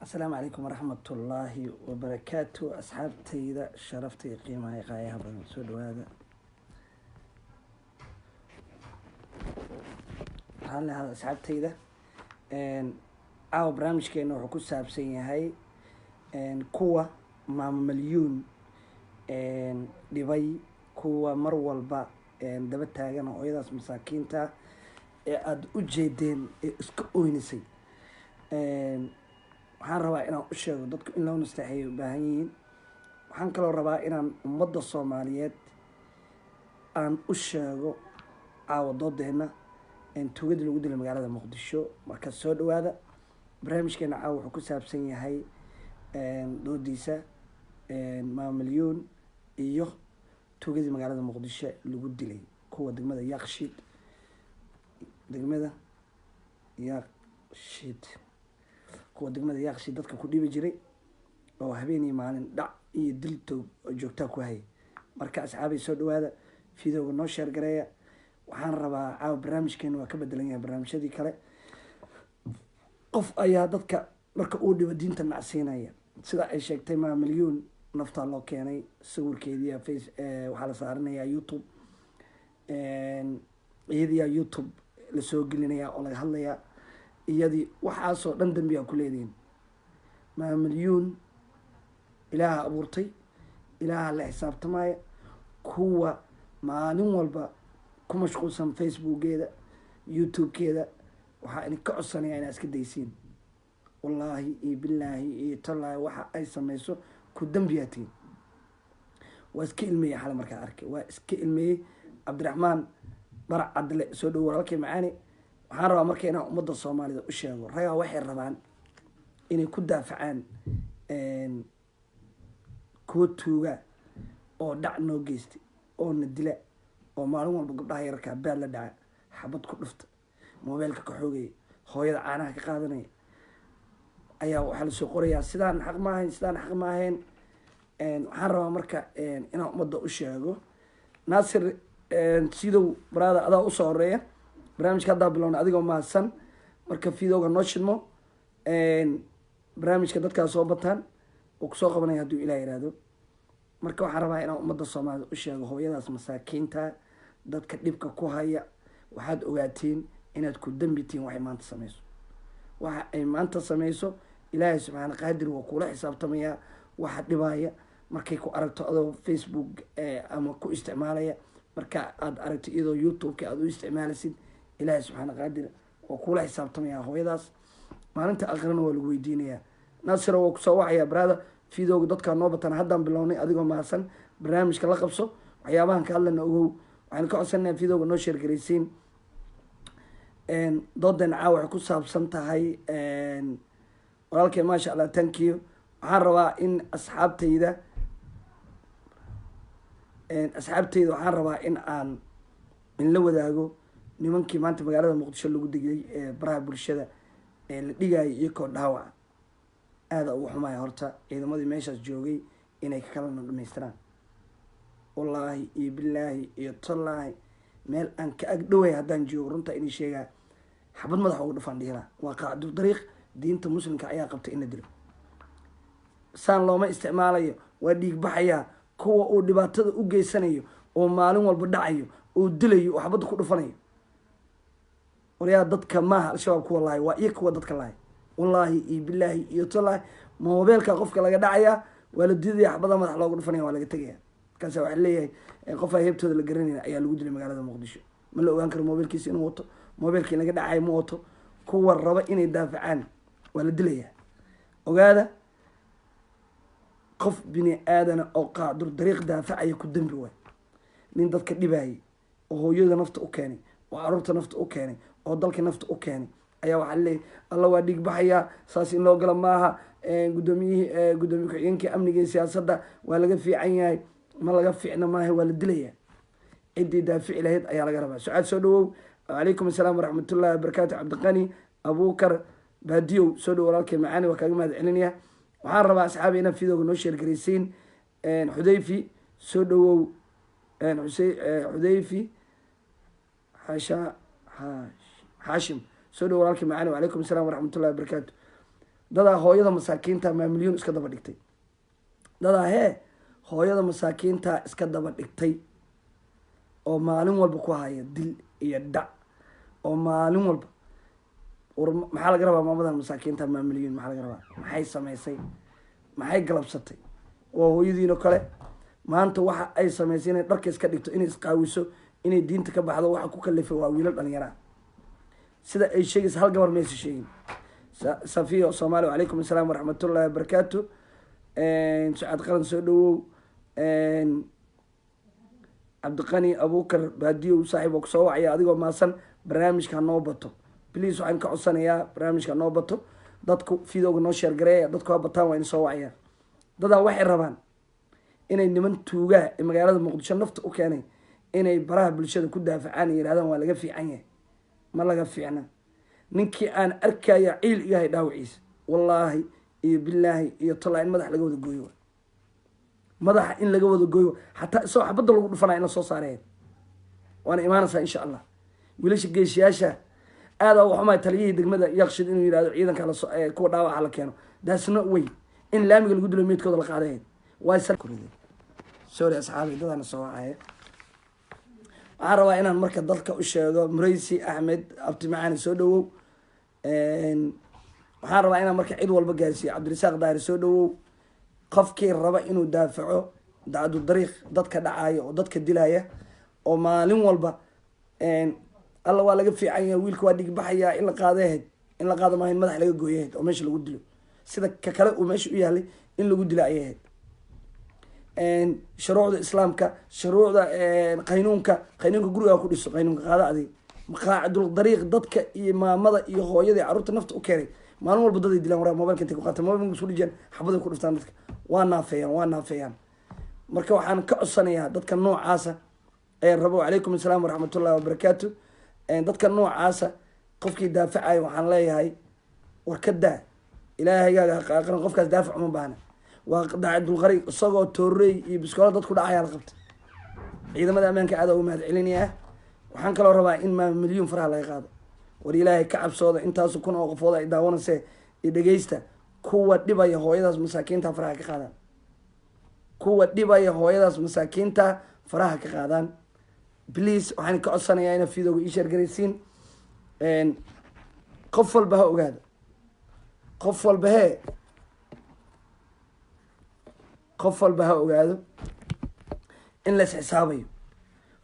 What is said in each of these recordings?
السلام عليكم ورحمة الله وبركاته أصحابتي إذا شرفتي قيمة قاية هذا سود هذا هلا أصحابتي إذا أو برامج كأنه وحكو سابسين هاي كوة مع مليون دبي كوة مرول با دبتها جانا وإذا مساكين تا أد أجدين إسكوينسي waxaan rabaa inaan u sheego dadku in loo nasteexeeyo u baahan yihiin waxaan kaloo rabaa inaan ummadda soomaaliyeed aan u sheego caawa doodeenna tuugadii lagu dilay magaalada muqdisho marka soo dhawaada barnaamijkeena caawa wuxuu ku saabsan yahay doodiisa maamilyoon iyo tuugadii magaalada muqdisho lagu dilay kuwa degmada yaaqshiid kuwa degmada yaaqshiid dadka ku dhibi jiray oo habeenii maalin dhac iyo dil toog oo joogtaa ku hayay marka asxaabay soo dhawaada fiidowga noo sheer gareeya waxaan rabaa caawa barnaamijkeena waa ka bedelan yahay barnaamijyadii kale qof ayaa dadka marka uu dhibo diinta nacsiinaya sida ay sheegtay maamilyoon naftaa loo keenay sawirkeedii waxaa la saaranayaa youtube iyadiyaa youtube lasoo gelinayaa oo laga hadlayaa iyadii waxaasoo dhan dambiyaa ku leedihiin maamilyoon ilaaha abuurtay ilaaha la xisaabtamaya kuwa maalin walba ku mashquulsan facebookeeda youtubekeeda waxaa idinka codsanaya inaa iska daysiin wallaahi iyo bilaahi iyo tallaahi waxa ay samayso ku dambiyaatiin waa iska ilmeeyey xale markaa arkay waa iska ilmeeyey cabdiraxmaan barac cadle soo dhowo walaalkay macaani waxaan rabaa marka inaan ummadda soomaalida u sheego ragaa waxay rabaan inay ku daafacaan kuwa tuuga oo dhac noo geystay oo na dila oo maalin walba gabdhaha yararkaa baad la dhaca xabad ku dhufta moobeelka ka xoogaya hooyada caanaha ka qaadanaya ayaa waxaa lasoo qorayaa sidaan xaq ma ahayn sidaan xaq ma ahayn waxaan rabaa marka inaan ummadda u sheego naasir sidow baraada adaa usoo horeeya barnaamijka haddaa bilowna adigoo mahadsan marka fiidowga noo shidmo barnaamijka dadkaa soo bataan oo kusoo qabanaya hadduu ilaah yihahdo marka waxaan rabaa inaan ummadda soomaalida u sheego hooyadaas masaakiinta dadka dhibka ku haya waxaad ogaatiin inaad ku dambitiin waxay maanta sameyso waxa ay maanta sameyso ilaahay subxaana qaadir waa kuula xisaabtamayaa waxa dhibaya markay ku aragto adoo facebook ama ku isticmaalaya marka aad aragto iyadoo youtube-ka aad u isticmaalaysid ilaahay subxaana qaadir waa kuula xisaabtamayaa hooyadaas maalinta aqrina waa lagu weydiinayaa naasiro waa kusoo waxayaa baraada fiidowga dadkaa noo batan haddaan bilownay adigoo mahadsan barnaamijka la qabso waxyaabahan ka hadlana ogow waxaan ka codsanayaa fiidowga noo sheergaraysiin doodan caawa waxay ku saabsan tahay walaalkay maasha allah thank you waxaan rabaa in asxaabtayda waxaan rabaa in aan la wadaago nimankii maanta magaalada muqdisho lagu digay baraha bulshada la dhigaayo iyakoo dhaawaca aada ugu xumaya horta ciidamadii meeshaas joogay inay kalana dhamaystiraan wallaahi iyo bilaahi iyo tallaahi meel aan ka ag dhoway haddaan joogo runta inay sheegaa xabad madaxa ugu dhafaan dhihilaa waa qaacdu dariiq diinta muslimka ayaa qabtay in la dilo saan looma isticmaalayo waa dhiig baxayaa kuwa uu dhibaatada u geysanayo oo maalin walba dhacayo oo dilayo oo xabadda ku dhufanayo waryaa dadka maaha al-shabaab kuwa lahay waa iyo kuwa dadka lahay wallaahi iyo bilaahi iyo tallaahi moobeelka qofka laga dhacayaa waa la diidaya xabada madax looga dhufanaya waa laga tegaya markaasa waxaa leeyahay qofaa heebtooda la garanayna ayaa lagu dilay magaalada muqdisho ma la ogaan karo moobeelkiisa inuu wato moobeelkii laga dhacay ma wato kuwa raba inay daafacaan waa la dilayaa ogaada qof bini aadana oo qaadur dariiq daafacaya ku dambi waay nin dadka dhibayay oo hooyada nafta u keenay oo caruurta nafta u keenay oo dalka nafta u keenay ayaa waxaa leeyahy alla waa dhiig baxayaa saas in loo gala maaha gudoomiye ku-xigeenkii amniga iyo siyaasadda waa laga fiican yahay ma laga fiicna maaha waa la dilayaa ciddii daafici lahayd ayaa laga rabaa sucaad soo dhawow wacalaykum assalaam waraxmatullahi wabarakaatu cabdiqani abuukar baadiyow soo dhawo walaalkay macaani waa kaaga mahad celinaya waxaan rabaa asxaabi inaad fiidowga noo sheergaraysiin xudayfi soo dhawow xudayfi xaashim soo dhawo walaalkay macaani wacalaykum assalaam waraxmatullahi wabarakaatu dadaa hooyada masaakiinta maa milyuun iska daba dhigtay dadaa hee hooyada masaakiinta iska daba dhigtay oo maalin walba ku haya dil iyo dhac oo maalin walba maxaa laga rabaa maamadan masaakiinta maa milyuun maxaa laga rabaa maxay samaysay maxay galabsatay waa hooyadiin oo kale maanta waxa ay samaysay inay dharka iska dhigto inay isqaawiso inay diinta ka baxdo waxa ku kalifay waa wiilal dhalinyara sida ay sheegaysa hal gabar maysa sheegin safiya soomaali wacalaykum assalaam waraxmatullahi wabarakaatu sucaad qaran soo dhawow cabdiqani abuukar baadiyow saaxiib oo kusoo wacaya adigoo maasan barnaamijka hanoo bato please waxaan ka codsanayaa barnaamijka hanoo bato dadku videoga noo sheergareeya dadku ha bataan waa in soo wacayaan dadaa waxay rabaan inay niman tuugaa ee magaalada muqdisho nafta u keenay inay baraha bulshada ku daafacaan iyo yidhahdaan waa laga fiican yahay ma laga fiicna ninkii aan arkaya ciil iyahay dhaawaciisa wallaahi iyo bilaahi iyo tallaa in madax laga wada gooyo madaxa in laga wada gooyo xataa isagoo xabadda lagu dhufanaya in la soo saareen waana imaanaysaa insha allah wiilasha geesiyaasha aada uga xumaay taliyihii degmada yaqshid inuu yidhahdo ciidanka kuwa dhaawaca la keeno that's not way in laamiga lagu dilo meydkooda la qaadayn sorry asxaabi dadana soo wacaya waxaan rabaa inaan marka dadka u sheego muraysi axmed abti macaani soo dhawow waxaan rabaa inaan marka cid walba gaarsiiyo cabdirasaaq daahir soo dhawow qofkii raba inuu daafaco dacdu dariiq dadka dhacaya oo dadka dilaya oo maalin walba alla waa laga fiican yahay wiilka waa dhig baxayaa in la qaado ahayd in la qaado maaha in madax laga gooyo ahayd oo meesha lagu dilo sida ka kale uu meesha u yaalay in lagu dilo ayay ahayd shuruucda islaamka shuruucda qaynuunka gurigaa ku dhiso qaynuunka qaada adig maqaacdul dariiq dadka iyo maamada iyo hooyada carruurta nafta u keenay maalin walba daday dilaan waraa mobilka intay ku qaata mobilka isku dhijaan xabaday ku dhiftaan dadka waa naafeeyaan marka waxaan ka codsanayaa dadka noocaasa ee rabo calaykum assalaam waraxmatullahi wabarakaatu dadka noocaasa qofkii daafacayo waxaan leeyahay war ka daa ilaahaygaga aqran qofkaas daafac uma baahna waa daacadulqariiq isagoo toorey iyo biskoola dadku dhacayaa la qabta ciidamada ammaanka aada uga mahad celinayaa waxaan kaloo rabaa in milyuun faraha laga qaado war ilaahay ka cabsooda intaasu kun oo qofood ay daawanayse iyo dhegeysta kuwa dhibaya hooyadaas masaakiinta faraha ka qaadaan kuwa dhibaya hooyadaas masaakiinta faraha ka qaadaan please waxaan ka codsanayaa inaad videoga ii sheergaraysiin qof walba ha ogaado qof walba ha ogaado in la isxisaabayo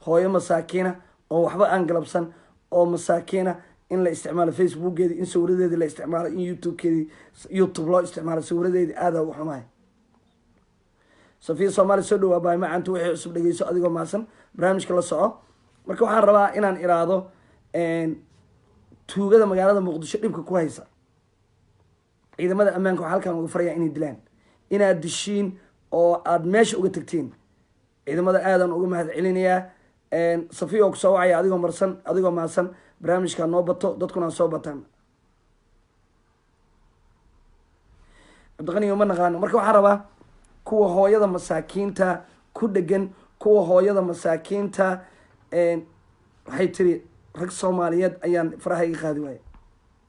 hooyo masaakiina oo waxba aan galabsan oo masaakiina in la isticmaalo facebookeedi in sawiradeedi la isticmaalo in youtube loo isticmaalo sawiradeedi aada uga xumahay safiya soomaali soo dhawaa baay macantu waxay cusub dhegeyso adigoo maasan barnaamijka la soco marka waxaan rabaa inaan iraado tuugada magaalada muqdisho dhibka ku haysa ciidamada ammaanka waxaa halkaan uga farayaa inay dilaan inaad dishiin oo aada meesha uga tagtiin ciidamada aadan uga mahad celinayaa safiya oo kusoo wacaya adigoo maasan barnaamijka noo bato dadkuna soo bataan cabdiqani ma naqaano marka waxaan rabaa kuwa hooyada masaakiinta ku dhegan kuwa hooyada masaakiinta waxay tiri rag soomaaliyeed ayaan faraha iga qaadi waaya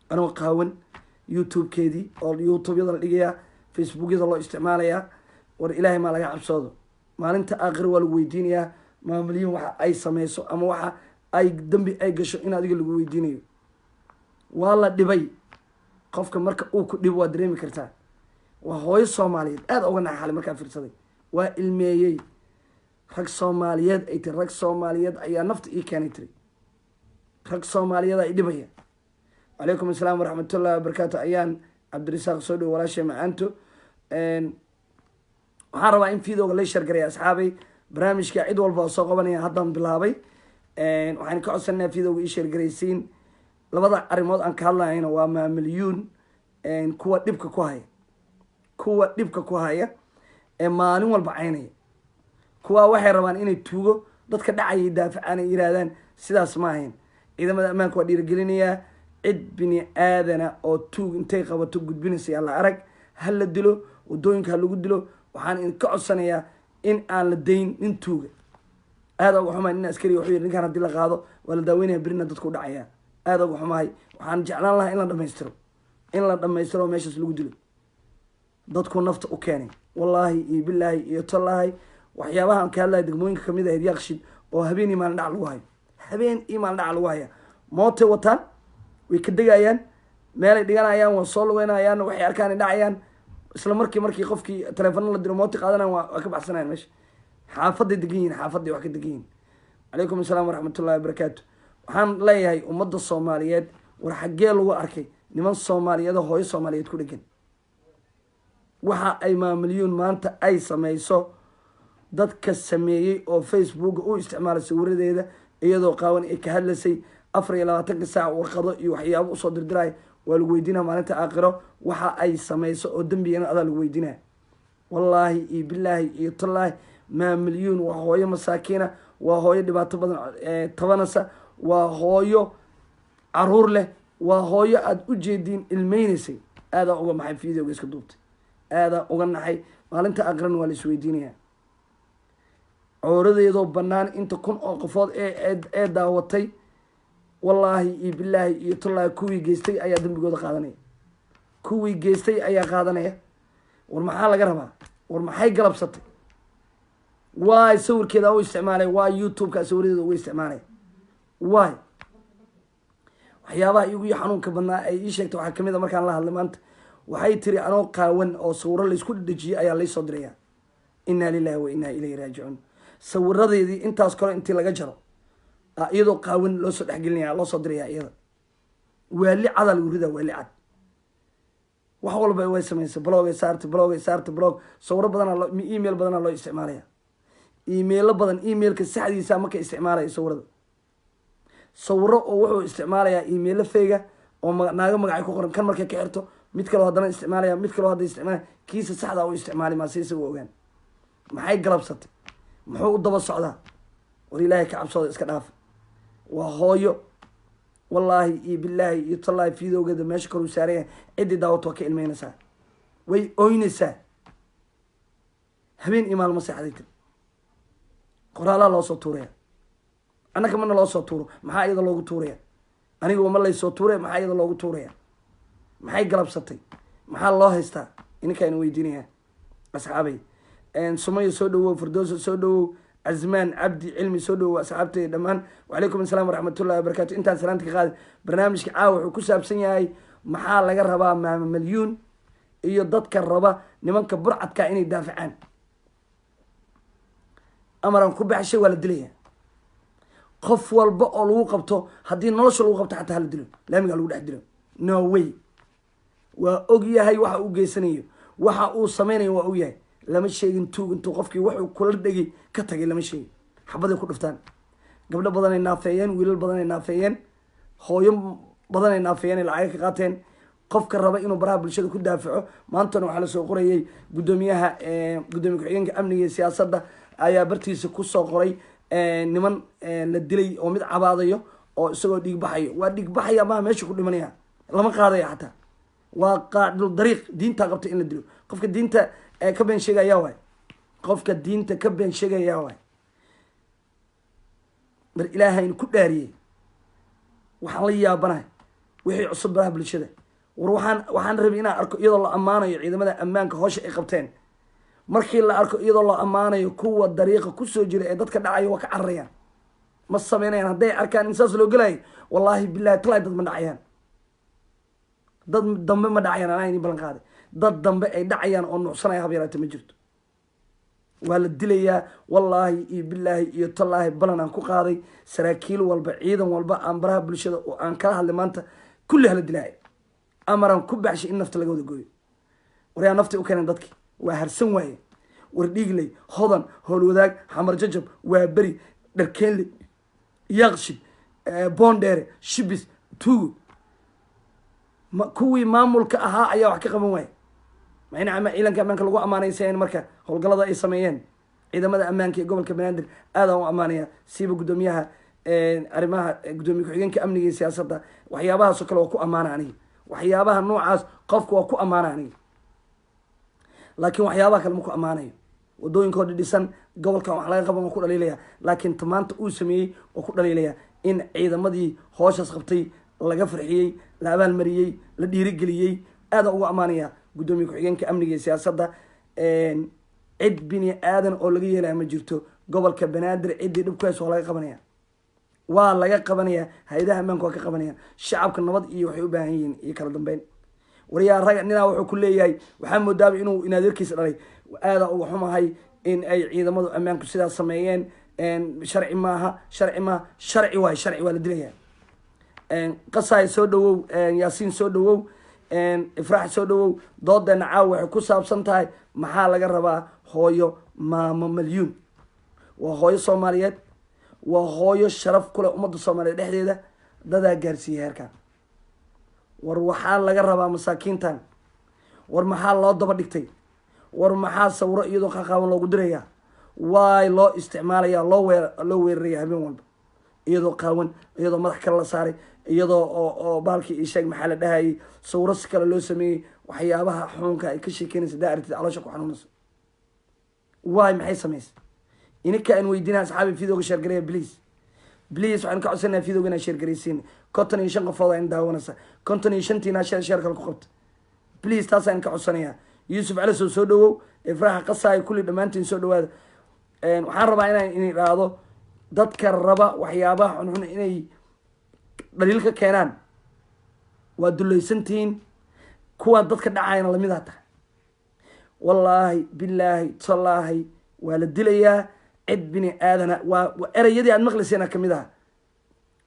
anoo qaawan youtube-keedii oo youtube-yada la dhigayaa facebookyada loo isticmaalayaa war ilaahay maa laga cabsoodo maalinta aakhir waa lagu weydiinayaa maamulyiin waxa ay sameyso ama waxa ay dambi ay gasho in adiga lagu weydiinayo waa la dhibay qofka marka uu ku dhibo waa dareemi kartaa waa hooyo soomaaliyeed aada uga naxaxalay markaa fiirsaday waa ilmeeyey rag soomaaliyeed ay tiri rag soomaaliyeed ayaa nafta ii keenay tiri rag soomaaliyeed ay dhibaya calaykum assalaam waraxmatullahi wabarakaatu ayaan cabdirasaaq soo dhow walaashay macaanto waxaan rabaa in videoga la shargaraya asxaabay barnaamijka cid walba oo soo qabanaya haddaan bilaabay waxaan ka codsanayaa videoga ii shargaraysiin labada arrimood aan ka hadlayna waa maamilyuun kuwa dhibka ku haya ee maalin walba caynaya kuwaa waxay rabaan inay tuugo dadka dhacayay daafacaan ay yihaahdaan sidaas ma ahayn ciidamada ammaanka waa dhiirigelinayaa cid bini aadana oo tuug intay qabato gudbinaysa yaa la arag ha la dilo wadooyinka ha lagu dilo waxaan idinka codsanayaa in aan la dayn nin tuuga aada uga xumahay nin askari wuxuu yidhi ninkaan haddii la qaado waa la daaweynaya berina dadku dhacaya aada uga xumahay waxaan jeclaan lahaa in la dhamaystiro in la dhammaystiro meeshaas lagu dilo dadku nafta u keenay wallaahi iyo bilaahi iyo tallaahi waxyaabahan ka hadlaya degmooyinka kamid ah Yaaqshiid oo habeen iyo maalin dhac lagu hayo habeen iyo maalin dhac lagu haya mooto wataan way ka degayaan meel ay dhiganayaan waa soo lugeynayaan waxay arkaan dhacayaan isla markii qofkii telefoon la diro mooto qaadanayaan waa ka baxsanayaan meesha xaafaday degan xaafaday wax ka degan calaykum assalaam waraxmatullaahi wabarakaatu waxaan leeyahay ummadda Soomaaliyeed war xagee lagu arkay niman Soomaaliyeed hooyo Soomaaliyeed ku dhagan waxa ay maamuliyeen maanta ay sameeyso dadka sameeyay oo Facebook u isticmaalay sawiradeeda iyadoo qaawan ay ka hadlaysay 24 saac warqado iyo waxyaabo u soo dirdiray waa lagu weydiinaa maalinta aakhiro waxa ay sameeyso oo dambiyana adaa lagu weydiinaa wallaahi iyo bilaahi iyo tallaahi maamuliyeen waa hooyo masaakiina waa hooyo dhibaato badan tabanasa waa hooyo caruur leh waa hooyo aad u jeediin ilmeynaysay aada uga maxay fiidiyowga iska duubtay aada uga naxay maalinta aqran waa la isweydiinayaa cooradeedoo bannaan inta kun oo qofood ee daawatay wallaahi iyo bilaahi iyo tallaahi kuwii geystay ayaa dambigooda qaadanaya kuwii geystay ayaa qaadanaya war maxaa laga rabaa war maxay galabsatay waay sawirkeeda u isticmaalay waa youtube-ka sawiradeeda ugu isticmaalay waay waxyaabaha igu xanuunka badnaa ay ii sheegtay waxaa kamid a markaan la hadlay maanta waxay tiri anoo qaawan oo sawiro laysku dhejiyay ayaa laysoo diraya inaa lillahi wa inaa ilayhi raajicuun sawiradeedii intaas kale intii laga jaro iyadoo qaawan loo soo dhexgelinaya loo soo diraya iyada waali cada lagu ridaa waali cad wax walba way samaysay blog saartay blog sawiro badanaa email badanaa loo isticmaalaya email badan emailka saxdiisa marka isticmaalaya sawiro oo wuxuu isticmaalayaa email feega oo naaga magacay ku qoran kan markay ka xirto mid kale hadana isticmaalaya mid kale hadda isticmaalaya kiisa saxda uu isticmaali ma siisa ogaan maxay galabsatay muxuu u daba socdaa war ilaahay ka cabsooda iska dhaaf waa hooyo wallaahi iyo bilaahi iyo tallaahi fiidowgeeda meesha kor u saaraya cidii daawato ka ilmeynaysaa way ooynaysaa habeen iyo maalmo seexday tir qoraalaa loo soo tuuraya annaka mana loo soo tuuro maxaa iyada loogu tuuraya aniga ma laysoo tuuraya maxaa iyada loogu tuuraya maxay galabsatay maxaa loo haystaa ininkaan weydiinaya asxaabay Sumaya soo dhawow Firdawsa soo dhawow Azmaan Cabdi Cilmi soo dhawow asxaabtay dhamaan wacalaykum assalaam waraxmatullaahi wabarakaatu intaan salaanta ka qaaday barnaamijka caawa wuxuu ku saabsan yahay maxaa laga rabaa maamuliyeen iyo dadka raba nimanka burcadka inay daafacaan amaran ku baxshay wala dilaya qof walba oo lagu qabto haddii nolosha lagu qabto xataa hala dilo laamiga lagu dhex dilo no way waa og yahay waxa uu geysanayo waxa uu sameynayo waa og yahay lama sheegin tuug intuu qofkii wuxuu kula dhegay ka tagay lama sheegin xabaday ku dhuftaan gabdho badan ay naafeeyeen wiilal badan ay naafeeyeen hooyo badan ay naafeeyeen ay lacag ka qaateen qofka raba inuu baraha bulshada ku daafaco maantana waxaa la soo qorayay gudoomiye ku-xigeenka amniga iyo siyaasadda ayaa bartiisa ku soo qoray niman la dilay oo mid cabaadayo oo isagoo dhiig baxayo waa dhiig baxaya ama meesha ku dhimanaya lama qaadaya xataa waa qaadil dariiq diinta qabta in la dilo qofka diinta ka been sheegaya waay qofka diinta ka been sheegaya waay bar ilaahay ku dhaariyay waxaan la yaabanahay wixii cusub baraha bulshada war waxaan rabay inaan arko iyadoo la ammaanayo ciidamada ammaanka howsha ay qabteen markii la arko iyadoo la ammaanayo kuwa dariiqa kusoo jira ee dadka dhacayo waa ka cararayaan ma sameynayaan hadday arkaan in saas loo gelayo wallaahi billahi talaa dad ma dhacayaan dad dambe ma dhacayaan anaa ini ballan qaaday dad dambe ay dhacayaan oo nuucsanaya habyaraata ma jirto waa la dilayaa wallaahi iyo bilaahi iyo tallaahi balan aan ku qaaday saraakiil walba ciidan walba aan baraha bulshada oo aan kala hadlay maanta kulli hala dilaayo amaraan ku baxshay in nafta laga wada gooyo waryaa naftay u keeneen dadkii waa harsan waaye war dhiigley hodan howlwadaag xamar jajab waa beri dharkeenle Yaaqshiid boondheere shibis tuugo kuwii maamulka ahaa ayaa wax ka qaban waaye ma ciidanka ammaanka lagu ammaanaysayn marka howlgallada ay sameeyeen ciidamada ammaanka ee gobolka Banaadir aad aan u ammaanaya siiba gudoomiyaha arrimaha gudoomiye ku-xigeenka amniga iyo siyaasadda waxyaabahaas oo kale waa ku ammaana aniga waxyaabaha noocaas qofku waa ku ammaana aniga laakiin waxyaabaha kale ma ku ammaanayo wadooyinkooda dhisan gobolkan wax laga qaban waa ku dhaliilaya laakiin maanta uu sameeyey waa ku dhaliilaya in ciidamadii hooshaas qabtay laga farxiyey la abaalmariyey la dhiirigeliyey aada ugu ammaanaya guddoomiye ku-xigeenka amniga iyo siyaasadda cid bini aadan oo laga yeelaya ma jirto gobolka banaadir ciddii dhib ku hayso waa laga qabanaya waa laga qabanaya hay-adaha ammaanka waa ka qabanayaan shacabka nabad iyo waxay u baahan yihiin iyo kala dambeyn waryaa rag ninaa wuxuu ku leeyahay waxaa moodaaba inuu inaadeerkiisa dhalay aada uga xumahay in ay ciidamadu ammaanku sidaas sameeyeen sharci maaha sharci waa la dilaya qasaay soo dhawow yaasiin soo dhawow ifraax soo dhawow doodeena caawa waxay ku saabsan tahay maxaa laga rabaa hooyo maamo malyuun waa hooyo soomaaliyeed waa hooyo sharaf kule ummadda soomaaliyeed dhexdeeda dadaa gaarsiiyey heerkan war waxaa laga rabaa masaakiintan war maxaa loo daba dhigtay war maxaa sawiro iyadoo qaqaaban loogu diraya waay loo isticmaalaya loo weeraraya habeen walba iyadoo qaawan iyadoo madax kale la saaray iyadoo oo baalkii ii sheeg maxaa la dhahayay sawiro si kale loo sameeyey waxyaabaha xuunka ay ka sheekeynaysa daa aragtid caloosha ku xanuunaysa waay maxay samaysa ininka aan weydiinaa asxaabi videoga sheergareeya please waxaan ka codsanaa videoga inaa sheergaraysiin 55 qofood aan daawanaysa 55tiina sheer kale ku qabta please taasaan ka codsanayaa yuusuf cali soo dhawow ifraaxa qasaay kulli dhammaantiin soo dhawaada waxaan rabaa inaan idhaahdo dadka raba waxyaabaha xunxun inay dhaliil ka keenaan waa dulaysantihiin kuwa dadka dhacayana lamidaa tahay wallaahi bilaahi tallaahi waa la dilayaa cid bini aadana waa erayadii aad maqlayseena kamid aha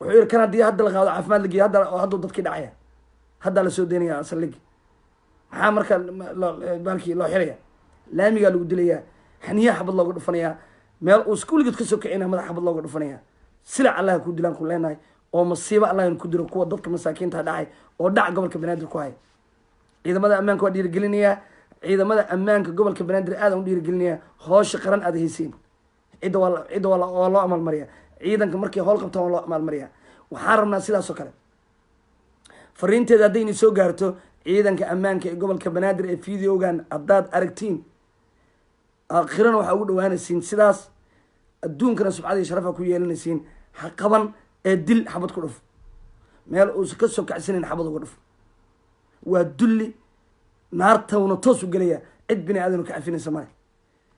wuxuu yiri kan haddii hadda la qaado caafimaad la geeyo hadduu dadkii dhacaya haddaa lasoo daynaya asalligi maxaa marka baalkii loo xiraya laamigaa lagu dilayaa xaniyaa xabad looga dhufanayaa meel uu iskuuligeed kasoo kicina madax xabad looga dhufanayaa silac allaha ku dilaan ku leenahay oo masiibo allah ku diro kuwa dadka masaakiinta dhacay oo dhac gobolka banaadir ku haya ciidamada ammaanka waa dhiirigelinayaa ciidamada ammaanka gobolka banaadir aadan u dhiirigelinayaa hoosha qaran aada haysiin cidda waa loo amaalmariya ciidanka markay howl qabtaan waa loo amaalmariya waxaan rabnaa sidaas oo kale fariinteeda haddayna soo gaarto ciidanka ammaanka ee gobolka banaadir ee videogan haddaad aragtiin aakhirana waxaa ugu dhawaanaysiin sidaas adduunkana subxada iyo sharafa ku yeelanaysiin ha qaban ee dil xabad ku dhuf meel uusan ka soo kacsanayn xabad uga dhuf waa dulli naartawna toos u gelaya cid bini aadanu ka cafinaysa male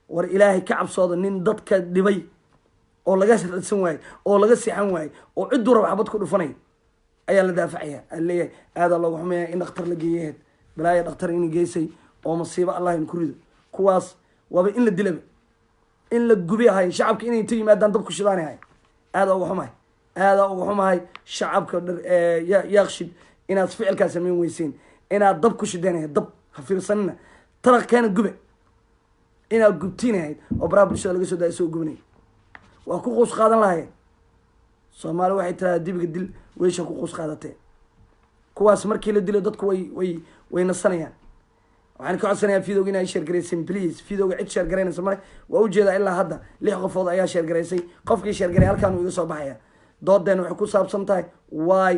war ilaahay ka cabsooda nin dadka dhibay oo laga radsan waaye oo laga seexan waaye oo cidduu raba xabad ku dhufanay ayaa la daafacaya aan leeyahay aadaa looga xumaya in dhakhtar la geeyaheed balaaya dhakhtar in geysay oo masiibo allah in ku rido kuwaas waaba in la dilaba in la gubi ahay shacabka inay inta yimaadaan dab ku shidaani ahay aadaa uga xumahay shacabka yaaqshid inaad ficilkaa samayn weyseen inaad dab ku shideenahay dab ha fiirsanina taraq keena gube inaad gubtiinahayd oo baraha bulshada laga soo daaya soo gubinay waa ku quus qaadan lahayeen soomaali waxay tiradaa dibiga dil weysha ku quus qaadatee kuwaas markii la dilo dadku way nasanayaan waxaan ka codsanayaa videoga inay sheergaraysin please videoga cid sheergaraynaysa male waa ujeedaa ilaa hadda 6 qofood ayaa sheergaraysay qofkii sheergaray halkaan uu iga soo baxaya doodeena waxay ku saabsan tahay waay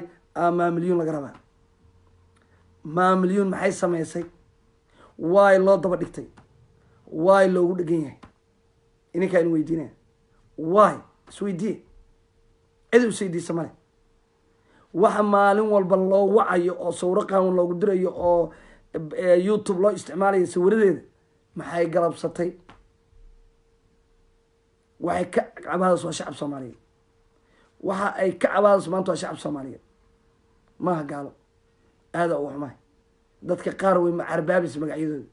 maamilyuun laga rabaa maamilyuun maxay samaysay waay loo daba dhigtay waay loogu dhegan yahay ininkaa in weydiinaya waay isweydiiye cid usweydiisa male waxa maalin walba loo wacayo oo sawiro qaawan loogu dirayo oo youtube loo isticmaalayo sawiradeeda maxay galabsatay waxay ka cabaadayso waa shacab soomaaliyeed waxa ay ka cabaadayso maanta waa shacab soomaaliyeed maaha gaalo aada uga xumahay dadka qaar way macarbaabaysa magacyadooda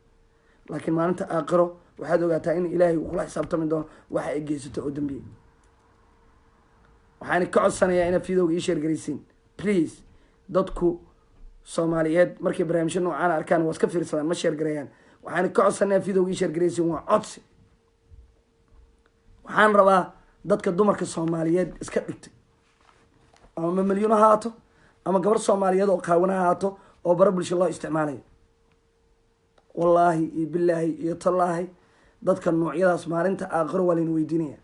laakiin maalinta aakhiro waxaad ogaataa in ilaahay uu kula xisaabtami doono waxa ay geysato oo dambiye waxaan ka codsanayaa inaad videoga ii sheergaraysiin please dadku soomaaliyeed markay barnaamijyo noocaan arkaan waa iska fiirsadaan ma sheergareeyaan waxaan ka codsanayaa videoga ii sheergaraysiin waa codsi waxaan rabaa dadka dumarka soomaaliyeed iska dhigtay ama mamalyuun ha haato ama gabar soomaaliyeed oo qaawan ha haato oo bara bulsho loo isticmaalayo wallaahi iyo bilaahi iyo tallaahi dadka noocyadaas maalinta aakhiro waa layna weydiinaya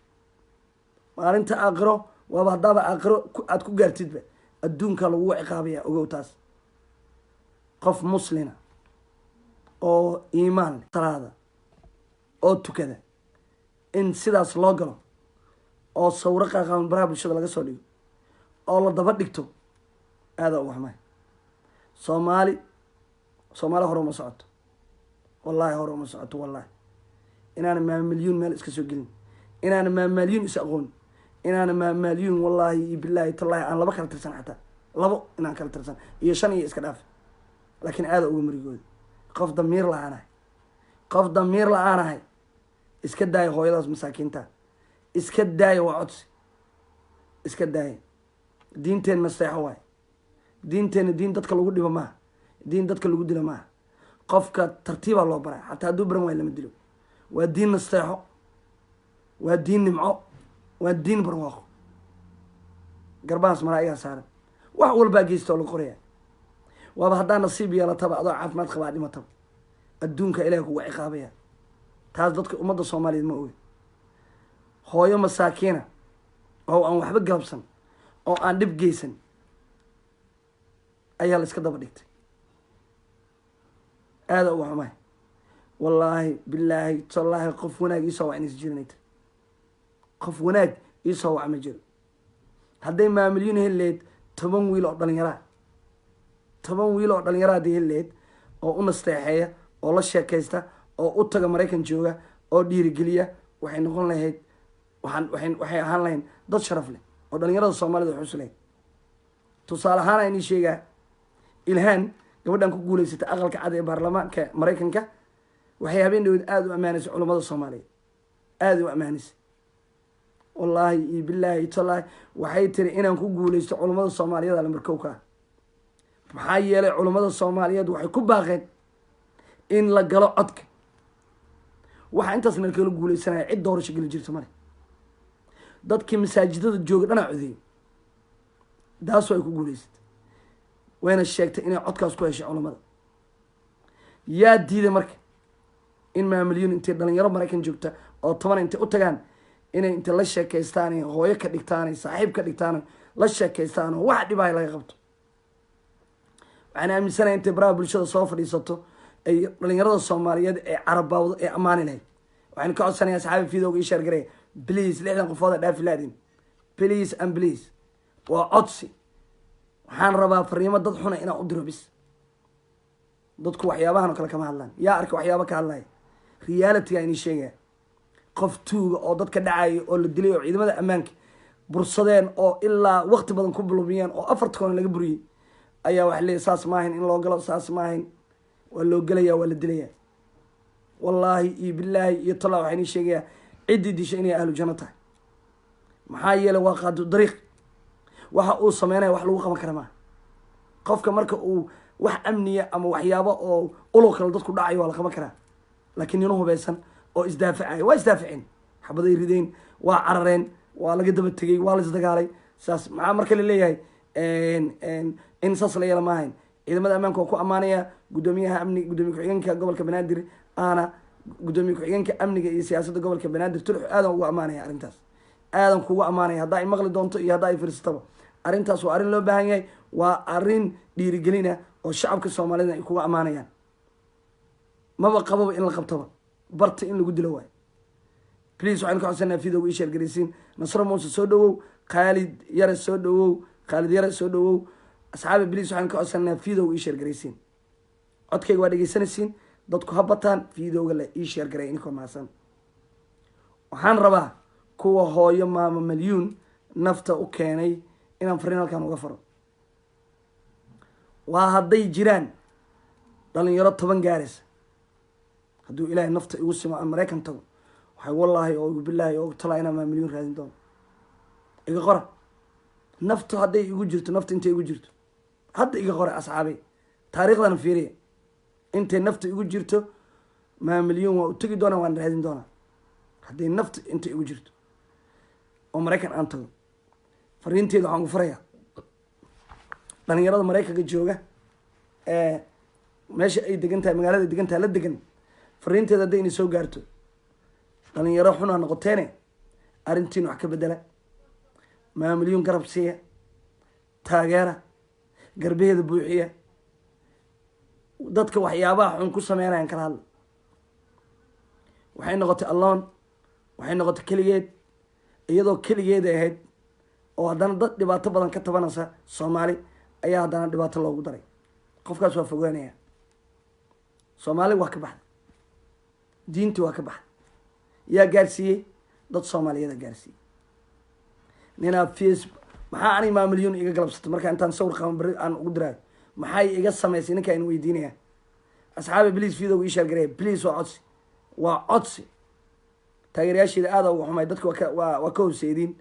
maalinta aakhiro waaba haddaaba aakhiro aad ku gaartidba adduunka lagu ciqaabaya ogow taas qof muslina oo iimaan salaada oo tukada in sidaas loo galo oo sawiro qaaqaaban baraha bulshada laga soo dhigo oo la daba dhigto هذا هو حماي soomaali hore uma socoto wallaahi hore uma socoto wallaahi inaana maamalyuun meel iska soo gelin inaana maamalyuun is aqoon inaana maamalyuun wallaahi iyo bilaahi tallaahi aan laba kala tirsan xataa labo inaan kala tirsan iyo 5 iyo iska dhaaf laakiin aada uga marigooda qof damiir la-aanahay iska daaya hooyadaas masaakiinta iska daaya waa codsi iska daaya diinteenna seexo waaye diinteenna diin dadka lagu dhibo maaha diin dadka lagu dilo maaha qofka tartiibaa loo baraa xataa hadduu baran waayo lama dilo waa diin nasteexo waa diin nimco waa diin barwaaqo garbahaas malaa'igaa saaran wax walbaa geysta oo lagu qoraya waaba haddaa nasiib yeelataba adoo caafimaad qabaa dhimataba adduunka ilaahay kuga ciqaabaya taas dadka ummadda soomaaliyeed ma oge hooyo masaakiina oo aan waxba galabsan oo aan dhib geysan ayaa la iska daba dhigtay aada uga xumaay wallaahi bilaahi tallaahi qof wanaag iisoo wac inaysa jirin ayta qof wanaag iisoo wac ma jiro hadday maamilyin heleed 10 wiil oo dhalinyaraa 10 wiil oo dhalinyaraa hadday heleed oo u nasteexeeya oo la sheekaysta oo u taga maraykan jooga oo dhiirigeliya waxay noqon lahayd waxay ahaan lahayn dad sharaf leh oo dhalinyarada soomaalida xus leh tusaale ahaan ayni sheegaa ilhaan gabadhan ku guuleysatay aqalka cad ee baarlamaanka maraykanka waxay habeen dhaweed aada u ammaanaysay culummada soomaaliyeed aada u ammaanaysay wallaahi iyo bilaahi tallaahi waxay tiri inaan ku guuleysto culummada soomaaliyeed ala markowka ah maxaa yeelay culummada soomaaliyeed waxay ku baaqeen in la galo codka waxaa intaas na kala guuleysanaya cid doorasho geli jirta male dadkii masaajidada jooga dhanaa codeeyey daasoo ay ku guuleysatay wayna sheegtay inay codkaas ku heshay culummada yaa diiday marka in maamilyin intay dhalinyaro maraykan joogta oo 10 intay u tagaan inay inta la sheekaystaan hooyo ka dhigtaan saaxiib ka dhigtaan la sheekaystaan wax dhibaay laga qabto waxaan aaminsanahay intay baraha bulshada soo fadhiisato ay dhalinyarada soomaaliyeed ee carabawdo ee ammaani lahayd waxaan ka codsanayaa saxaabi fiidowga ii sheergarey please 60 qofood dhaafi laadin please and please waa codsi waxaan rabaa fariimo dad xuna inaan u diro bis dadku waxyaabahan oo kale kama hadlaan yaa arka waxyaaba ka hadlaya reality-ga inii sheegaya qof tuuga oo dadka dhacaya oo la dilay oo ciidamada ammaanka bursadeen oo ilaa waqti badan ku bulumiyeen oo 4 koon laga buriyey ayaa wax leeyahay saas maahayn in loo galo saas maahayn waa loo gelayaa waa la dilayaa wallaahi iyo bilaahi iyo tallaahi waxaa inii sheegayaa ciddii dishay inay ahlu janno tahay maxaa yeelay waa qaado dariiq waxa uu sameynaya wax lagu qaban kara maaha qofka marka uu wax amniya ama waxyaabo oo ulo kale dadku dhacayo waa la qaban karaa laakiin nin hubeysan oo isdaafacaya waa isdaafaceen xabaday rideen waa carareen waa laga daba tegey waa la isdagaalay saas maxaa marka la leeyahay in saas la yeela maahayn ciidamada ammaanka waa ku ammaanaya gudoomiyaha amniga gudoomiye ku-xigeenka gobolka banaadir aana gudoomiye ku-xigeenka amniga iyo siyaasadda gobolka banaadir tulux aadan ugu ammaanaya arrintaas aadan kugu ammaanaya haddaa ay maqli doonto iyo haddaa ay firsataba arrintaas waa arrin loo baahan yahay waa arrin dhiirigelina oo shacabka soomaalida ay kuga ammaanayaan maba qababa in la qabtaba barta in lagu dilo waayo please waxaynu ka codsanaa fiidowga ii sheergaraysiin nasro muuse soo dhawow khaalid yare soo dhawow asxaabi please waxaynu ka codsanaa fiidowga ii sheergaraysiin codkayga waa dhegeysanaysiin dadku ha bataan fiidowga la ii sheergaray inkoo mahadsan waxaan rabaa kuwa hooyo maama malyuun nafta u keenay inaan fariin halkan uga faro waa hadday jiraan dhalinyaro 10 gaaraysa hadduu ilaahay nafta igu simo aan maraykan tago waxay wallaahi oo igu bilaahi oo talaa inaan maamilyin raadin doono iga qora naftu hadday igu jirto nafta intay igu jirto hadda iga qora asxaabay taariikhdana fiiriya intay nafta igu jirto maamilyin waa u tegi doonaa waan raadin doonaa hadday nafta intay igu jirto oo maraykan aan tago fariinteeda waxaan ku furayaa dhalinyarada maraykanka jooga ee meesha ay degan tahay magaalada degan tahay la degan fariinteeda hadday inay soo gaarto dhalinyaro xunaa noqoteene arrintiin wax ka bedela maamilyin garab siiya taageera garbaheeda buuxiya dadka waxyaabaha xun ku sameynayaan kala hadla waxay noqotay alloon waxay noqotay keligeed iyadoo keligeeda ahayd oo haddana dad dhibaato badan ka tabanaysa soomaali ayaa haddana dhibaato loogu daray. qofkaas waa fogaanaya. soomaali waa ka baxday, diintii waa ka baxday. yaa gaarsiiyey? dad soomaaliyada gaarsiiyey. ninaa facebook maxaa ani maamilyoon iga galabsatay markaa intaan sawir qaban beri aan ugu diraayo maxay iga samaysay ninkaa in weydiinaya. asxaabi please video ii share gareeya please. waa codsi taageerayaasheeda aada uga xumay. dadka waa ka hooseediin.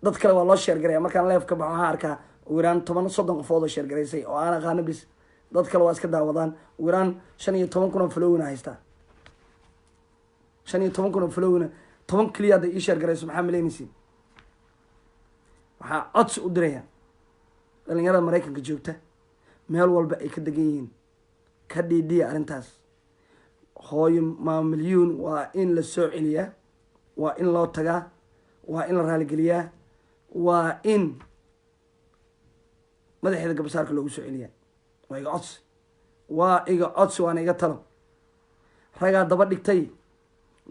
dad kale waa loo share gareeya. markaan leef ka baxo waxaan arkaa ugu yaraan 10-30 qofood oo share gareysay oo aan aqaano bis. dad kale waa iska daawadaan. ugu yaraan 15 kun oo followna haystaa. 15 kun oo followna 10 kaliya hadday ii share gareyso maxaa malaynaysiin? waxaa codsi u diraya dhalinyarada maraykanka joogta meel walba ay ka degan yihiin. ka dhiidhiya arrintaas. hooyo maamilyuun waa in la soo celiyaa, waa in loo tagaa, waa in la raaligeliyaa, waa in madaxeeda gabasaarka loogu soo celiyaa. waa iga codsi, waa iga codsi, waana iga talo. ragaa daba dhigtay,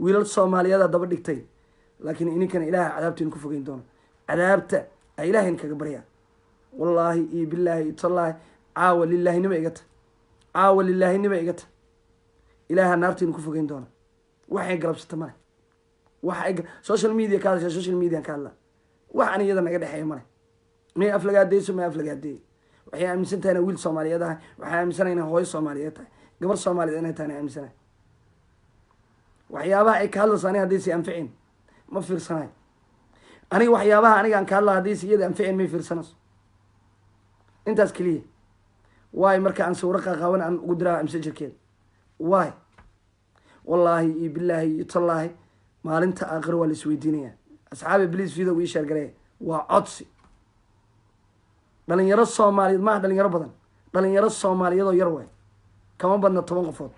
wiilal soomaaliyadaa daba dhigtay, laakiin ininkana ilaaha cadaabtiin ku fogeyn doono. cadaabta a ilaahayn kaga baryaa. wallaahi iyo bilaahi iyo tallaahi caawa lilaahinima igata, caawa lilaahinima igata. ilaaha naartiin ku fogeyn doona. waxay galabsata male. social media ka hadasha, social media ka hadla. wax an iyada naga dhexeeya male. may aflagaadeyso, may aflagaadeey. waxay aaminsan tahay wiil Soomaaliyeed ah, waxay aaminsan inay hooyo Soomaaliyeed tahay, gabar Soomaaliyeed inay tahay aaminsan. waxyaabaha ay ka hadlayso aniga hadii si anficin ma fiirsanayo. aniga waxyaabaha aniga aan ka hadla hadii si iyada anficin ma fiirsanayso. intaas kaliya waay marka aan sawir qaqawan aan ugu diraa amse jirkeed. waay wallaahi iyo bilaahi iyo tallaahi maalinta aakhir waa la isweydiinaya. asxaabi please video ii share gareeya. waa codsi. dhalinyaro Soomaaliyeed ma dhalinyaro badan, dhalinyaro Soomaaliyeed oo yar waay, kama badna 10 qofood.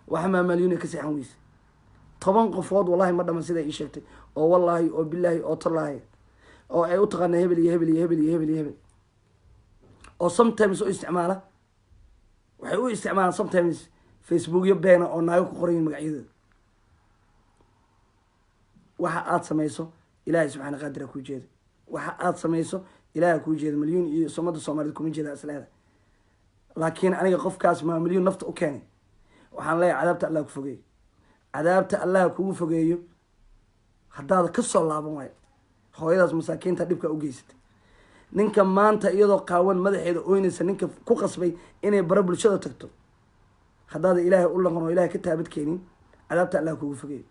waxa maamuliyeen ka saxan weyse 10 qofood. wallahi ma dhaman sida ii sheegtay oo wallaahi oo bilaahi oo tallaahi oo ay u taqaana hebel iyo hebel iyo hebel iyo hebel iyo hebel oo sometimes oo isticmaala. waxay u isticmaalaan sometimes Facebook iyo beena oo naayo ku qorayin magacyadooda. waxa aad samayso ilaahay subxaana qaadir ku jeedo. waxa aad samayso ilaahay ku jeedo. milyuun iyo somada Soomaaliyeed kuma jeeda asleeda. laakiin aniga qofkaas ma milyuun nafta u keenay waxaan leeyahay cadaabta Allah ku fogeeyo. cadaabta Allah kugu fogeeyo haddaad ka soo laaban waayo hooyadaas masaakiinta dhibka u geysatay. ninka maanta iyadoo qaawan madaxeeda ooynaysa ninka ku qasbay inay bara bulshada tagto, haddaad ilaahay u laqano ilaahay ka taabad keenin cadaabta Allah kugu fogeeyo.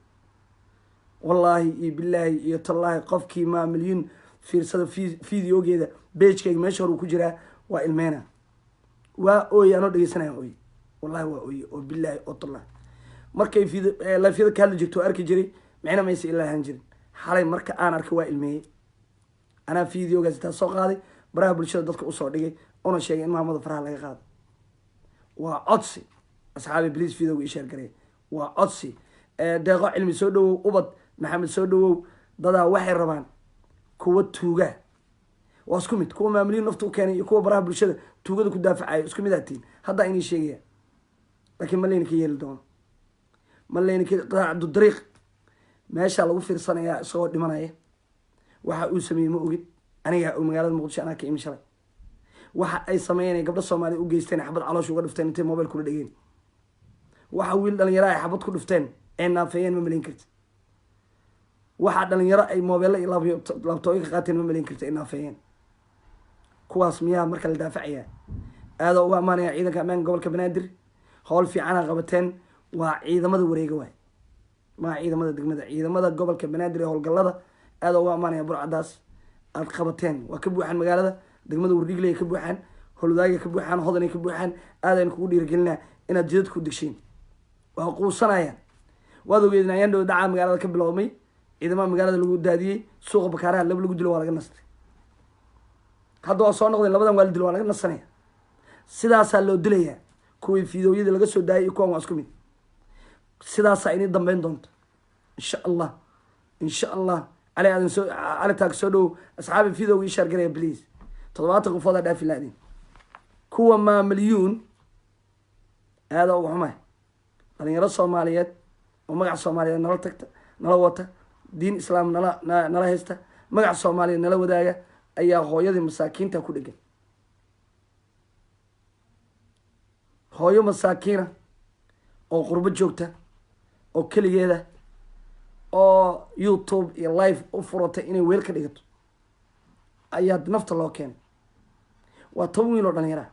wallaahi iyo bilaahi iyo tallaahi qofkii ma milyuun fiirsada videogeeda page-kayga meesha hore ku jiraa waa ilmeena. waa ooy anoo dhegeysanaya ooy. wallaahi waa ooy oo bilaahi oo tallaahi. markay live-yada ka hadli jirto arki jiray micna maysa ilaa ahaan jirin. xalay marka aan arkay waa ilmeeyey. anaa videogaas intaa soo qaaday baraha bulshada dadka usoo dhigay una sheegay in maamada faraha laga qaado. waa codsi. asxaabi please video ii share gareeya. waa codsi. deeqo cilmi soo dhawow, ubad maxamed soo dhawow. dadaa waxay rabaan kuwa tuuga. waa isku mid. kuwa maamuliyeen nafta u keenay iyo kuwa baraha bulshada tuugada ku daafacayo isku mid aatiin. hadda inay sheegaya laakiin ma layna ka yeeli doono. ma layna ka qaacdo dariiq meesha lagu fiirsanayaa isagoo dhimanaya. waxa uu sameeyay ma ogid. aniga oo magaalada Muqdisho anaa ka imi shalay. waxa ay sameeyeen gabdho Soomaali u geysteen xabad caloosh uga dhifteen intay mobile kula dhigeen. waxa wiil dhalinyaro ay xabad ku dhifteen ee naafayeen ma malayn kartid. waxa dhalinyaro ay mobile iyo laptop ka qaateen ma malayn kartid ee naafayeen. kuwaas miyaa marka la daafacaya aad uga amaanaya ciidanka ammaanka gobolka Banaadir. hawl fiican qabateen. waa ciidamada wareega waay. ma ciidamada degmada, ciidamada gobolka Banaadir ee howlgallada aad uga amaanaya burcadaas aad qabateen. waa ka buuxan magaalada. degmada Wardhigley ka buuxan, Howlwadaaga ka buuxan, Hodan ka buuxan. aadaan kugu dhiirigelinaa inaad jidad ku degshiin. waa quusanayaan. waad ogeedin ayaan dhow dhaca magaalada ka bilowmay. ciidamada magaalada lagu daadiyay. suuqa bakaaraha lagu dilo waa laga nastay. hadda waa soo noqdeen labadan waa la dilo waa laga nasanaya. sidaasaa loo dilayaa. kuwii fiidooyada laga soo daayay iyo kuwan waa isku mid. sidaasaa inay dambeyn doonto insha Allah. insha Allah. علي تاك سودو أصحاب الفيديو يشار قريه بليز 70 قفوضة دافي لادين كوا ما مليون هذا هو حماه لأن يرى الصوماليات ومقع الصوماليات نلا تكتا نلا وطا دين إسلام نلا هستا مقع الصوماليات نلا ودايا أيها هوية مساكين تاكو دقن hooyo masaakiina oo qurbo joogta oo keligeeda oo YouTube iyo live u furatay inay weel ka dhigato ayaa nafta loo keenay. waa 10 wiil oo dhalinyara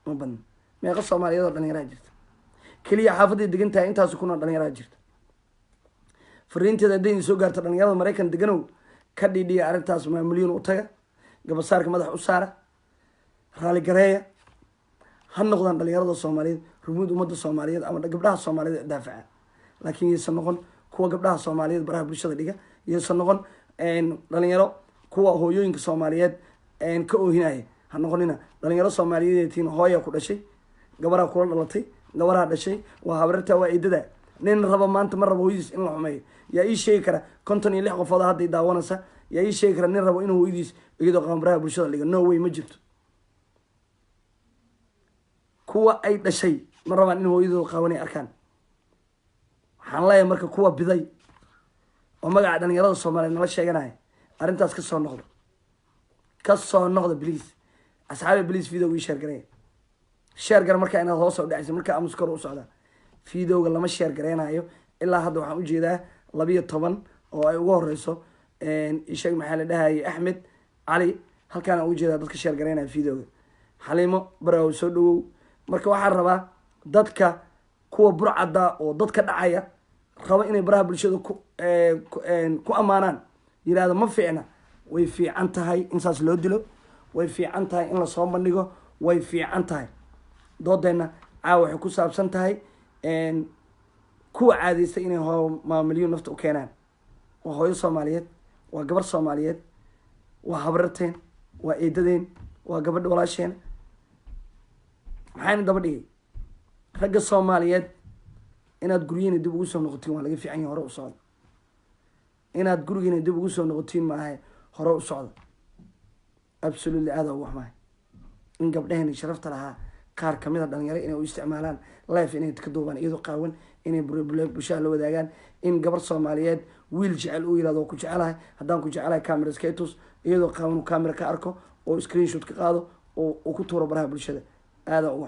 ma badan meeqa Soomaaliyeed oo dhalinyara jirta kaliya xaafadda degan tahay intaas kuna dhalinyara jirta. fariinteeda hadday soo gaarto dhalinyarada Mareykan deganow ka dhidhiya arrintaas milyan u taga gabasaarka madax u saara raali gareeya ha noqdaan dhalinyarada Soomaaliyeed rumuud ummadda Soomaaliyeed ama gabdhaha Soomaaliyeed daafaca. laakiin yeesan noqon kuwa gabdhaha Soomaaliyeed baraha bulshada dhiga yeesan noqon dhalinyaro kuwa hooyooyinka Soomaaliyeed ka oohinaya ha noqonina dhalinyaro Soomaaliyeed tiin hooyo ku dhashay gabadha kula dhalatay gabadha dhashay waa habarta waa eedada nin raba maanta ma rabo hooyadiis in la xumeeyo yaa ii sheegi kara 56 qofood hadday daawanaysa yaa ii sheegi kara nin rabo inuu hooyadiis iyadoo qambaraha bulshada dhiga no way ma jirto. kuwa ay dhashay ma rabaan in hooyadooda qaawanay arkaan. waxaan leeyahay marka kuwa biday oo magaca dhalinyarada Soomaaliyeed nala sheeganaya arrintaas ka soo noqdo please asxaabi please video ii share gareey share gar marka inaad hoos u dhacayso marka amus kor u socda videoga lama share gareenayo ilaa hadda waxaan u jeedaa 12 oo ay ugu horeyso isheeg maxaa la dhahay Axmed Ali halkaan aan u jeedaa dadka share gareenaya videoga Xaliimo Baraaw soo dhawow. marka waxaan rabaa dadka kuwa burcada oo dadka dhacaya raba inay baraha bulshada ku amaanaan yiraahdo ma fiicna way fiican tahay in saas loo dilo way fiican tahay in la soo bandhigo way fiican tahay. doodeena caawa waxay ku saabsan tahay kuwa caadeysta inay milyan nafta u keenaan. waa hooyo Soomaaliyeed waa gabar Soomaaliyeed waa habarteen waa eedadeen waa gabadha walaasheen. maxaan daba dhigay ragga Soomaaliyeed inaad gurigeena dib ugu soo noqotiin waa laga fiican yahay hore u socdo. inaad gurigeena dib ugu soo noqotiin maahay hore u socdo. absolutely aad ugu xumahay in gabdhaheena sharafta lahaa qaar kamid ah dhalinyaro inay u isticmaalaan live inay ka duubaan iyadoo qaawan inay bulshada la wadaagaan in gabar Soomaaliyeed wiil jecel uu yiraahdo ku jecelahay haddaan ku jecelahay camera skatus iyadoo qaawan camera ka arko oo screenshot ka qaado oo ku tuuro baraha bulshada. aad ugu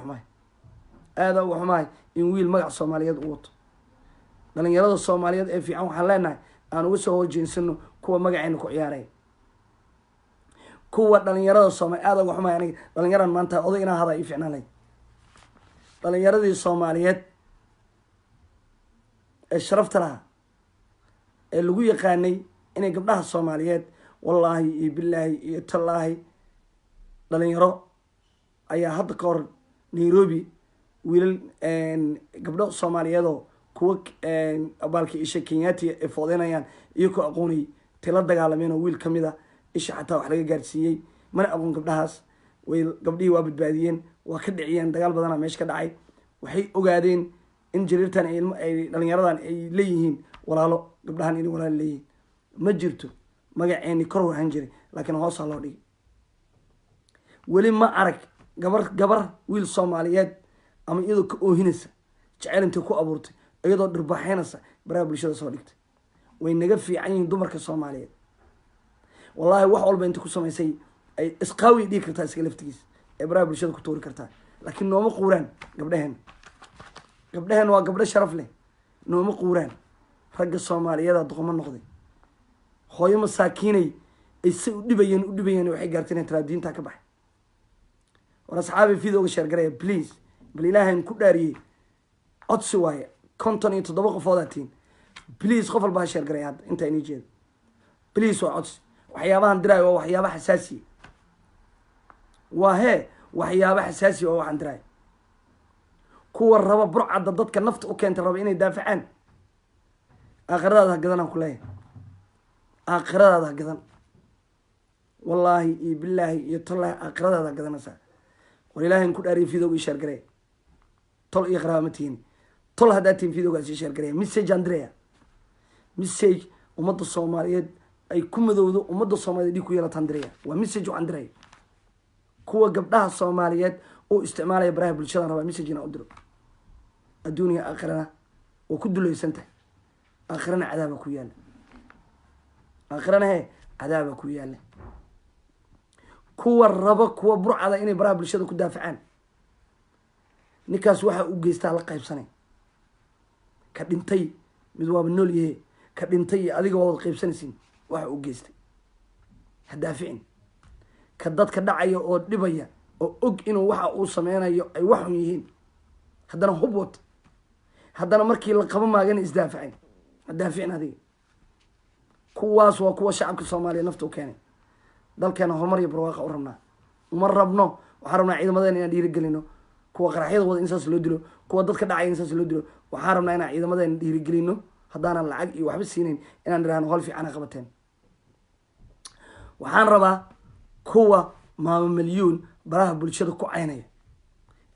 xumahay in wiil magac Soomaaliyeed u wato. dhalinyarada Soomaaliyeed ee fiican waxaan leenahay aan uga soo hojeensano kuwa magaceena ku ciyaaray. kuwa dhalinyarada Soomaaliyeed aad ugu xumahay aniga dhalinyaran maanta oday inaa hada ii fiicnaalay. dhalinyaradii Soomaaliyeed ee sharafta lahaa ee lagu yaqaanay inay gabdhaha Soomaaliyeed wallaahi iyo billaahi iyo tallaahi dhalinyaro ayaa hadda ka hor Nairobi wiilal gabdho Soomaaliyeed oo kuwa abaalka isha Kenyaati ee foodeynayaan iyo ku aqoonay tila dagaalameen oo wiil kamid ah isha xataa wax laga gaarsiiyay mana aqoon gabdhahaas way gabdhihii waa badbaadiyeen waa ka dhiciyeen dagaal badan meesha ka dhacay. waxay ogaadeen in jiriirtan ay dhalinyaradan ay leeyihiin walaalo gabdhahan inay walaalo leeyihiin ma jirto magaceeni kor waxaan jiray laakiin hoos loo dhigay. weli ma arag gabar wiil Soomaaliyeed ama iyadoo ka oohinaysa jacayl inta ku abuurtay iyadoo dhirbaaxeynaysa baraha bulshada soo dhigtay. way naga fiican yihiin dumarka Soomaaliyeed wallahi wax walba inta ku samaysay ay isqaawi dhigi kartaa iska laftigiisa ee baraha bulshada ku tuuri kartaa laakiin nooma quuraan gabdhahen waa gabdho sharaf leh nooma quuraan. ragga Soomaaliyeed doqomo noqday hooyo masaakiinay ay si u dhibayeen waxay gaarteen inta diinta ka baxay. war asxaabi video share gareey please bal ilaahay ku dhaariyay codsi waaye 57 qofood atiin please qof walba share gareey hadda inta inii jeedo please waa codsi. waxyaabahan diray waa waxyaabo xasaasi waxyaabo xasaasi oo waxaan diray kuwa raba burcada dadka nafta u keenta raba inay daafacaan aakhiradaada gadan ku leeyahay aakhiradaada gadan wallaahi iyo billaahi iyo tallahi aakhiradaada gadanaysa. war ilaahay ku dhaariyay video share gareey tol iyo qaraamatiin tol hadaa tiin video gaasi share gareey message Andrea message ummadda Soomaaliyeed ay ku madowdo ummadda Soomaaliyeed ku yeelata Andrea waa message Andrea kuwa gabdhaha Soomaaliyeed oo isticmaalaya baraha bulshada raba message ina u diro adduunka aakhirana oo ku duleysantay aakhirana cadaab ku yaala aakhirana cadaab ku yaala. kuwa raba kuwa burcada inay baraha bulshada ku daafacaan ninkaas waxa uu geystaa la qaybsanay ka dhintay mid waaba nool yahe ka dhintay iyo adiga waa wada qaybsanaysiin waxa uu geystay ha daaficin ka dadka dhacaya oo dhibaya oo og inuu waxa uu sameynayo ay waxun yihiin haddana hub wata haddana markii la qaba maagana isdaafacayn ha daaficin adiga kuwaas waa kuwa shacabka soomaaliya nafta u keenay dalkeena horumar iyo barwaaqa u rabnaa uma rabno waxaan rabnaa ciidamadeena inaan dhiirigelino kuwa qaraxyada wada in saas loo dilo kuwa dadka dhacaya in saas loo dilo waxaan rabnaa inaan ciidamadeena dhiirigelino haddaanan lacag iyo waxba siinayn inaan idhahno hol fiicana qabateen waxaan rabaa kuwa maama milyuun baraha bulshada ku caynaya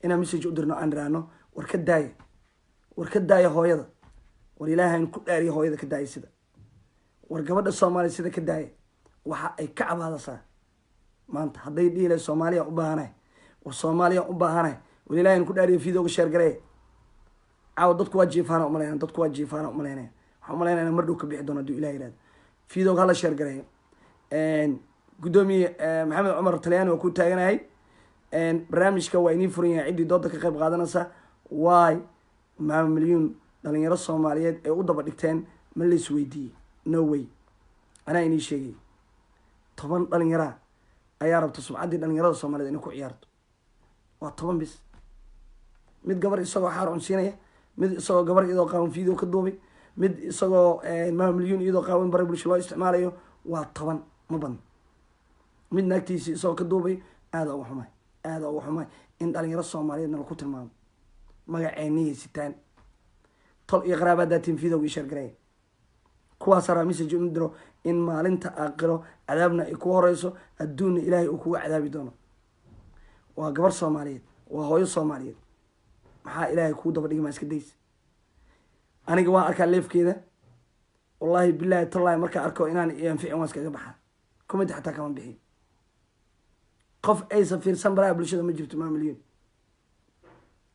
inaan message u dirno aan idhahno war ka daaya hooyada war ilaahayn ku dhaariya hooyada ka daaya sida war gabadha soomaaliya sida ka daaya waxa ay ka cabaadasaa maanta hadday dhiile soomaaliya u baahanahay war soomaaliya u baahanahay war ilaahayn ku dhaariya fiidooga sheergaree caawa dadku waa jiifaana umalaynaya waxaan umalaynaya mar dhow ka bixi doono hadduu ilaah yihahdo fiidooga hala sheergareeyo gudoomiye maxamed cumar talyaani waa ku taaganahay barnaamijka waa inii furan yahay ciddii dooda ka qayb qaadanaysa waay maama milyuun dhalinyaro soomaaliyeed ay u daba dhigteen ma la isweydiiyey no way anaa inii sheegay 10 dhalinyaraa ayaa rabta sumcaddii dhalinyarada soomaaliyeed inay ku ciyaarto waa 10 bis mid gabar isagoo xaar cunsiinaya mid isagoo gabar iyadoo qaawan video ka duubay mid isagoo maama milyuun iyadoo qaawan bara bulsho loo isticmaalayo waa 10 ma badna mid naagtiisi isagoo ka duubay aada uga xumay in dhalinyaro soomaaliyeedna laku tilmaamo magaceenihi sitaan tol iyo qaraabaa daatiin videoga sheergareeya kuwaas araa message u diro in maalinta aakhiro cadaabna ay ku horeyso adduunna ilaahay uu kuga cadaabi doono waa gabar soomaaliyeed waa hooyo soomaaliyeed maxaa ilaahay kuu daba dhigi maa iska days aniga waan arkaa leefkeeda wallaahi bilaahi tallaahi markaa arko inaan anficin waan iskaga baxaa comment xataa kama bixin qof aysan fiirsan baraha bulshada ma jirto maama milyuun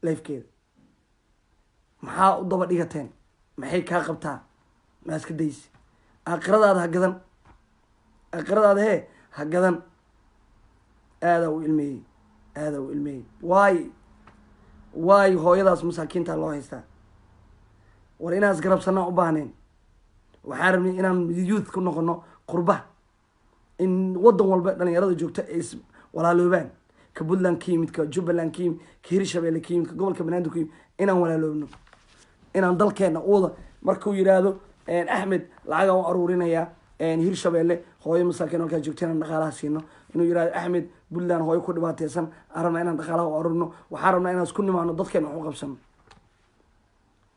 leefkeeda maxaa u daba dhigateen maxay kaa qabtaa maa iska daysi aakhiradaada ha gadan aadaa u ilmeeyey waay hooyadaas masaakiinta loo haystaa war inaan isgarabsanaa u baahneen waxaan rabnay inaan youth ku noqono qurba in wadan walba dhalinyarada joogta ay walaaloobaan ka puntland ka yimid ka jubbaland ka yimid ka hirshabeelle ka yimid ka gobolka banaadir ka yimid inaan walaaloobno inaan dalkeena uwada markuu yidhaahdo axmed lacaga u aruurinayaa hirshabeelle hooyo masaakiin halkaa joogta inaan dhaqaalaha siino inuu yidhahdo axmed puntland hooyo ku dhibaateysan aan rabnaa inaan dhaqaalaha u aruurino waxaan rabnaa inaan isku nimaano dadkeena wax u qabsano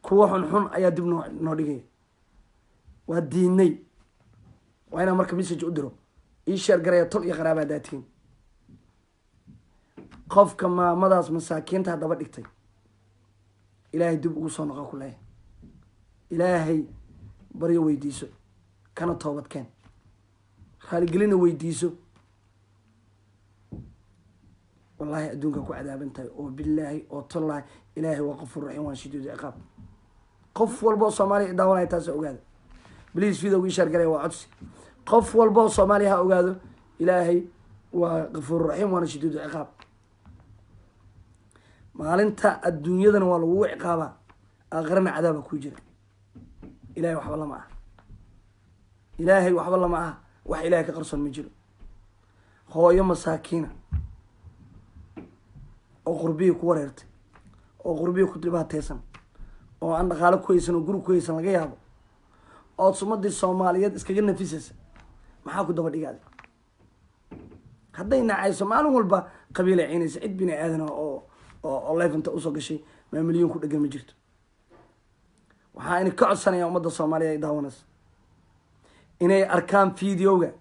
kuwa xunxun ayaa dib noo dhigaya waa diinay waa inaan marka message u diro ii sheergareeya tol iyo qaraabaa daatiin qofka maamadaas masaakiinta daba dhigtay ilaahay dib ugu soo noqon ku leeyahay ilaahay baryo weydiiso kana toobadkeen raaligelina weydiiso wallaahi adduunka ku cadaaban tahay oo bilaahi oo tollaahi ilaahay waa qafuur raxiim waan shadiidu ciqaab qof walba oo soomaaliya daawanaya taas ogaada bliis videoga ii sheergareeya waa codsi qof walba oo soomaaliya ha ogaado ilaahay waa qafuur raxiim waana shadiidu ciqaab maalinta adduunyadana waa lagugu ciqaabaa aakhirana cadaaba kuu jira ilaahay waxba lama aha wax ilaahay ka qarsoon ma jiro hooyo masaakiina oo qurbiyii ku wareertay oo qurbiyii ku dhibaateysan oo aan dhaqaalo ku haysan oo guri ku haysan laga yaabo ood sumadii soomaaliyeed iskaga nafisaysa maxaa ku daba dhigaada hadday nacayso maalin walba qabiilay ciinaysa cid bini aadana oo leefanta usoo gashay maa milyuun ku dhegan ma jirto waxaa ina ka codsanaya ummadda soomaaliya ay daawanaysa inay arkaan videoga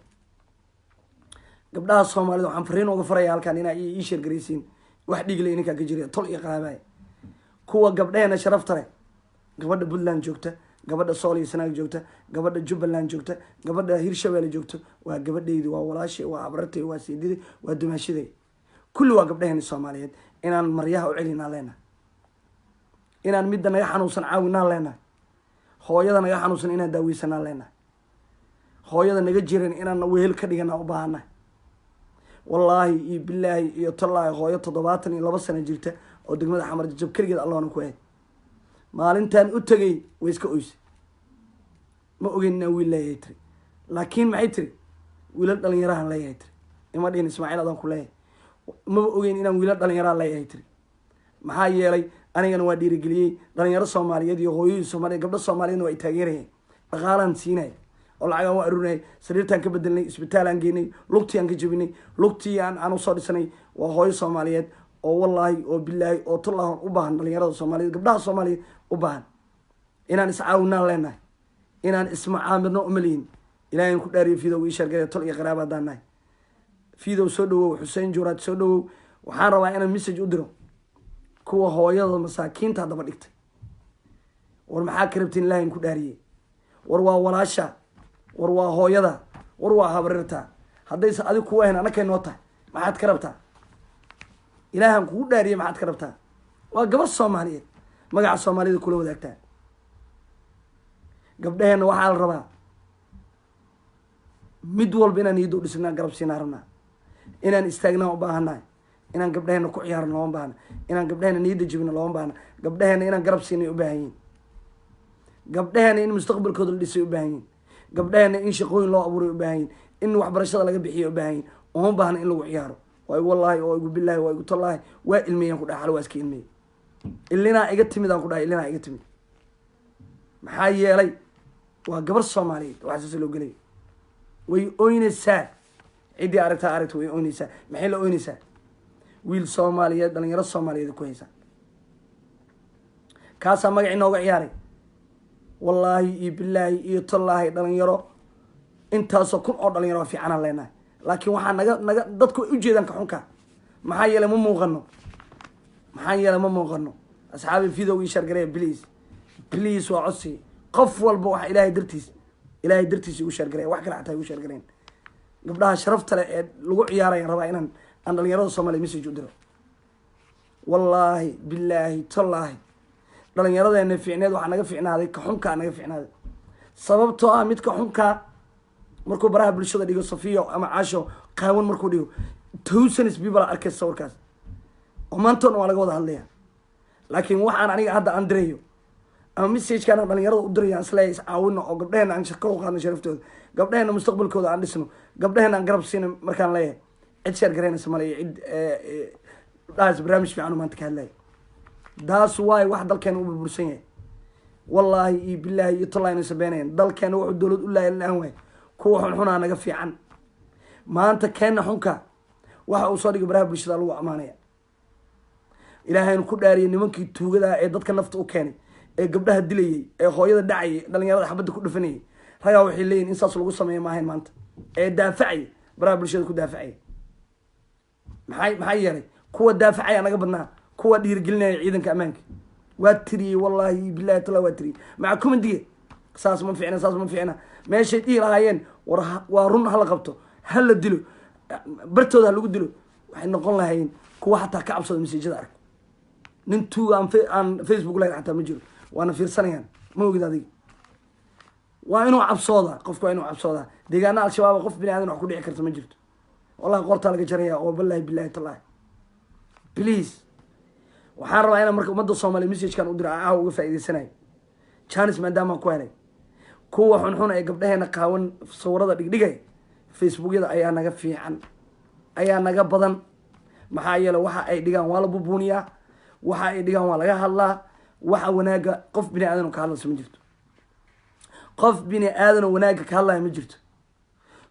gabdhaha soomaalida waxaan fariin uga faraya halkaan inaa ii sheergaraysiin wax dhiigle ininkaa ka jira tol iyo qaraabaya kuwa gabdhaheena sharafta leh gabadha puntland joogta gabadha sool iyo sanaag joogta gabadha jubbaland joogta gabadha hirshabeelle joogto waa gabadhaydi waa walaashay waa abrartay waa seediday waa dumaashaday kulli waa gabdhaheena soomaaliyeed inaan maryaha u celinaa leenahay inaan midda naga xanuunsan caawinaan leenahay hooyada naga xanuunsan inaan daaweysanaan leenahay hooyada naga jiran inaan wehel ka dhiganaa u baahanahay wallaahi iyo bilaahi iyo tallaahi hooyo 72 sano jirta oo degmada xamar jajab keligeed allahna ku ahayd maalintan u tegay way iska oysay ma ogeyn inaan wiil leeyahay tiri laakiin maxay tiri wiilal dhalinyarahan leeyahay tiri ima dhihin ismaaciil adaan ku leeyahay maba ogeyn inaan wiilal dhalinyarahan leeyahay tiri maxaa yeelay anigana waa dhiirigeliyey dhalinyaro soomaaliyeed iyo hooyooyin soomaaliyeed gabdho soomaaliyeedna waa ay taageerayeen dhaqaalaan siinaya oo lacagaan waa arurinay sariirtaan ka bedelnay isbitaalaan geynay lugtii aan ka jebinay lugtii aan usoo dhisanay waa hooyo soomaaliyeed oo wallaahi oo bilaahi oo tullahan u baahan dhalinyarada soomaaliyeed gabdhaha soomaaliyeed u baahan inaan iscaawinaan leenahay inaan ismacaamirno umalihin ilaahay ku dhaariyo fiidow ii shargale tol iyo qaraaba haddaan nahay fiidow soo dhawow xuseen juuraad soo dhawow waxaan rabaa inaan message u diro kuwa hooyada masaakiinta daba dhigtay war maxaa ka rabtiin ilaahay ku dhaariyey war waa walaasha war waa hooyada war waa habrirta haddaysa adig kuwa ahayn annakay noo tahay maxaad ka rabtaa ilaahan kugu dhaariyey maxaad ka rabtaa waa gabar soomaaliyeed magaca soomaalida kula wadaagtaa gabdhaheenna waxaa la rabaa mid walba inaan niyadda u dhisnaa garab siinaa rabnaa inaan istaagnaa u baahannahay inaan gabdhaheenna ku ciyaarno looma baahna inaan gabdhaheenna niyadda jibino looma baahna gabdhaheenna inaan garab siinay u baahan yihin gabdhaheenna in mustaqbalkooda la dhisay u baahan yihin gabdhaheenna in shaqooyin loo abuuray u baahan yihin in waxbarashada laga bixiyo u baahan yihin uma baahna in lagu ciyaaro waa igu wallaahi oo igu bilaahi waa igu tallaahi waa ilmeeyaan ku dhahay xal waa iska ilmeeyey ilinaa iga timid aan ku dhahay ilinaa iga timid maxaa yeelay waa gabar soomaaliyeed waxaasase loo gelaya way oynaysaa ciddii aragtaa aragta way oynaysaa maxay la oynaysaa wiil soomaaliyeed dhalinyaro soomaaliyeed ku haysaa kaasaa magaci nooga ciyaaray wallaahi iyo bilaahi iyo tallaahi dhalinyaro intaasoo kun oo dhalinyaro fiicanaan leenahay laakiin waxaa naga dadku way ujeedaan ka xunka maxaa yeelay ma muuqano asxaabi video ii shargareya please waa codsi qof walba waxa ilaahay dartiis igu shargareya wax kale xataa igu shargareen gabdhaha sharafta leh ee lagu ciyaaraya rabaa inaan dhalinyarada soomaaliya message u diro wallaahi bilaahi tallaahi dhalinyaradeenna fiicneed waxaa naga fiicnaaday ka xunkaa naga fiicnaaday sababtoo ah midka xunkaa markuu baraha bulshada dhigo safiyo ama caasho qaawan markuu dhigo thousands people arkay sawirkaas oo maantoona waa laga wada hadlaya laakiin waxaan aniga hadda aan dirayo ama messagekaan aan dhalinyarada u dirayo aan isleeyahay iscaawino oo gabdhaheenna aan kor u qaadno sharaftooda gabdhaheenna mustaqbalkooda aan dhisno gabdhaheenna aan garab siino markaan leeyahay cid sheer garaynaysa male iyo cid dhahaas barnaamij fiican maanta ka hadlaya daas waayo wax dalkeena u burbursan yahay wallaahi iyo bilaahi iyo tallaahi inay sabeenayaan dalkeena wuxuu dowlad u laaan waay kuwa xunxunaa naga fiican maanta keenna xunka waxa uu soo dhigay baraha bulshada lagu amaanaya ilaahaynu ku dhaariyay nimankii tuugada ee dadka nafta u keenay ee gabdhaha dilayay ee hooyada dhacayay dhalinyarada xabadda ku dhafanayay ragaa waxay leeyihin in saas lagu sameeya maahayn maanta ee daafacaya baraha bulshada ku daafacaya maxaa yeelay kuwa daafacaya naga badnaa kuwa dhiirigelinaya ciidanka ammaanka waa tiriyey wallaahi bilahi tala waa tiriyey maca kumandiga saas ma fiicna meeshay dhihi lahaayeen waa run hala qabto hala dilo bartooda ha lagu dilo waxay noqon lahaayeen kuwa xataa ka cabsado masiijada ark nin tuuga aan facebook lahayn xataa ma jiro waana fiirsanayaan ma ogid adiga waa inuu cabsoodaa qofku waa inuu cabsoodaa deegaana al-shabaab qof bini aadan wax ku dhici karta ma jirto wallahi qortaa laga jaraya oo wallahi billahi tallahi please waxaan rabaa inaan marka ummadda soomaaliya messagekan u diro aaha uga faa'iidaysanayo janis maadaama ku helay kuwa xunxun ee gabdhaheena qaawan sawirada dhigdhigay facebookyada ayaa naga fiican ayaa naga badan maxaa yeele waxa ay dhigaan waa la bubuuniyaa waxa ay dhigaan waa laga hadlaa waxa wanaaga qof bini aadan ka hadlayso ma jirto qof bini aadan wanaaga ka hadlaya ma jirto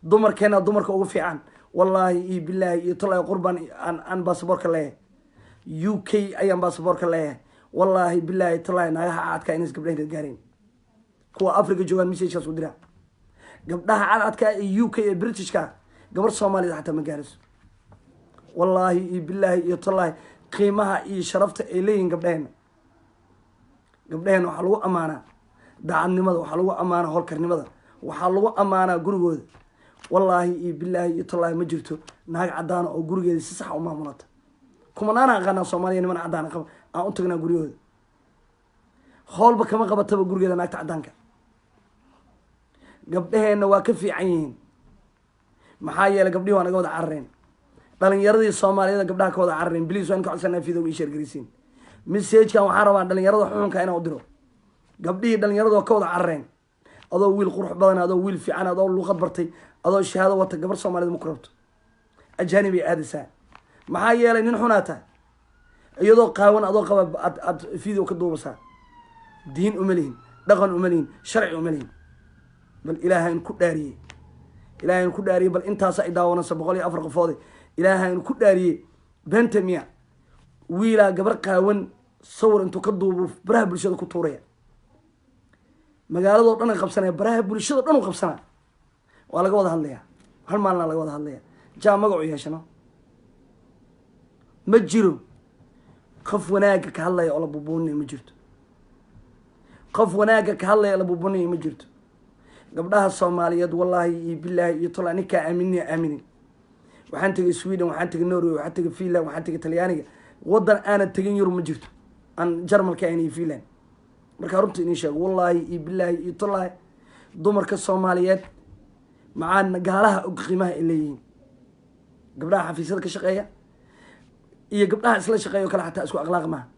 dumarkeena dumarka ugu fiican wallaahi iyo bilaahi iyo tallaahi qurban aan baasaboorka leeyahay UK ayaan baasaboorka leeyahay wallaahi bilaahi tallaahi naagaha cadka inays gabdhaha gaareen kuwa Africa joogaan message-kaas u dira gabdhaha cadka ee UK ee Britishka gabar Soomaaliyeed xataa ma gaarayso wallaahi iyo bilaahi iyo tallaahi qiimaha iyo sharafta ay leeyihiin gabdhaheena waxaa lagu amaanaa daacadnimada waxaa lagu amaanaa howlkarnimada waxaa lagu amaanaa gurigooda wallaahi iyo bilaahi iyo tallaahi ma jirto naag caddaana oo gurigeeda si sax u maamulata kumanaana aqaanaa Soomaaliya niman caddaan qaba aan u tagnaa guryahooda howlba kama qabataba gurigeeda naagta caddaanka gabdhaheena waa ka fiican yihiin maxaa yeelay gabdhihii waa naga wada carareen dhalinyaradii Soomaaliyeed gabdhaha ka wada carareen please waan ka codsanaa video ii share garisiin message-kan waxaan rabaa dhalinyarada xuxunka inaan u diro gabdhihii dhalinyarada oo ka wada carareen adoo wiil qurux badan adoo wiil fiican adoo luuqad bartay adoo shahaado wata gabar Soomaaliyeed ma ku rabto ajaanib ay aadaysaa maxaa yeelay nin xunaa tahay iyadoo qaawan adoo qaba ad video ka duubasaa diin uma lihin dhaqan uma lihin sharci uma lihin bal ilaahay ku dhaariyay bal intaas ay daawanayso 104 qofood ilaahay ku dhaariyay bentamiya wiila gabar qaawan sawir intuu ka duubo baraha bulshada ku tuuraya magaalada dhan qabsanaya baraha bulshada dhan u qabsana waa laga wada hadlayaa hal maalin laga wada hadlayaa jaa magacu yeeshano ma jiro qof wanaaga ka hadlaya oo la bubuunay ma jirto qof wanaaga ka hadlaya la bubuunay ma jirto gabdhaha Soomaaliyeed wallahi billahi iyo tolaa ninka aaminin waxaan tagay Sweden waxaan tagay Norway waxaan tagay Finland waxaan tagay Talyaaniga wadan aan tagin Yurub ma jirto aan Jarmalka aan Finland marka runtii in sheego wallahi billahi iyo tolaa dumarka Soomaaliyeed macaan gaalaha ugu qiimaha ileeyeen gabdhaha xafiisyada ka shaqeeya iyo gabdhaha isla shaqeeyo kala xataa isku akhlaaq ma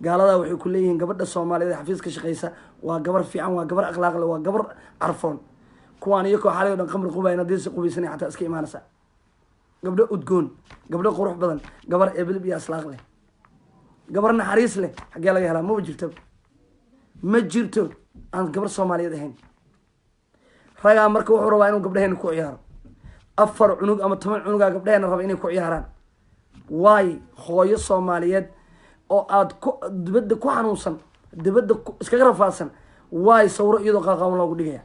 gaalada waxay ku leeyihiin gabadha Soomaaliyeed xafiis ka shaqeysa waa gabar fiican waa gabar akhlaaq leh waa gabar arfoon kuwaan iyo xalay oo dhan qamri qubayna diis qubaysanay xataa iska iimaanaysa gabdho udgoon gabdho qurux badan gabar ebil iyo akhlaaq leh gabar naxariis leh xagee laga helaa ma jirto aan gabar Soomaaliyeed ahayn raga marka wuxuu rabaa inuu gabdhaheena ku ciyaaro 4 cunug ama 10 cunuga gabdhaheena raba inay ku ciyaaraan way hooyo Soomaaliyeed oo aad dibadda ku xanuunsan dibadda iskaga rafaadsan way sawiro iyadoo qaawan loogu dhigaya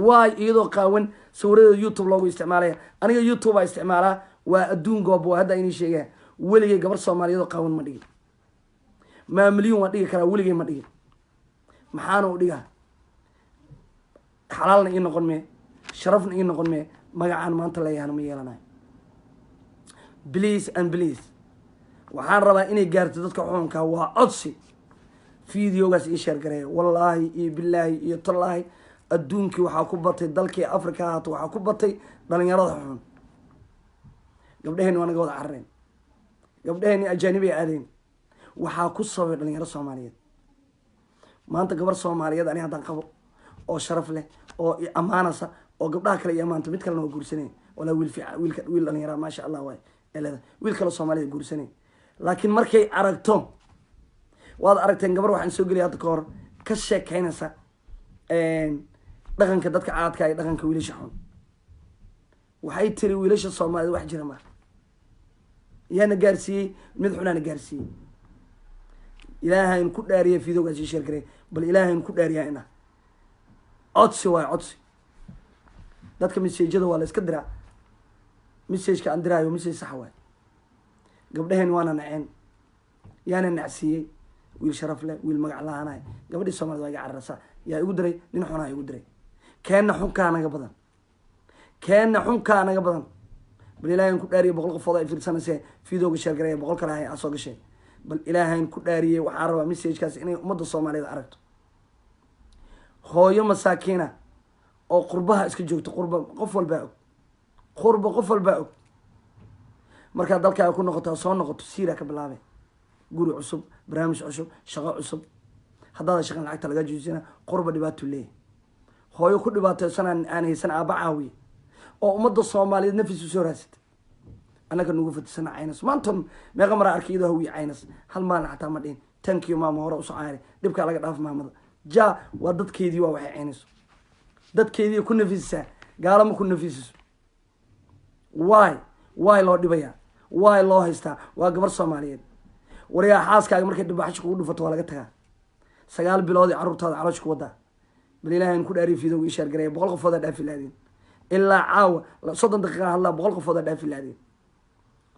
way iyadoo qaawan sawirada YouTube loogu isticmaalaya aniga YouTube ay isticmaalaa waa adduun goob waa hadda inay sheegaa weligay gabar Soomaaliyeed oo qaawan ma dhigin ma milyan waa dhigi karaa weligay ma dhigin maxaana u dhigaa xalaalna ii noqon mee sharafna ii noqon mee magacaan maanta leeyahay ma yeelanayo please and please waxaan rabaa inay gaarto dadka xukunka waa codsi videogaas ii share gareeyo wallahi iyo billahi iyo tallahi adduunkii waxaa ku batay dalkii Afrika haato waxaa ku batay dhalinyarada xun gabdhaheena waa naga wada carreen gabdhaheena ajaanibi aadeen waxaa ku sabay dhalinyaro Soomaaliyeed maanta gabar Soomaaliyeed ani hadan qabo oo sharaf leh oo amaanasa oo gabdhaha kale amaanto mid kale oo guursanay wala wiil dhalinyaro ma sha Allah way elada wiil kale Soomaaliyeed guursanay laakiin markay aragto waad aragteen gabar waxaan soo galay hadda ka hor ka sheekaynaysa dhaqanka dadka caadka ay dhaqanka wiilasha xun waxay tiri wiilasha Soomaaliyeed wax jira ma yana gaarsiiyay mid xunana gaarsiiyay ilaahay ku dhaariyay videogaas ii share gareey bal ilaahay ku dhaariyay ina codsi dadka message-da waa la iska diraa message-ka aan diraayo message sax waay gabdhaheen waana naceen yaana nacsiiyay wiil sharaf leh wiil magac lahaanay gabadhii Soomaaliyeed waa iga cararaysa yaa igu diray nin xunaa igu diray keenna xunka naga badan bal ilaahay ku dhaariyay 100 qofood ay fiirsanaysa videoga share gareey 100 kale ay soo gashay bal ilaahay ku dhaariyay waxaan rabaa message-kaas inay ummadda Soomaaliyeed aragto hooyo masaakiina oo qurbaha iska joogto qof walba og marka dalka ku noqoto soo noqoto siira ka bilaabay guri cusub barnaamij cusub shaqo cusub hadda shaqo lacagta laga joojina qurba dhibaato leeyahay hooyo ku dhibaataysan aan haysan aaba caawi oo ummadda Soomaaliyeed nafis u soo raasatay anaga nugu fadhisan aynas maantan meeqa mar arkiido hawi aynas hal maalin xataa ma dhin thank you maama hore u soo caari dibka laga dhaaf maamada ja waa dadkeedii waa waxay aynayso dadkeedii ku nafisa gaalama ku nafiso why loo dhibaya why loo haystaa waa gabar Soomaaliyeed wariya xaaskaaga markay dhibaxsh ku dhufato waa laga tagaa 9 bilood carruurtaada caloosh ku wada bal ilaahay ku dhaariyo fiido ii share gareey 100 qofood dhaaf ilaadin ilaa caawa 30 daqiiqo hadla 100 qofood dhaaf ilaadin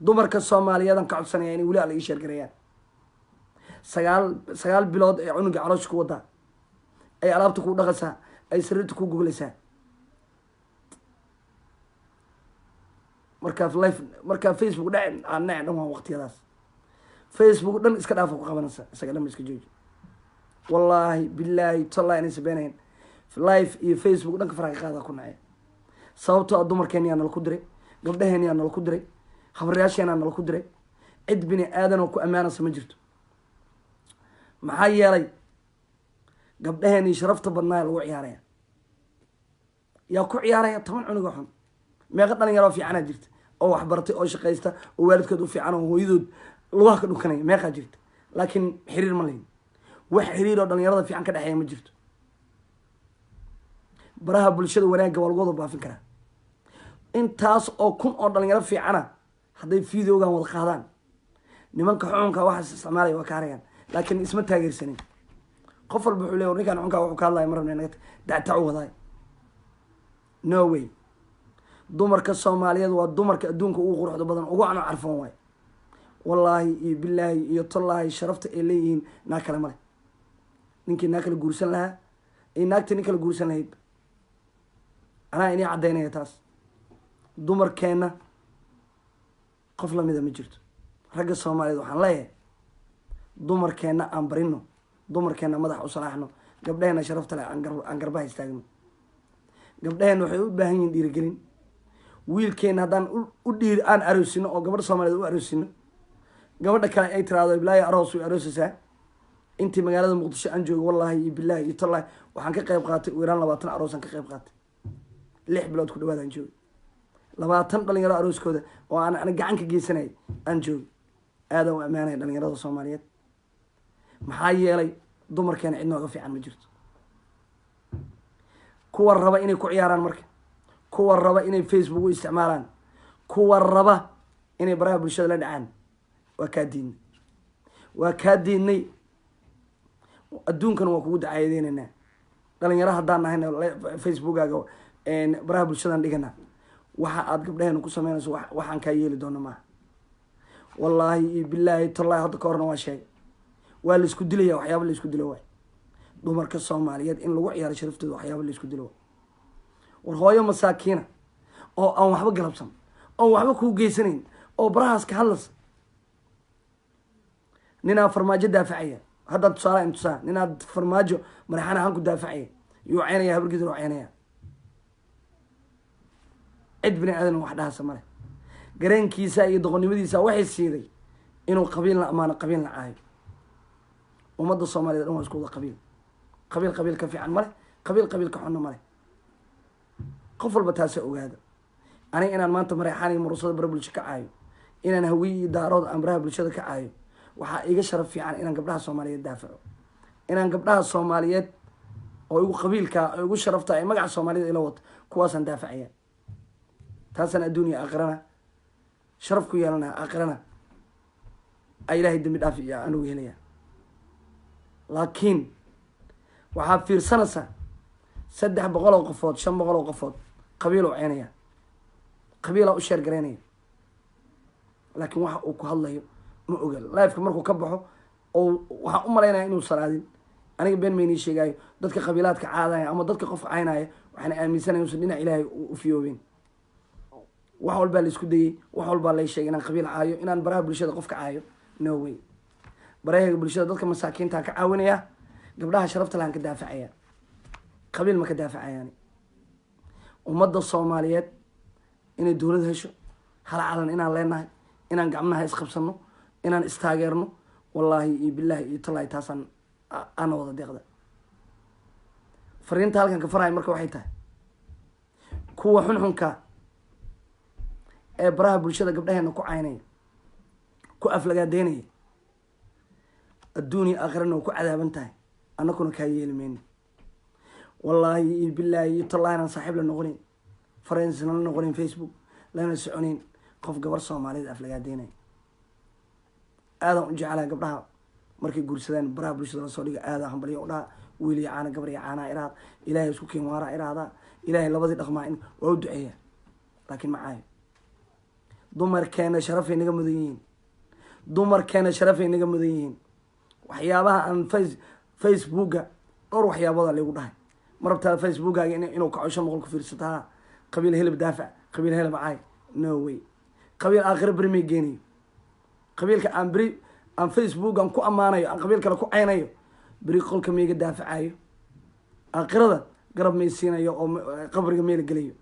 dumarka Soomaaliyeed ka codsanaya inay wali ii share gareeyaan 9 bilood ee cunuga caloosh ku wada ay alaabta ku dhaqaysaa ay sariirta ku goglaysaa marka Facebook dhacin aan dhan waqtiyadaas Facebook dhan iska dhaaf ku qabanaysa isaga dhan iska jooji wallahi billahi tallahi inay sabeyneen live iyo Facebook dhan ka faraqa qaada ku nacay sababtoo dumarkeena nala ku diray gabdhaheena nala ku diray habaryaasheena nala ku diray cid bini aadan oo ku ammaanaysa ma jirto maxaa yeelay gabdhaheenii sharafta badnaa lagu ciyaaraya yaa ku ciyaaraya 10 cunuga xun meeqa dhalinyaro fiicana jirta oo wax bartay oo shaqaysta oo waalidkood u fiican oo hooyadood lugaha ka dhukanaya meeqa jirta laakiin xiriir ma leyn wax xiriir oo dhalinyarada fiican ka dhaxeeya ma jirto baraha bulshada wanaagga waa lagu wada baafin karaa intaas oo kun oo dhalinyaro fiicana hadday videogan wada qaadaan nimanka xunka waxaas isticmaalaya waa ka harayaan laakiin isma taageersanin qof walba wuxuu leeyahay ninkan xunka wuxuu ka hadlaya marna naga dactac wadaay no way dumarka Soomaaliyeed waa dumarka adduunka ugu quruxda badan ugu cano carfoon waay wallaahi iyo billaahi iyo tallaahi sharafta ay leeyihiin naa kale male ninkii naa kala guursan lahaa iyo naagta nin kala guursan lahayd anaa inii caddaynaya taas dumarkeenna qof lamida ma jirto ragga Soomaaliyeed waxaan leeyahay dumarkeenna aan barino dumarkeenna madax u salaaxno gabdhaheenna sharafta leh aan garbaha istaagno gabdhaheenna waxay u baahan yihiin dhiirigelin wiilkeenna haddaan u dhiir aan aroosino oo gabadha Soomaaliyeed u aroosino gabadha kale ay tiraahdo bilaahi aroos way aroosaysaa intii magaalada Muqdisho aan joogo wallaahi iyo bilaahi iyo tallaahi waxaan ka qayb qaatay weeraan 20 aroos aan ka qayb qaatay 6 bilood ku dhawaad aan joogo 20 dhalinyaro arooskooda oo aan gacan ka geysanay aan joogo aad u amaanay dhalinyarada Soomaaliyeed maxaa yeelay dumarkeena cid nooga fiican ma jirto kuwa raba inay ku ciyaaraan marka kuwa raba inay Facebook u isticmaalaan kuwa raba inay baraha bulshada la dhacaan waa ka diinay adduunkan waa kugu dacaayadeynayna dhalinyaro haddaan nahayna Facebookaaga baraha bulshadan dhigana waxa aad gabdhaheena ku sameynayso waxaan ka yeeli doona ma wallaahi billaahi tallaahi hadda ka horna waa sheegay waa la isku dilaya waxyaabo la isku dilo waay dumarka Soomaaliyeed in lagu ciyaaro sharaftooda waxyaabo la isku dilo war hooyo masaakiina oo aan waxba galabsan oo waxba ku geysanayn oo barahaas ka hadlas nina farmaajo daafacaya hadda tusaale inta nina farmaajo maraxana han ku daafacaya yuu caynaya habarkiisa oo caynaya cid bini aadan wax dhaha male gareenkiisa iyo doqonnimadiisa waxay siiday inuu qabiil la amaano qabiil la caayo ummadda Soomaaliyeed dhan waa isku wada qabiil ka fiican male qabiil ka xun male qof walba taas ogaada aniga inaan maanta maraxaan iyo murusada baraha bulshada ka caayo inaan hawiyi daarood aan baraha bulshada ka caayo waxaa iga sharaf fiican inaan gabdhaha Soomaaliyeed daafaco inaan gabdhaha Soomaaliyeed oo igu qabiilka igu sharafta ay magaca Soomaaliyeed ila wato kuwaasaan daafacaya taasana adduunyo aakhirana sharaf ku yeelana aakhirana ay ilaahay dambi dhaaf iyo anigu helaya laakiin waxaa fiirsanaysa 300 oo qofood 500 oo qofood qabiil oo ceenaya qabiil u sheer gareynaya laakiin waxa uu ku hadlayo ma ogal live-ka markuu ka baxo oo waxa u maleynaya inuu salaadin aniga been meeni sheegayo dadka qabiilaadka caadaya ama dadka qof caynaya waxaan aaminsanahay inuu dhinac ilaahay u fiyoobin wax walba la isku dayay wax walba la sheegay inaan qabiil caayo inaan baraha bulshada qofka caayo no way baraha bulshada dadka masaakiinta ka caawinaya gabdhaha sharafta laan ka daafacaya qabiil ma ka daafacayaan ummadda Soomaaliyeed inay dawlad hesho hal calan inaan leenahay inaan gacmaha isqabsano inaan istaageerno wallaahi billaahi iyo tallaahi taasan ana wada deeqda fariinta halkan ka farahay marka waxay tahay kuwa xunxunka ee baraha bulshada gabdhaheena ku caynaya ku aflagaadeynaya adduunyo aakhirana ku cadaaban tahay annaguna ka yeelmeen wallaahi billaahi tallaahi aan saaxiib la noqonin friends la noqonin Facebook lana soconin qof gabar Soomaaliyeed aflagaadeynay aadan u jeclaa gabdhaha markay guursadaan baraha bulshada la soo dhiga aadan hambaliyo dhaha wiil iyo caana gabar iyo caana iraad ilaahay isku keen waara iraada ilaahay labadii dhaqmaa in waa u duceeyaa laakiin ma caayo dumarkeena sharaf ay naga mudan yihiin dumarkeena sharaf ay naga mudan yihiin waxyaabaha aan Facebooka dhowr waxyaabada lagu dhahay marabtaa Facebookaaga inuu ka cosho maqal ku fiirsataa qabiil helib daafac qabiil helib caay no way qabiil aakhir bari geeni qabiilka aan bari aan Facebook aan ku amaanayo aan qabiil kale ku caynayo bari qolka meega daafacayo aakhirada garab meeysiinayo oo qabriga meel galiyo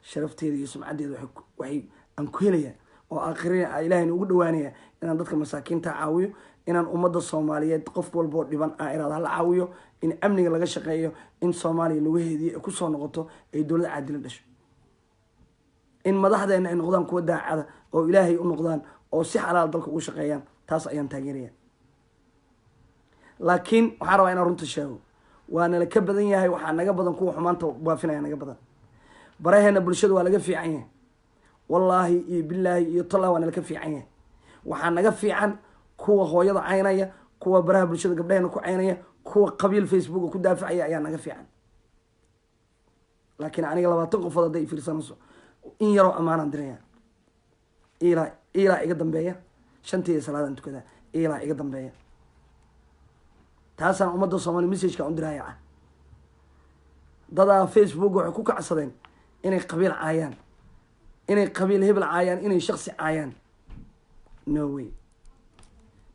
sharafteeda iyo sumcadeeda waxay aan ku helayaa oo aakhirina ilaahay ugu dhawaanaya inaan dadka masaakiinta caawiyo inaan ummadda Soomaaliyeed qof walbo dhiban iraada la caawiyo in amniga laga shaqeeyo in Soomaaliya lagu heediyo ku soo noqoto ay dawlad caadil dhasho in madaxdeena ay noqdaan kuwa daacada oo ilaahay u noqdaan oo si xalaal dalka ugu shaqeeyaan taas ayaan taageeraya laakiin waxaan rabaa inaan runta sheego waana la ka badan yahay waxaa naga badan kuwa xumaanta baafinaya naga badan baraheena bulshada waa laga fiican yahay wallaahi iyo billaahi iyo tallah waana laga fiican yahay waxaa naga fiican kuwa hooyada caynaya kuwa baraha bulshada gabdhaheena ku caynaya kuwa qabiil Facebook ku daafacaya ayaa naga fiican laakiin aniga 20 qof haday fiirsanayso in yaro amaanaan diraya ila iga dambeeya shantii salaadan tukada ila iga dambeeya taasaan ummadda Soomaaliyeed message-ka u diraya dada Facebook waxay ku kacsadeen inay qabiil caayaan inay qabiil hebel caayaan inay shakhsi caayaan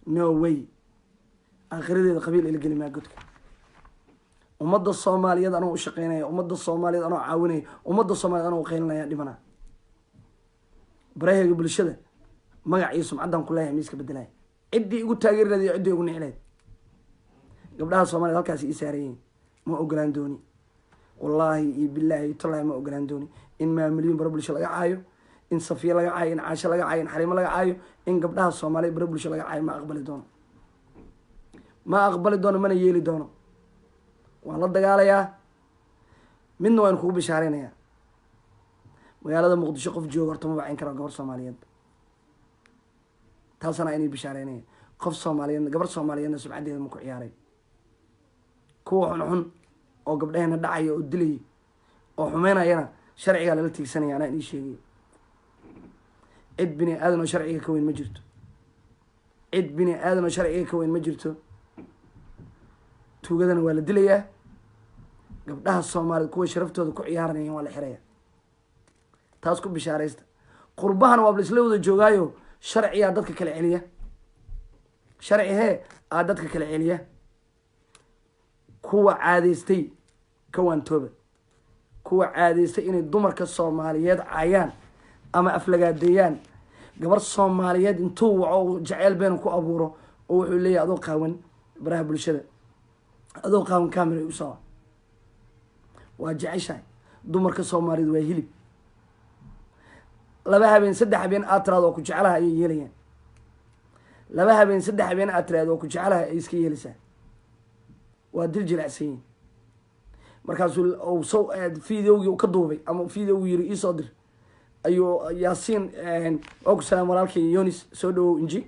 no way akhiradeeda qabiil ila gelima godka ummadda Soomaaliyeed anoo u shaqeynaya ummadda Soomaaliyeed anoo caawinaya ummadda Soomaaliyeed anoo qeynaya dhibana baraheega bulshada magac iyo sumcadan ku leeyahay miiska bedelay cidii ugu taageeradii cidii ugu nicleed gabdhaha Soomaaliyeed halkaas ii saarayeen ma ogolaan dooni wallaahi iyo billaahi tallahi ma ogolaan dooni in maamuliyeen bara bulshada laga caayo in Safiya laga caayo in Caasha laga caayo in Xariimo laga caayo in gabdhaha Soomaaliyeed bara bulshada laga caayo ma aqbali doono mana yeeli doono waan la dagaalayaa midna waan kugu bishaareynaya magaalada Muqdisho qof jooga horta ma bacin karo gabar Soomaaliyeed taasana inay bishaareynaya qof Soomaaliyeed gabar Soomaaliyeed subcadeeda ma ku ciyaaray kuwa xun oo gabdhaheena dhacay oo dilay oo xumeynayana sharciga lala tiigsanaya ana in sheegay cid bini aadan oo sharciga ka weyn ma jirto cid bini aadan oo sharciga ka weyn ma jirto tuugadana waa la dilayaa gabdhaha Soomaaliyeed kuwa sharaftooda ku ciyaaranayeen waa la xiraya taas ku bishaareysta qurbahana waa isla wada joogaayo sharciga dadka kala celiya sharci dadka kala celiya kuwa caadaystay kawaantooba kuwa caadaystay inay dumarka Soomaaliyeed caayaan ama aflagaadeeyaan gabar Soomaaliyeed intuu waco jacayl been ku abuuro oo wuxuu leeyahay adoo qaawan baraha bulshada adoo qaawan camera u soo waa jacayl dumarka Soomaaliyeed waa hilib laba habeen saddex habeen atraad oo ku jecelaha ay yeelayaan laba habeen saddex habeen atraad oo ku jecelaha ay iska yeelaysaa waa dil jilicsan markaas uu soo fiidiyowgii ka duubay ama fiidiyowgii yiri ii soo dir ayuu Yaasiin oo ku salaam walaalkay Yonis soo dhawow inji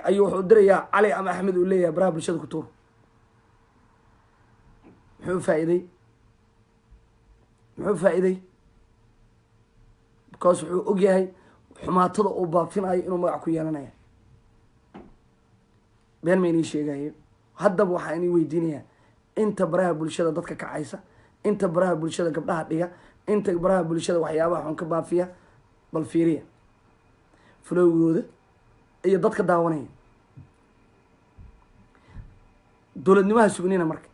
ayuu wuxuu dirayaa Cali ama Axmed uu leeyahay baraha bulshada ku tuur muxuu faa'iiday because wuxuu og yahay xumaatada uu baafinayo inuu magac ku yeelanayo been ma inii sheegayo haddaba waxaa inii weydiinayaa inta baraha bulshada dadka kacaysa inta baraha bulshada gabdhaha dhiga inta baraha bulshada waxyaabaha xun ka baafiya bal fiiriya flowgooda iyo dadka daawanaya dowladnimaha sugnina marka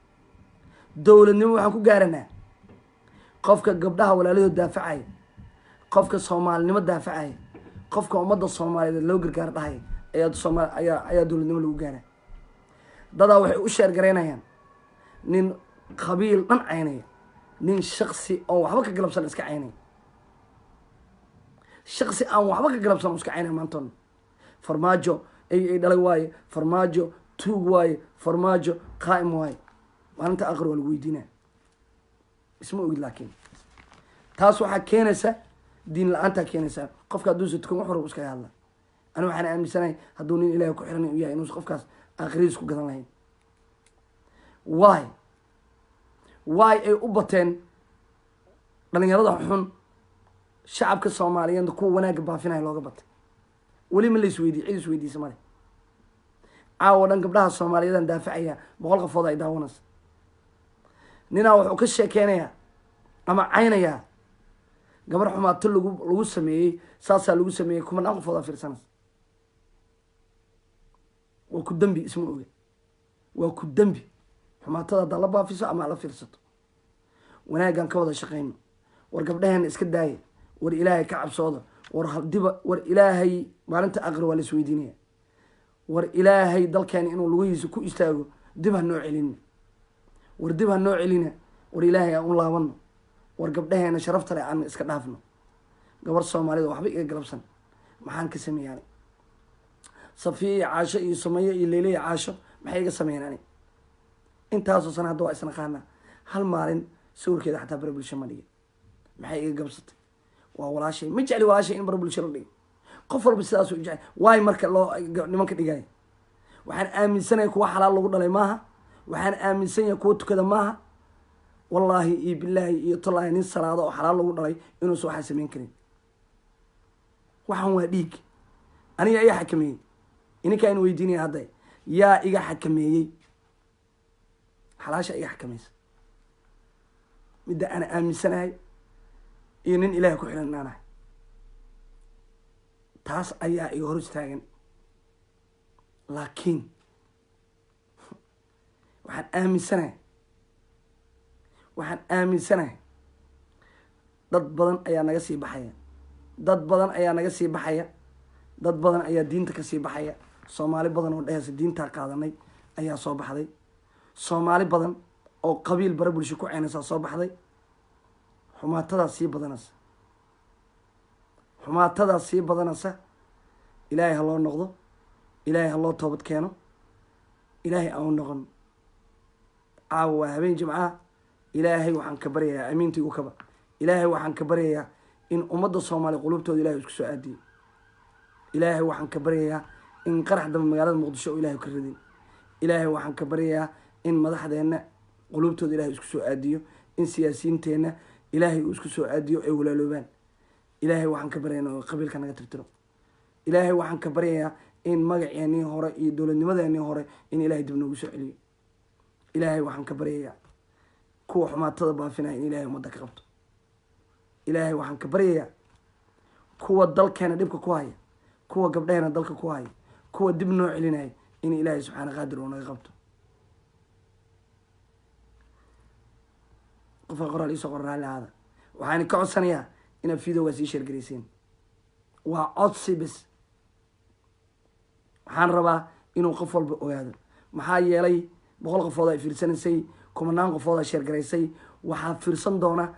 dowladnimo waxaan ku gaaranaa qofka gabdhaha walaalahood daafacaya qofka Soomaalinimo daafacaya qofka ummadda Soomaaliyeed loo gargaar dhahay ayaa dowladnimo lagu gaaraa dada waxay u sheer gareynayaan nin qabiil dhan caynaya nin shakhsi oo waxba ka galabsan iska caynaya shakhsi aan waxba ka galabsan iska caynaya maantoon farmaajo ay dhalay waaye farmaajo tuug waaye farmaajo qaa'im waaye maalinta aakhir waa lagu weydiinaa isma ogid laakiin taas waxaa keenaysa diin la-aantaa keenaysa qofka hadduu tukan wax walba iskaga hadla ani waxaan aaminsanahay hadduu nin ilaahay ku xiran u yahay inuusan qofkaas aakhiradiis ku gadan lahayn waay ay u bateen dhalinyarada xun shacabka Soomaaliyeed kuwa wanaagga baafinaya looga batay weli ma la isweydiiyay cid isweydiisa male caawa dhan gabdhaha Soomaaliyeed daafacaya 100 qofood ay daawanayso nina wuxuu ka sheekeynayaa ama caynaya gabar xumaato lagu sameeyay saasaa lagu sameeyay kuma dhan qofood fiirsanaysa waa ku dambi isma oga waa ku dambi xumaatada dad la baafiso ama la fiirsato wanaagan ka wada shaqeyno war gabdhaheena iska daaya war ilaahay ka cabsooda war ilaahay maalinta aqri waa la isweydiinaya. war ilaahay dalkeena inuu lugihiisa ku istaago dib ha noo celina. war dib ha noo celina. war ilaahay aan u laabano. war gabdhaheena sharafta leh aan iska dhaafno. gabar Soomaalida waxba iga galabsan maxaan ka sameeyay Safiya iyo Caasho iyo Sumaye iyo Leyle iyo Caasho maxay iga sameeyeen intaasoo sana hadda waa isna qaana hal maalin sawirkeeda xataa bara bulsho ma dhigin. maxay iga gabsatay waa walaashay ma jecli walaashay in bara bulsho la dhigo. qof walba sidaas u jecel waay marka loo nimanka dhigay. waxaan aaminsanahay kuwa xalaal lagu dhalay maaha. waxaan aaminsanahay kuwa tukada maaha. wallaahi iyo billaahi iyo tallaahi nin salaado oo xalaal lagu dhalay inuusan waxaa samayn karin. waxaan waa dhiig aniga iga xakameeyey. ininkaan weydiinaya hadda yaa iga xakameeyey. xalaasha iga xakamaysa midda ana aaminsanahay iyo nin ilaahay ku xiran inaanahay. taas ayaa iga hor istaagan. laakiin waxaan aaminsanahay dad badan ayaa naga sii baxaya. dad badan ayaa naga sii baxaya. dad badan ayaa diinta ka sii baxaya. Soomaali badan oo dhehaysa diintaa qaadanay ayaa soo baxday. Soomaali badan oo qabiil bara bulsho ku ceynaysa soo baxday. xumaatadaas sii badanaysa. ilaahay ha loo noqdo. ilaahay ha loo toobad keeno. ilaahay aan u noqon. caawa waa habeen jimcaha. ilaahay waxaan ka baryayaa amiintii u kaba. ilaahay waxaan ka baryayaa in ummadda Soomaali qulubtooda ilaahay isku soo aadiyo. ilaahay waxaan ka baryayaa in qarax damba magaalada Muqdisho ilaahay ka ridin. ilaahay waxaan ka baryayaa in madaxdeena qulubtooda ilaahay isku soo aadiyo. in siyaasiyiinteena ilaahay uu isku soo aadiyo ay walaaloobaan. ilaahay waxaan ka baryayaa in qabiilka naga tirtiro. ilaahay waxaan ka baryayaa in magaceennii hore iyo dowladnimadeennii hore in ilaahay dib noogu soo celiyo. ilaahay waxaan ka baryayaa kuwa xumaatada baafinaya in ilaahay ummadda ka qabto. ilaahay waxaan ka baryayaa kuwa dalkeena dhibka ku haya. kuwa gabdhaheena dalka ku haya. kuwa dib noo celinaya in ilaahay subxaana qaadir uu naga qabto. qofka qoraal isoo qor raalli ahaada. waxaan ka codsanayaa inaad fiidowga sii sheergarayseen. waa codsi bes. waxaan rabaa inuu qof walba ogaado. maxaa yeelay 100 qofood ay fiirsanaysay 10 qofood ay sheergaraysay. waxaa fiirsan doona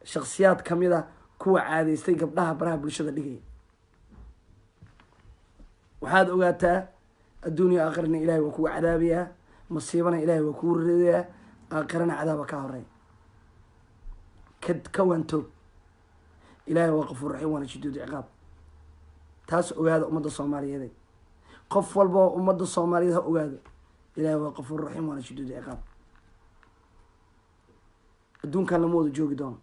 shakhsiyaad kamid ah kuwa caadaystay gabdhaha baraha bulshada dhigaya. waxaad ogaataa adduuniya aakhirana ilaahay waa kugu cadaabayaa. masiibana ilaahay waa kugu ridayaa. aakhirana cadaaba ka horeeya. ka waantoog. ilaahay waa qafuur raxiim waana shiduud ciqaab. taas ogaada ummadda Soomaaliyeed. qof walba oo ummadda Soomaaliyeed ha ogaado. ilaahay waa qafuur raxiim waana shiduud ciqaab. adduunkan lama wada joogi doono.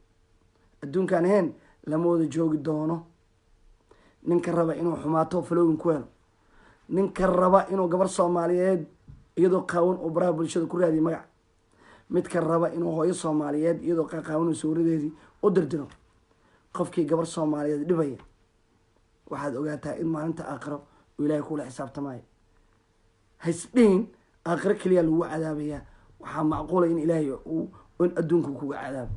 adduunkan heen lama wada joogi doono. ninka raba inuu xumaato falowin ku helo. ninka raba inuu gabar Soomaaliyeed iyadoo qaawan oo baraha bulshada ku raadiyo magac. midka raba inuu hooyo Soomaaliyeed iyadoo qaawan oo sawiradeedii u dirdiro. qofkii gabar Soomaaliyeed dhibaya waxaad ogaataa in maalinta aakhiro uu ilaahay kula xisaabtamayo. haysdhiin aakhiro kaliya lagu cadaabayaa. waxaa macquula in ilaahay uu adduunka kuga cadaabo.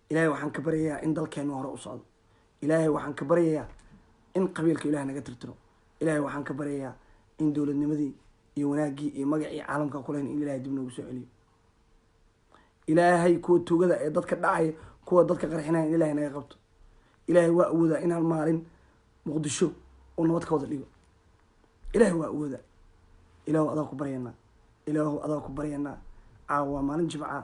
ilaahay waxaan ka baryayaa in dalkeenu hore u socdo. ilaahay waxaan ka baryayaa in qabiilka ilaahay naga tirtiro. ilaahay waxaan ka baryayaa in dowladnimadii iyo wanaagii iyo magacii caalamka ku lahayn in ilaahay dib noogu soo celiyo. ilaahay kuwa tuugada ee dadka dhacaya kuwa dadka qarxinaya in ilaahay naga qabto. ilaahay waa awoodaa in hal maalin Muqdisho uu nabad ka wada dhigo. ilaahay waa awoodaa. ilaahu adaa ku baryanaa. ilaahu adaa ku baryanaa. caawa maalin jimca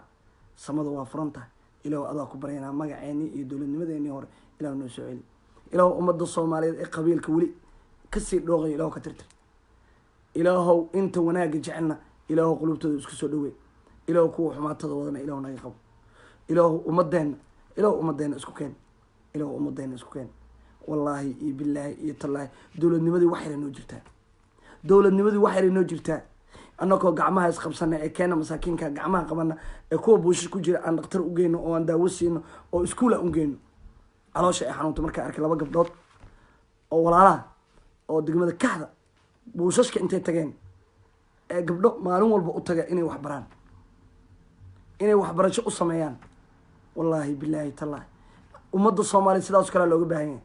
samadu waa furan tahay. ilaahu adaa ku baryanaa magaceennii iyo dowladnimadeennii hore ilaahu noo soo celi. ilaahu ummadda Soomaaliyeed ee qabiilka weli kasii dhooqay ilaahu ka tirtir. ilaahu inta wanaagga jecelna ilaahu qulubtooda isku soo dhaweey. ilaahu kuwa xumaatada wadana ilaahu naga qabo. ilaahu ummaddeena isku keen. ilaahu ummaddeena isku keen. wallaahi iyo billaahi iyo tallaahi dowladnimadii wax yar noo jirtaa. dowladnimadii wax yar noo jirtaa. annagoo gacmaha isqabsana ee keena masaakiinka gacmaha qabana ee kuwa buushis ku jira aan dhakhtar u geyno oo aan daawo siino oo iskuul aan u geyno. caloosha ay xanuunta markaa arkay 2 gabdhood oo walaalaha oo degmada Kaxda buushashka intay tageen ee gabdho maalin walba u taga inay wax baraan. inay waxbarasho u sameeyaan. wallaahi billaahi tallaahi ummadda soomaaliya sidaas kale looga baahan yahay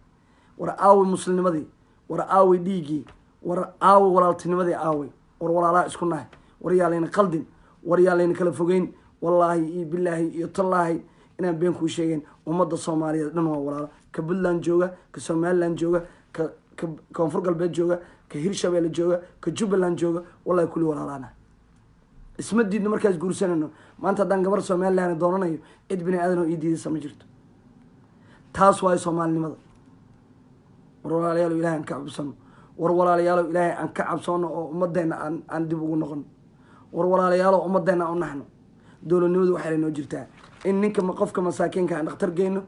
war aaway muslimnimadii war aaway dhiiggii war aaway walaaltinimadii aaway war walaalaha isku nahay war yaa layna qaldin war yaa layna kala fogeyn wallaahi iyo bilaahi iyo tallaahi inaan been kuu sheegeen ummadda soomaaliyeed dhan waa walaalo ka puntland jooga ka somaliland jooga ka koonfur galbeed jooga ka hirshabeelle jooga ka jubbaland jooga wallahi kulli walaalaana isma diidno markaas guursanayno maanta haddaan gabar somaliland doonanayo cid bini aadan oo ii diidaysa ma jirto taas waayo soomaalinimada war walaalayaalo ilaahay aan ka cabsano war walaalayaalo ilaahay aan ka cabsoono oo ummadeenna aan dib ugu noqono war walaalayaalo ummadeenna aan u naxno dowladnimadu waxay noo jirtaa in ninka qofka masaakiinka aan dhakhtar geyno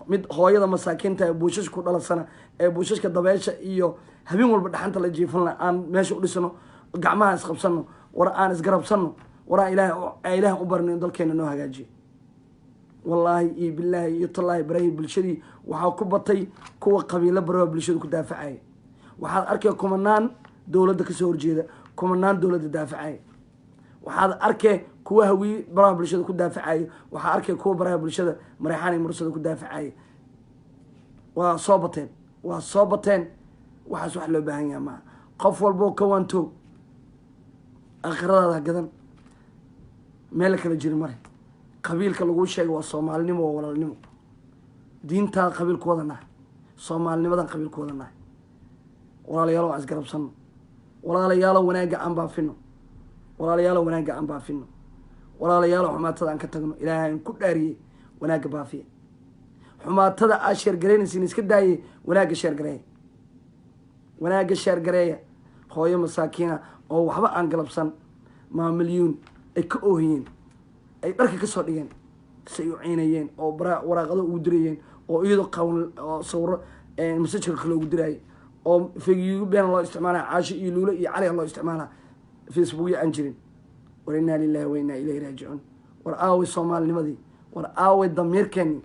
mid hooyada masaakiinta ee buushashka ku dhalasana ee buushashka dabeesha iyo habeen walba dhaxanta la jiifalna aan meesha u dhisano gacmaha isqabsano war aan isgarabsano war aan ilaahay u barno in dalkeena noo hagaajiyo wallaahi iyo bilaahi iyo tallaahi barahi bulshadii waxaa ku batay kuwa qabiilo baraha bulshada ku daafacaya waxaad arkay kumanaan dowladda kasoo horjeeda kumanaan dowladda daafacaya waxaad arkay kuwa hawiye baraha bulshada ku daafacaya waxaa arkay kuwa baraha bulshada mareexaan iyo mursada ku daafacaya waa soo bateen waxaas wax loo baahan yaha maaha qof walboo ka waantoog aakhiradaada gadan meel la kala jiri mare qabiilka laguu sheegay waa soomaalinimo waa walaalnimo diintaada qabiilkooda nahay soomaalinimadan qabiilkooda nahay walaalayaalo aan isgarabsano walaalayaalo wanaagga aan baafino walaalayaalo wanaagga aan baafino walaalayaalo xumaatada aan ka tagno ilaahay aan ku dhaariyey wanaagga baafiya xumaatada aad sheergaraynaysiin iska daayey wanaagga sheergareeya wanaagga sheergareeya hooyo masaakiina oo waxba aan galabsan maamilyuun ay ka oohiyeen ay dharka ka soo dhigeen say u ciinayeen oo waraaqado ugu dirayeen oo iyadoo qawn oo sawiro masajka kale ugu diraayay oo feegyugu been loo isticmaalaa caasho iyo luulo iyo cali loo isticmaalaa facebook aan jirin war innaa lillahi wa innaa ilayhi raajicuun war aaway soomaalinimadii war aaway damiirkeeni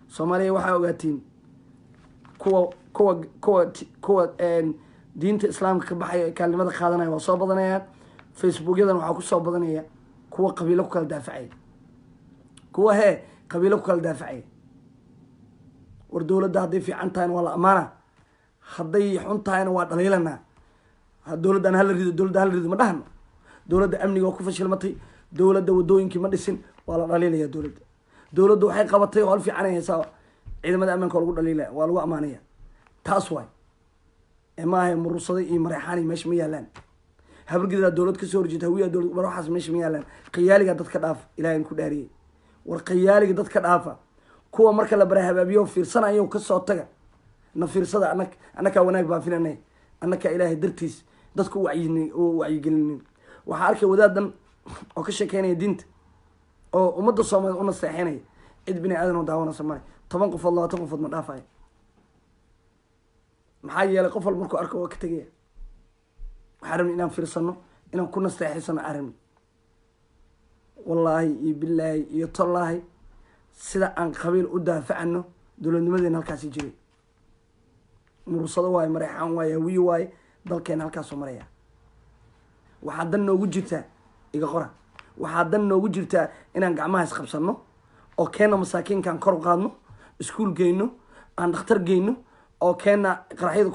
soomaaliya waxaa ogaatiin kuwa diinta islaamka ka baxaya ee kaalnimada qaadanaya waa soo badanayaan facebookyadan waxaa kusoo badanaya kuwa qabiilo ku kala daafacaya kuwa qabiilo ku kala daafacaya war dowladda hadday fiican tahayna waa la amaana hadday xun tahayna waa dhaliilanaa dowladdan hala rido ma dhahno dowladda amniga waa ku fashilmatay dowladda wadooyinkii ma dhisin waa la dhaliilaya dowladda waxay qabatay oo hal fiican ay haysaa ciidamada ammaanka waa lagu dhaliilaya waa lagu amaanaya taas waay maaha murusada iyo mareexaan iyo meesha ma yaalaan habargidaa dowlad kasoo horjeeta hawiyaa dowlad waxaas meesha ma yaalaan qayaaliga dadka dhaafa ilahay ku dhaariyey war qayaaliga dadka dhaafa kuwa marka la bara habaabiyo fiirsanayo kasoo taga na fiirsada annakaa wanaag baafinanay annakaa ilaahay dartiis dadka wacyigelinin waxaa arkay wadaadan oo ka sheekeynaya diinta oo ummadda soomaaliyed u naseexeynaya cid bini aadan oo daawanaysa male 10 qofood 20 qofood ma dhaafaya maxaa yeelay qof walba markuu arko waa ka tegaya waxaan rabnay inaan fiirsano inaan ku nasteexaysano arrin wallaahi iyo bilaahi iyo tallaahi sida aan qabiil u daafacano dowladnimadeena halkaasi jiray mursado waaye mareexaan waaye hawiye waaye dalkeena halkaasoo maraya waxaa dan noogu jirtaa iga qora waxaa dan noogu jirtaa inaan gacmaha isqabsano oo keena masaakiinkaan kor u qaadno iskuul geyno aan dhakhtar geyno oo keena qaraxyada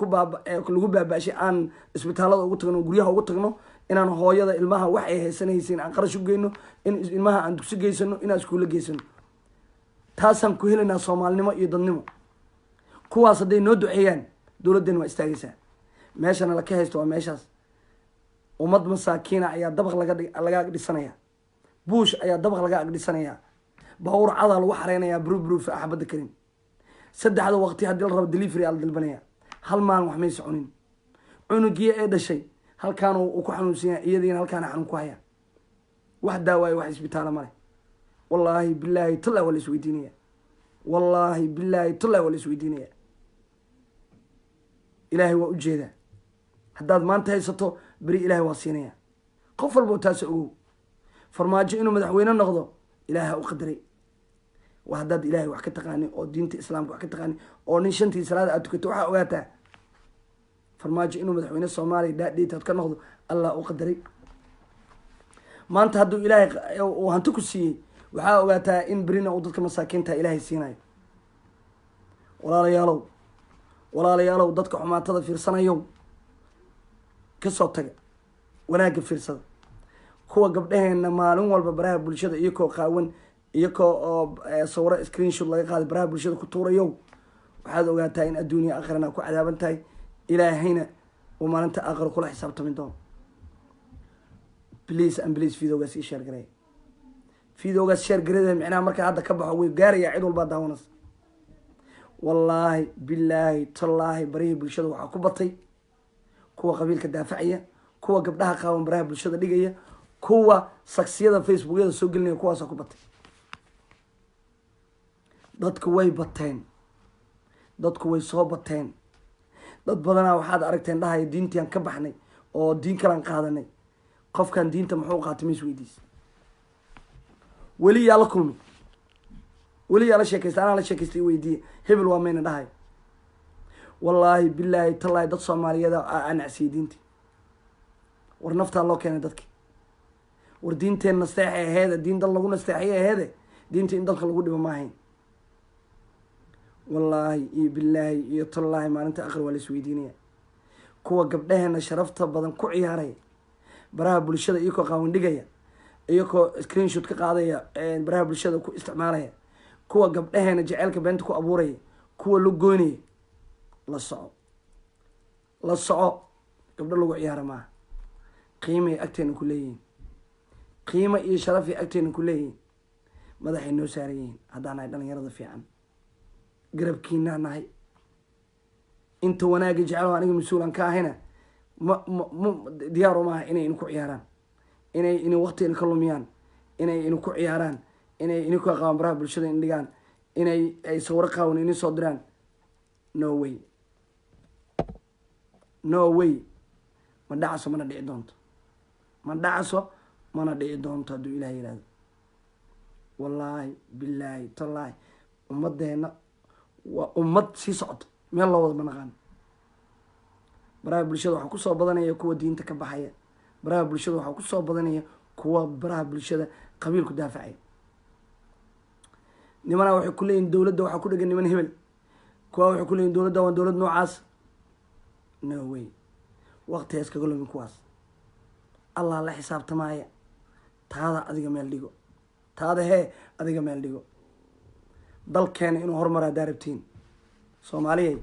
lagu baaba'shay aan isbitaalada ugu tagno guryaha ugu tagno inaan hooyada ilmaha wax ay haysanaysiin aan qarash u geyno in ilmaha aan dugsi geysano inaan iskuulla geysano taasaan ku helaynaa soomaalinimo iyo dadnimo kuwaas hadday noo duceeyaan dowladdeena waa istaagaysaa meeshana laka haysto waa meeshaas ummad masaakiina ayaa dabaq laga agdhisanaya buush ayaa dabaq laga agdhisanaya baawur cadaa lagu xareynayaa brufa axbadda karin 3 waqti haddii la rabo delivery aa la dalbanaya hal maalin wax may soconin cunugii ee dhashay halkaan uu ku xanuunsan yahay iyadiina halkaana xanuun ku haya wax daawaayo wax isbitaala male wallaahi bilaahi tallahi waa la isweydiinaya wallaahi bilaahi tallahi waa la isweydiinaya ilaahay waa ujeedaa haddaad maanta haysato beri ilaahay waa siinaya qof walbo taas ogow farmaajo inuu madaxweyne noqdo ilaahay u qadaray waa haddaad ilaahay wax ka taqaanin oo diinta islaamka wax ka taqaanin oo nin 5 salaada aad tukato waxaa ogaataa farmaajo inuu madaxweyne soomaaliya daadhiitaad ka noqdo allah u qadaray maanta hadduu ilaahay uu hanti ku siiyey waxaa ogaataa in berina uu dadka masaakiinta ilaahay siinayo walaalayaalow dadka xumaatada fiirsanayow kasoo taga wanaagga fiirsada. kuwa gabdhaheena maalin walba baraha bulshada iyakoo qaawan iyakoo oo sawiro screenshot laga qaaday baraha bulshada ku tuurayow waxaad ogaataa in adduuniya aakhirana ku cadaaban tahay, ilaahayna uu maalinta aakhiro kula xisaabtami doono. please videogaas ii share gareey, videogaas share gareeda micnaha markaa hadda ka baxo way gaarayaa cid walbaa daawanaysa. wallaahi bilaahi tallaahi barihii bulshada waxaa ku batay kuwa qabiilka daafacaya, kuwa gabdhaha qaawan baraha bulshada dhigaya, kuwa saksiyada facebookyada soo gelinaya, kuwaasaa ku batay. dadku way bateen, dadku way soo bateen. dad badanaa waxaad aragteen dhahaya diintiaan ka baxnay oo diin kalaan qaadanay. qofkan diinta muxuu qaatay ma isweydiis. weli yaa la kulmi, weli yaa la sheekaysta, anaa la sheekaystay weydiiye hebel waa mayna dhahay. wallaahi bilaahi tallaahi dad soomaaliyeed anacsiyay diintii. war naftaa loo keenay dadki. war diinteen nasteexay aheede, diin dal lagu nasteexay aheede, diinta in dalka lagu dhibo ma ahayn. wallaahi iyo bilaahi iyo tallaahi maalinta aakhir waa la isweydiinaya. kuwa gabdhaheena sharafta badan ku ciyaaraya baraha bulshada iyakoo qaawan dhigaya, iyakoo screenshot ka qaadaya baraha bulshada ku isticmaalaya, kuwa gabdhaheena jaceylka beenta ku abuuraya, kuwa la goynaya, la soco gabdho lagu ciyaara maaha. qiimay agteena ku leeyihiin, qiimo iyo sharafay agteena ku leeyihiin. madaxay noo saaran yihiin haddaan nahay dhalinyarada fiican, garabkiinaa nahay. inta wanaagga jecelo aniga mas-uulan ka ahayna diyaar umaaha inay inku ciyaaraan, inay waqtiina ka lumiyaan, inay inku ciyaaraan, inay inku qaawan baraha bulshada indhigaan, ay sawiro qaawan ini soo diraan. no way ma dhacaso mana dhici doonto, hadduu ilaah yihahdo. wallaahi bilaahi tallaahi ummadeena waa ummad sii socoto, meel loo wada ma naqaan. baraha bulshada waxaa kusoo badanaya kuwa diinta ka baxaya, baraha bulshada waxaa kusoo badanaya kuwa baraha bulshada qabiilku daafacaya. nimanaa waxay ku leeyihin dowladda waxaa ku dhegan niman hebel, kuwa waxay ku leeyihin dowladda waa dowlad noocaas. no way, waqtigaas kaga lumin kuwaas. allah la xisaabtamaya. taada adiga meel dhigo, taada adiga meel dhigo. dalkeena inuu horumar haddaa rabtiin, soomaaliyey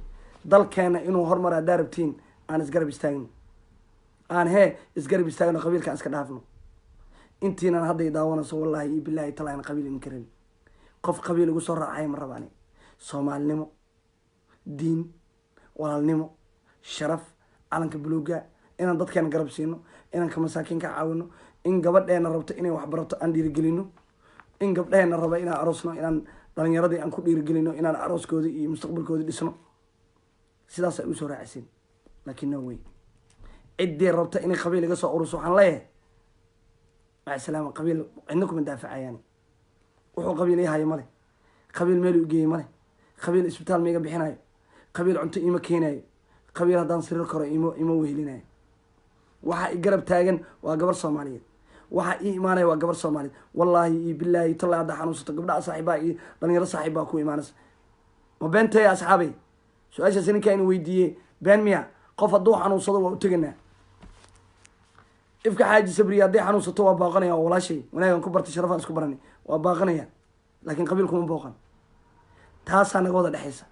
dalkeena inuu horumar haddaa rabtiin, aan isgarab istaagno, aan isgarab istaagno, qabiilkaan iska dhaafno. intiinan hadday daawanayso wallaahi iyo bilaahi talaan qabiil idinka rabin. qof qabiil igu soo raacaya ma rabaan. soomaalinimo, diin, walaalnimo, sharaf, calanka buluuga, inaan dadkeena garab siino, inaan ka masaakiin ka caawino, in gabadheena rabto inay waxbarato aan dhiirigelino, in gabdheheena raba inaan aroosno, inaan dhalinyaradii aan ku dhiirigelino, inaan arooskoodi iyo mustaqbalkoodi dhisno. sidaas ay u soo raacisiin. laakiin no way, ciddii rabta inay qabiil iga soo ururso waxaan leeyahay maca salaama. qabiil cidna kuma daafacayaan. wuxuu qabiil ii hayo male, qabiil meel u geeyey male, qabiil isbitaal ma iga bixinayo, qabiil cunto iima keenayo, qabiil haddaan sariir karo ima wehelinayo. waxa i garab taagan waa gabar soomaaliyeed, waxa ii imaanaya waa gabar soomaaliyeed. wallaahi iyo bilaahi tallaahi haddaa xanuunsato gabdhaha saaxiibaa iyo dhalinyaro saaxiibbaa ku imaanaysa. ma beentaya asxaabay? su-aashaas ninkaa ina weydiiye been miya? qof hadduu xanuunsado waa u teganaa. ifka xaaji sabriya hadday xanuunsato waa baaqanaya, waa walaashay wanaagan ku bartay, sharafaan isku baranay, waa baaqanaya. laakiin qabiil kuma booqan. taasaa naga wada dhexaysa.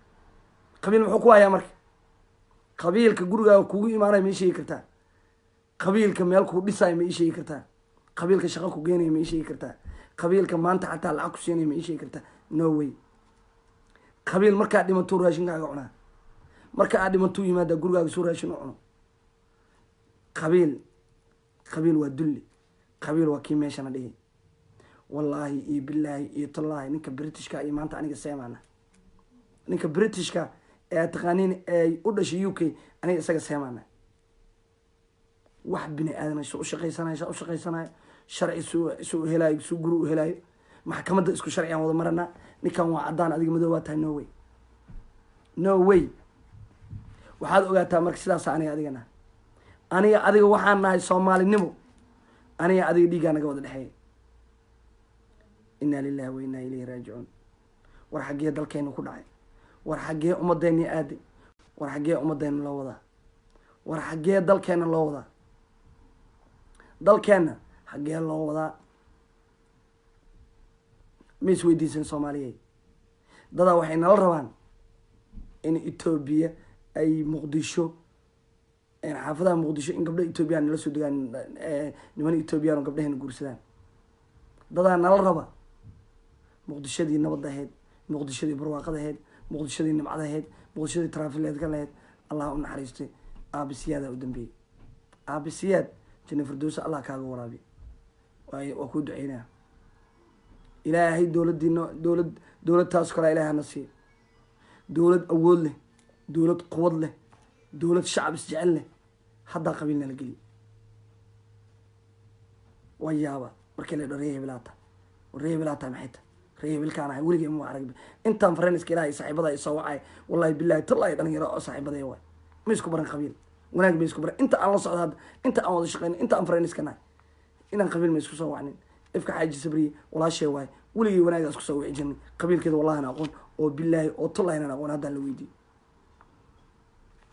qabiil muxuu ku hayaa marka? qabiilka gurigaaga kugu imaanaya ma ii sheegi kartaa? qabiilka meel kuu dhisaayo ma ii sheegi kartaa? qabiilka shaqo ku geenaya ma ii sheegi kartaa? qabiilka maanta xataa lacag ku siinaya ma ii sheegi kartaa? no way. qabiil markaa dhimatuu raashinkaaga cunaa, marka aad dhimatuu yimaada gurigaaga suu raashin u cuno. qabiil waa dulli, qabiil waa kii meeshana dhigay. wallaahi iyo bilaahi iyo tallaahi ninka britishka iyo maanta aniga seemaana, ninka britishka ee taqaaniin ay u dhashay UK aniga isaga seemaana. wax bini aadan soo ushaqaysanayo sharci suu helaayo, suu guri u helaayo, maxkamadda isku sharciyan wada maranaa. ninkan waa caddaan, adiga madow waa tahay. no way. waxaad ogaataa marka sidaas aniga adigana, aniga adiga waxaan nahay soomaalinimo, aniga adiga dhiiggaa naga wada dhexeeya. inaa lilahi wa inaa ilayhi raajicuun. war xaggee dalkeenu ku dhacay? war xaggee ummadeenii aaday war xaggee ummadeena loo wadaa war xaggee dalkeena loo wadaa dalkeena xaggee loo wadaa ma isweydiisan soomaaliyeed dadaa waxay nala rabaan in Ethiopia ay Muqdisho xaafadaha Muqdisho in gabdho Ethiopian nala soo degaan niman Ethiopian oo gabdhaheena guursadaan dadaa nala raba muqdishadii nabad ahayd muqdishadii barwaaqada ahayd muqdishadii nimcada ahayd muqdishadii traafileedka lahayd allah u naxariistay aabisiyaada u dambeeyey aabisiyaad janna firdowsa allah kaaga waraabi waa ku duceynaa ilaahay dowladtaas kale ilaahay hana siiyo dowlad awood leh dowlad quwad leh dowlad shacab isjecel leh haddaa qabiilna la geliyo waa yaaba markii la dho reehibilaata maxay tahay reehibilkaan ahay weligay ma arag intaan fareniska ilaahay saaxiibada ay soo wacay wallahi billahi tallahi dhalinyaro oo saaxiibada waay ma isku baran qabiil wanaag ma isku baran inta aan la socdo hadda inta aan wada shaqeyno inta aan fareniska nahay inaan qabiil ma isku soo wacnin ifka xaaji sabriye walaashee waay weligay wanaagaa isku soo wici jirnay qabiilkeeda wallahi aan aqoon oo billahi oo tallahi aan aqoon haddaan la weydiiyo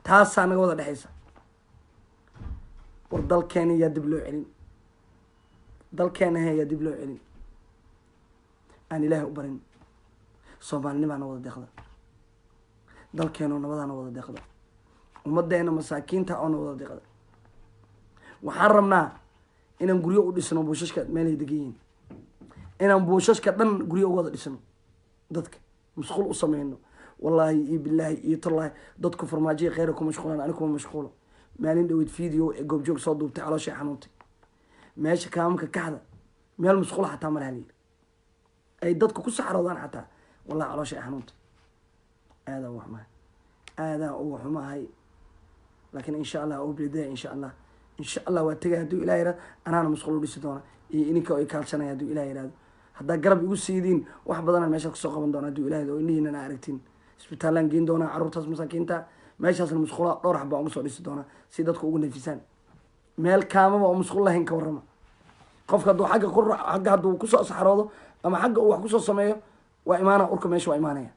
taasaa naga wada dhexaysa war dalkeena yaa dib loo celin dalkeena yaa dib loo celin aan ilaahay u barin soomaalinimaana wada deeqda dalkeena nabadaana wada deeqda ummadeena masaakiinta oona wada deeqda waxaan rabnaa inaan guryo u dhisno buushashka meelay degan yihiin inaan buushashka dhan guryo u wada dhisno dadka masquul u sameyno wallaahi iyo billaahi iyo tallahi dadku farmaajo kheyra ku mashquulaan aniga kuma mashquulo maalin dhaweyd video ee goobjoog soo duubtay calooshay xanuuntay meesha kaamamka kaxda meel masquul xataa ma laha ay dadku ku saxroodaan xataa wallahi calooshay xanuuntay aadaan wax mahay aadaan ugu xumahay laakiin insha allah oo biladay insha allah waa tagay hadduu ilaahay yiraahdo anaana masquul u dhisi doona iyo ininka ay kaalsanaya hadduu ilaahay yiraahdo haddaa garab igu siidiin wax badanaan meesha kusoo qaban doona hadduu ilaahay oo indhihiinana aragtiin isbitaalaan geyn doonaa carruurtaas masaakiinta meeshaasna masquula dhowr xaba uga soo dhisi doonaa si dadku ugu nafisaan meel kaamaba oo masquul lahayn ka warrama qofka hadduu xagga hadduu kusoo saxroodo ama xagga uu wax kusoo sameeyo waa imaana urka meesha waa imaanaya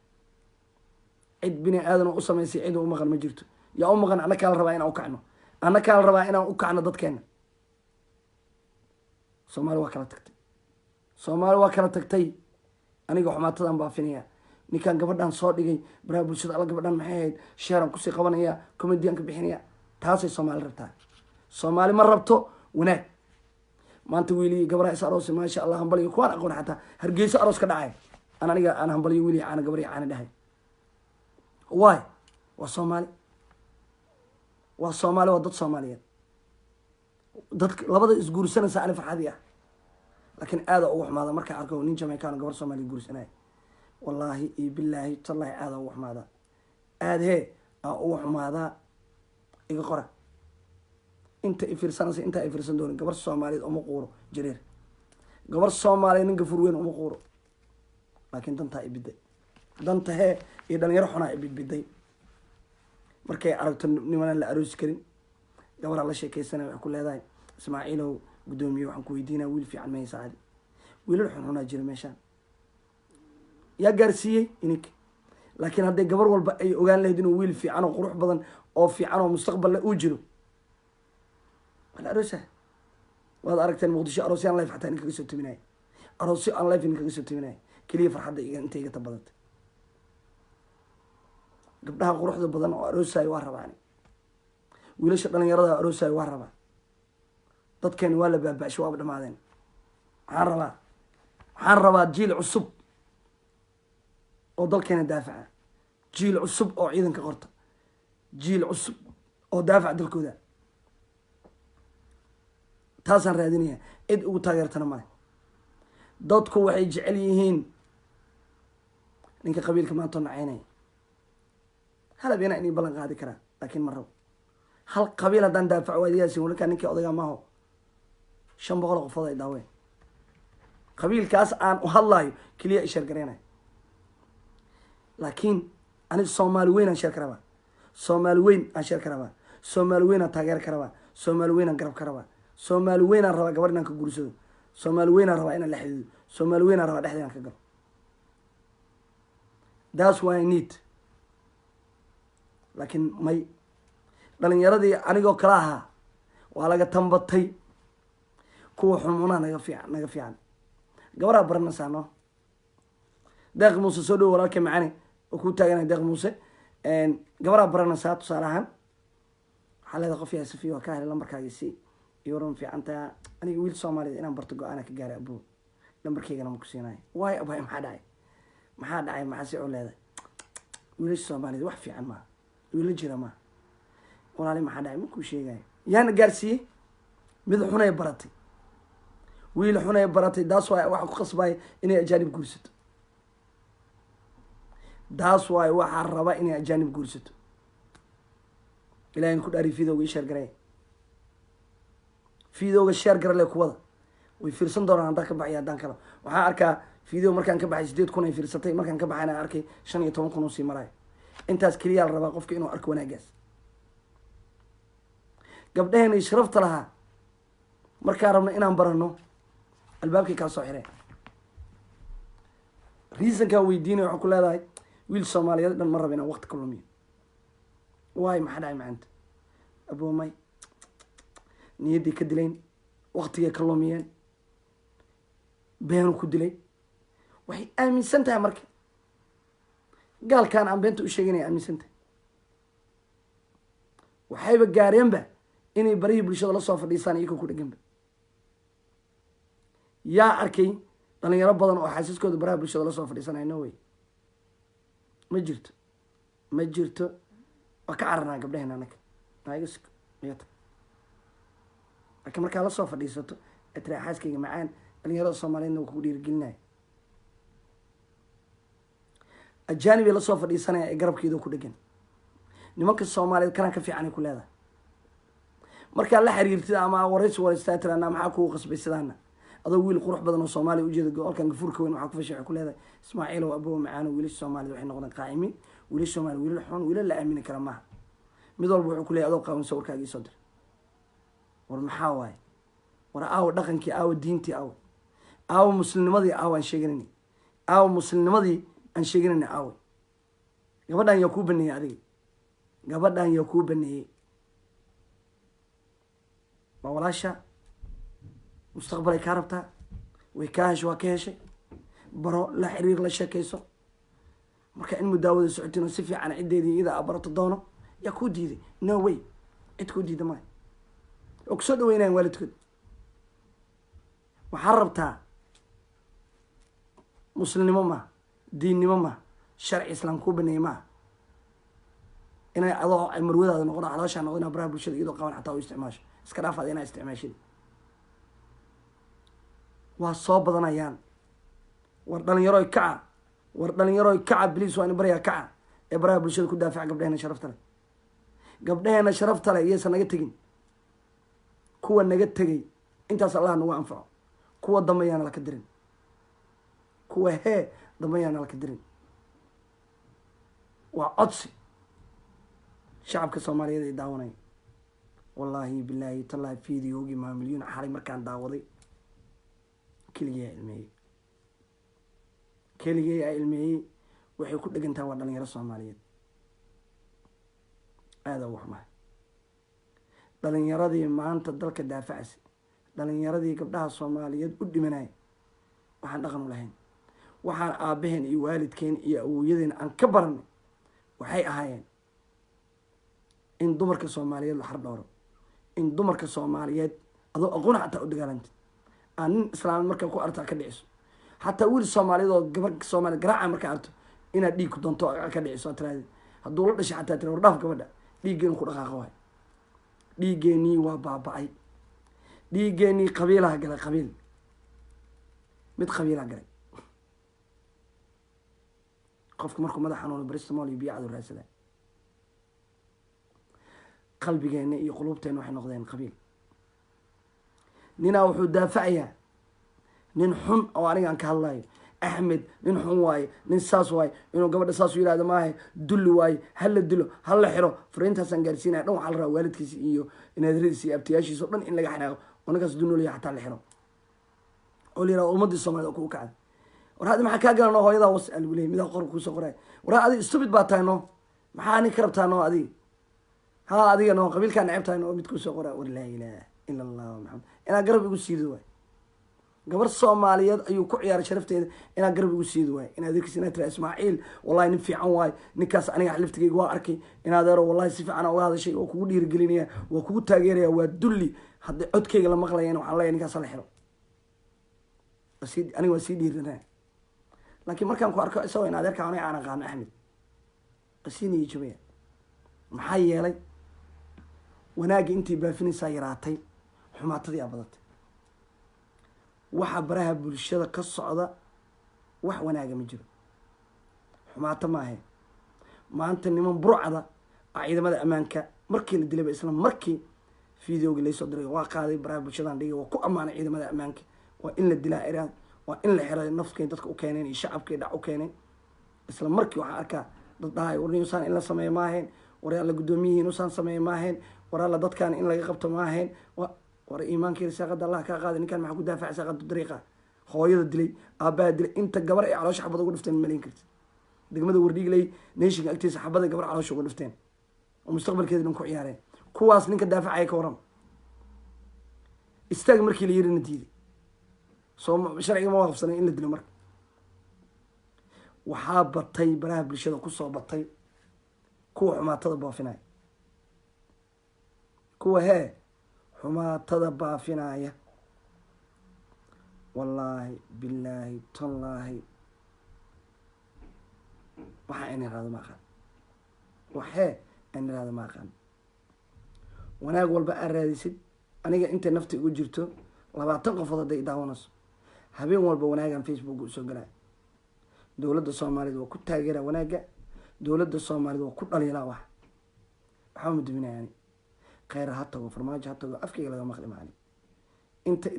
cid bini aadan oo u samaysay cid u maqan ma jirto yaa u maqan annakaa la rabaa inaan u kacno annakaa la rabaa inaan u kacno dadkeena soomaali waa kala tagtay aniga xumaatadan baafinaya ninkaan gabadhan soo dhigay baraha bulshada alla gabadhan maxay ahayd sheeran kusii qabanaya comedian ka bixinaya taasay soomaali rabtaa soomaali ma rabto wanaag maanta wiili gabadha is aroos maasha allah hambaliyo kuwaan aqoon xataa hargeyso aroos ka dhacay aniga aan hambaliyo wiili caana gabar caana dhahay waay waa soomaali waa dad soomaaliyeed dadka labada isguursanaysa ani farxadii ah laakiin aada ugu xumaada markaa arko nin jamaican gabar soomaaliya guursanaya wallaahi iyo billaahi tallahi aada ugu xumaadaa aada aan ugu xumaadaa iga qora inta ifiirsanaysa intaa ay fiirsan doonin gabar soomaaliyeed uma quuro jareer gabar soomaaliyeed nin gafur weyn uma quuro laakiin dantaa ibiday danta iyo dhalinyaro xunaa ibidbiday markay aragto nimanaan la aroosi karin gabaraa la sheekeysanaya waxay ku leedahay ismaaciilow guddoomiye waxaan ku weydiinaa wiil fiican ma haysa adi wiilal xunxunaa jira meeshaan yaa gaarsiiyey ininka laakiin hadday gabar walba ay ogaan lahayd inuu wiil fiican oo qurux badan oo fiican oo mustaqballe uu jiro wala aroosa waad aragteen muqdisho aroosyo aan life xataa in kaga soo taminaya aroosyo aan life in kaga soo taminaya keliya farxadda inta iga tabadantay gabdhaha quruxda badan oo aroosayo waa rabaan wiilasha dhalinyarada aroosayo waa rabaa dadkeeni waa la baaba'shay waaba dhamaadeen waxaan rabaa jiil cusub oo dalkeena daafaca jiil cusub oo ciidanka qorta jiil cusub oo daafaca dalkooda taasaan raadinaya cid ugu taageertana male dadku waxay jecel yihiin ninka qabiilka maantoo nacaynaya halabina inay ballan qaadi karaa laakiin ma rabo hal qabiil haddaan daafaco waadiyaasi walinkaa ninkii odaygaa maaho 500 qofood ay daaween qabiilkaas aan u hadlaayo keliya i sheer gareenayo laakiin aniga soomaali weyn aan sheer ka rabaa soomaali weyn aan sheer ka rabaa soomaali weyn aan taageer ka rabaa soomaali weyn aan garab ka rabaa soomaali weyn aan rabaa gabar inaan ka guursado soomaali weyn aan rabaa inaan la xidhiidho soomaali weyn aan rabaa dhexda inaan ka galo that's why I need laakiin may dhalinyaradii anigoo kala ahaa waa laga tambatay kuwa xumunaha naga fiican gabaraa baranaysaa no deeq muuse soo dhowo walaalka macane oo kuu taaganay deeq muuse gabaraa baranaysaa tusaale ahaan waxaa leedahay qof yaa safiya waa ka helay lambarkaagii si iyo waran fiicantaa aniga wiil soomaaliyed inaan barto go-aana ka gaaray abuu lambarkaygana ma ku siinayo waayo abay maxaa dhacay maxaa si oo leedahay wiilasha soomaaliyed wax fiican maaha wiila jira maaha walaali maxaa dhacay makuu sheegayo yaana gaarsiiyey mid xunay baratay wiil xunay baratay daas waay waxa ku qasbaya inay ajaanib guursato daas waay waxaa raba inay ajaanib guursato ilahin ku dhaari videoga ii sheer garay videoga sheer garale kuwada way fiirsan doonaan haddaan ka baxay haddaan kala waxaan arkaa video markaan ka baxay 8 kun ay fiirsatay markaan ka baxayna arkay 15 kun oo sii marayo intaas kaliya la rabaa qofka inuu arko wanaagaas gabdhaheenay sharafta lahaa markaan rabno inaan barano albaabkay kaa soo xireen reasonkaa weydiinaya waxaa ku leedahay wiil soomaaliyeed dhan ma raba inaan waqti ka lumiyo waayo maxaa dhacay macanta aboomay niyaddii ka dilayn waqtigay ka lumiyeen beenu ku dilay waxay aaminsan tahay marka gaalkaan aan beenta u sheeganaya aaminsan tahay waxayba gaareenba inay barihii bulshada la soo fadhiisaan iyagoo ku dheganba yaa arkay dhalinyaro badan oo xaasiskooda baraha bulshada la soo fadhiisanaya no way ma jirto waa ka cararnaa gabdhaheen anaga naagas niyata laakiin markaa la soo fadhiisato ee tiraa xaaskayga macaan dhalinyarada soomaaliyeedna waa kugu dhiirigelinaya ajaanibay la soo fadhiisanaya ee garabkeedoo ku dhegan nimanka soomaaliyeed kanaan ka fiicanay ku leedahay markaa la xiriirtid ama wareystaa tiraana maxaa kugu qasbay sidaana adoo wiil qurux badan oo soomaaliya ujeeda gobolkan gafuurka weyn waxaa ku fashay waxay ku leedahay ismaaciilow aboo macaano wiilasha soomaaliyed waxay noqdeen qaa'imiin wiilasha soomaaliya wiilal xun wiilal la aamini kara maaha mid walba wuxuu ku leeyahay adoo qaawan sawirkaaga ii soo dir war maxaa waaye war aawo dhaqankii aawo diintii aawo muslimnimadii aawo aan sheeganayni aawo muslimnimadii aan sheeganayni aawo gabadhan yaa kuu baneeyey adiga gabadhan yaa kuu baneeyey waa walaasha mustaqbalay kaa rabtaa way kaa heshay waa ka heshay baro la xiriir la sheekayso marka in mudaawada socotiin oo si fiican ciddeedii iyada barato doono yaa kuu diiday no way cid kuu diida maayo oo kusoo dhaweynayan waalidkood waxaa rabtaa muslimnimo maaha diinnimo maaha sharci islaam kuu baneeyey maaha inay adoo ay marwadaada noqon calooshaa noqon inaa baraha bulshada iyadoo qaban xataa u isticmaasho iska dhaafaada inaa isticmaashid waa soo badanayaan war dhalinyaroy kaca bliis waa in baryaa kaca ee baraha bulshada ku daafaca gabdhaheena sharafta leh gabdhaheena sharafta leh iyaysan naga tegin kuwa naga tegay intaas allah nagu anfaco kuwa dambe yaana laka dirin kuwa dambe yaana laka dirin waa codsi shacabka soomaaliyeed ay daawanaya wallaahi bilaahi tallaahi videogii maamilyoon xalay markaan daawaday keligay aa ilmeeyey waxay ku dhegantaha waa dhalinyaro soomaaliyeed aada ugu xumahay dhalinyaradii maanta dalka daafacaysa dhalinyaradii gabdhaha soomaaliyeed u dhimanaya waxaan dhaqan u lahayn waxaan aabaheen iyo waalidkeen iyo awooyadeen aan ka baranay waxay ahaayeen in dumarka soomaaliyeed la xardhooro in dumarka soomaaliyeed adoo aqoon xataa u dagaalantid aan nin islaamid markaa ku artaa ka dhiciso xataa wiil soomaaliyeed oo gabar soomaaliyed garaaca markaa arto inaad dhiig ku doonto ka dhiciso aad tiraahdeed hadduu la dhashay xataa tira wardhaaf gabadha dhiiggeenu ku dhaqaaqo waay dhiiggeenii waa baaba-ay dhiiggeenii qabiilaha galay mid qabiilaha galay qofku markuu madax xanuuno bristamol iyo biyo cadu raadsada qalbigeena iyo quluubteena waxay noqdeen qabiil ninaa wuxuu daafacayaa nin xun oo aniga aan ka hadlayo axmed nin xun waaye nin saas waaye inuu gabadha saas u yihahdo maaha dulli waaye hala dilo hala xiro fariintaasaan gaarsiinaya dhan waxaa la rabaa waalidkiisa iyo naadiradiisa iyo abtiyaashiisa o dhan in laga xanaaqo oo ninkaas dunoolaya xataa la xiro oo la yihahdo ummadii soomaaliyed oo kugu kacday war haddi maxaa kaa galan oo hooyadaa was lagu leeyay midaa qorka kuusoo qoraya war adi stupid baa tahay no maxaa nin ka rabtaa noo adiga ha adiga noo qabiilkaa necebtahay noo mid kusoo qora war laa ilaaha ila allah maxamed inaad garab igu siido waay gabar soomaaliyeed ayuu ku ciyaaray sharafteeda inaad garab igu siido waay inaad adeerkiis inaad tira ismaaciil wallahi nin fiican waay ninkaas aniga xaliftigayga waa arkay inaad eero wallahi si fiican uga hadashay waa kugu dhiirigelinaya waa kugu taageeraya waa dulli haddii codkayga la maqlayana waxaan leeyahay ninkaas la xiro aniga waa sii dhiirinaa laakiin markaan ku arko isagoo in adeerka aniga aan aqaano axmed asiiniyo jabaya maxaa yeelay wanaagga intii baafinaysaa yaraatay xumaatadii aa badatay waxa baraha bulshada ka socda wax wanaaga ma jiro xumaato maahe maanta niman burcada ciidamada ammaanka markii la dilayba isla markii videoga laysoo diray waa qaaday baraha bulshadan dhigay waa ku ammaanay ciidamada ammaanka waa in la dilaa iraan waa in la xiray nafkay dadka u keeneen iyo shacabkay dhac u keeneen isla markii waxaan arkaa dad dhahay war nusaan in la sameeyo maaheen war alla guddoomiyihi nusaan sameeyo maaheen war alla dadkan in laga qabto maaheen war iimaankeeda saaqada allah kaa qaaday ninkan maxaa ku daafacay saaqada dariiqa hooyada dilay aabbaha dilay inta gabar ay caloosha xabad uga dhifteen malayn karti degmada wardhiigley neeshinka agtiisa xabada gabar caloosha uga dhifteen oo mustaqbalkeeda dhan ku ciyaareen kuwaas ninka daafacaya ka waran istaag markii la yirina diiday soo sharciga ma waafaqsanay in la dilo marka waxaa batay baraha bulshada kusoo batay kuwa xumaatada baafinaya kuwa hee xumaatada baafinaya wallaahi billaahi tallaahi waxa in iraado ma aqaan waxee in iraado ma aqaan wanaag walba aad raadisid aniga intay nafta igu jirto 20 qofood hadday daawanayso habeen walba wanaagan facebook usoo galaa dowladda Soomaaliyeed waa ku taageera wanaaga dowladda Soomaaliyeed waa ku dhaliilaa waxaa muduminayaan khayr ha tago farmaajo ha tago afkayga laga maqli maani inta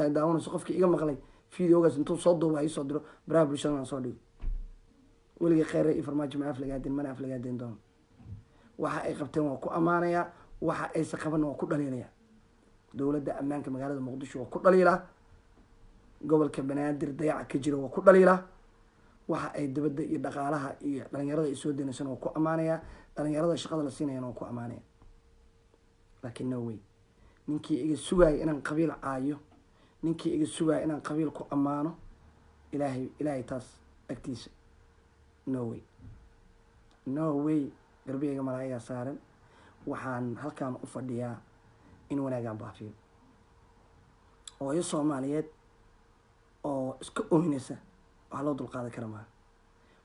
daawanayso qofkii iga maqlay videogaas intuu soo duubay soo diro baraha bulshada soo dhigo weliga khayr iyo farmaajo ma aflagaadin mana aflagaadin doon waxa ay qabteen waa ku amaanaya waxa ay saqaban waa ku dhaliilaya dowladda ammaanka magaalada Muqdisho waa ku dhaliilaa gobolka Banaadir dayac ka jira waa ku dhaliilaa waxa ay dibadda iyo dhaqaalaha iyo dhalinyarada ay soo deenaysan waa ku amaanaya dhalinyarada shaqada la siinayna waa ku amaanaya laakiin no way ninkii iga sugay inaan qabiil caayo ninkii iga sugay inaan qabiil ku amaano ilaahay taas agtiisa no way garbiyayga malaa'ika saaran waxaan halkaan u fadhiyaa in wanaagaan baafiyo hooyo Soomaaliyeed oo iska oohinaysa wax loo dulqaadan kara maaha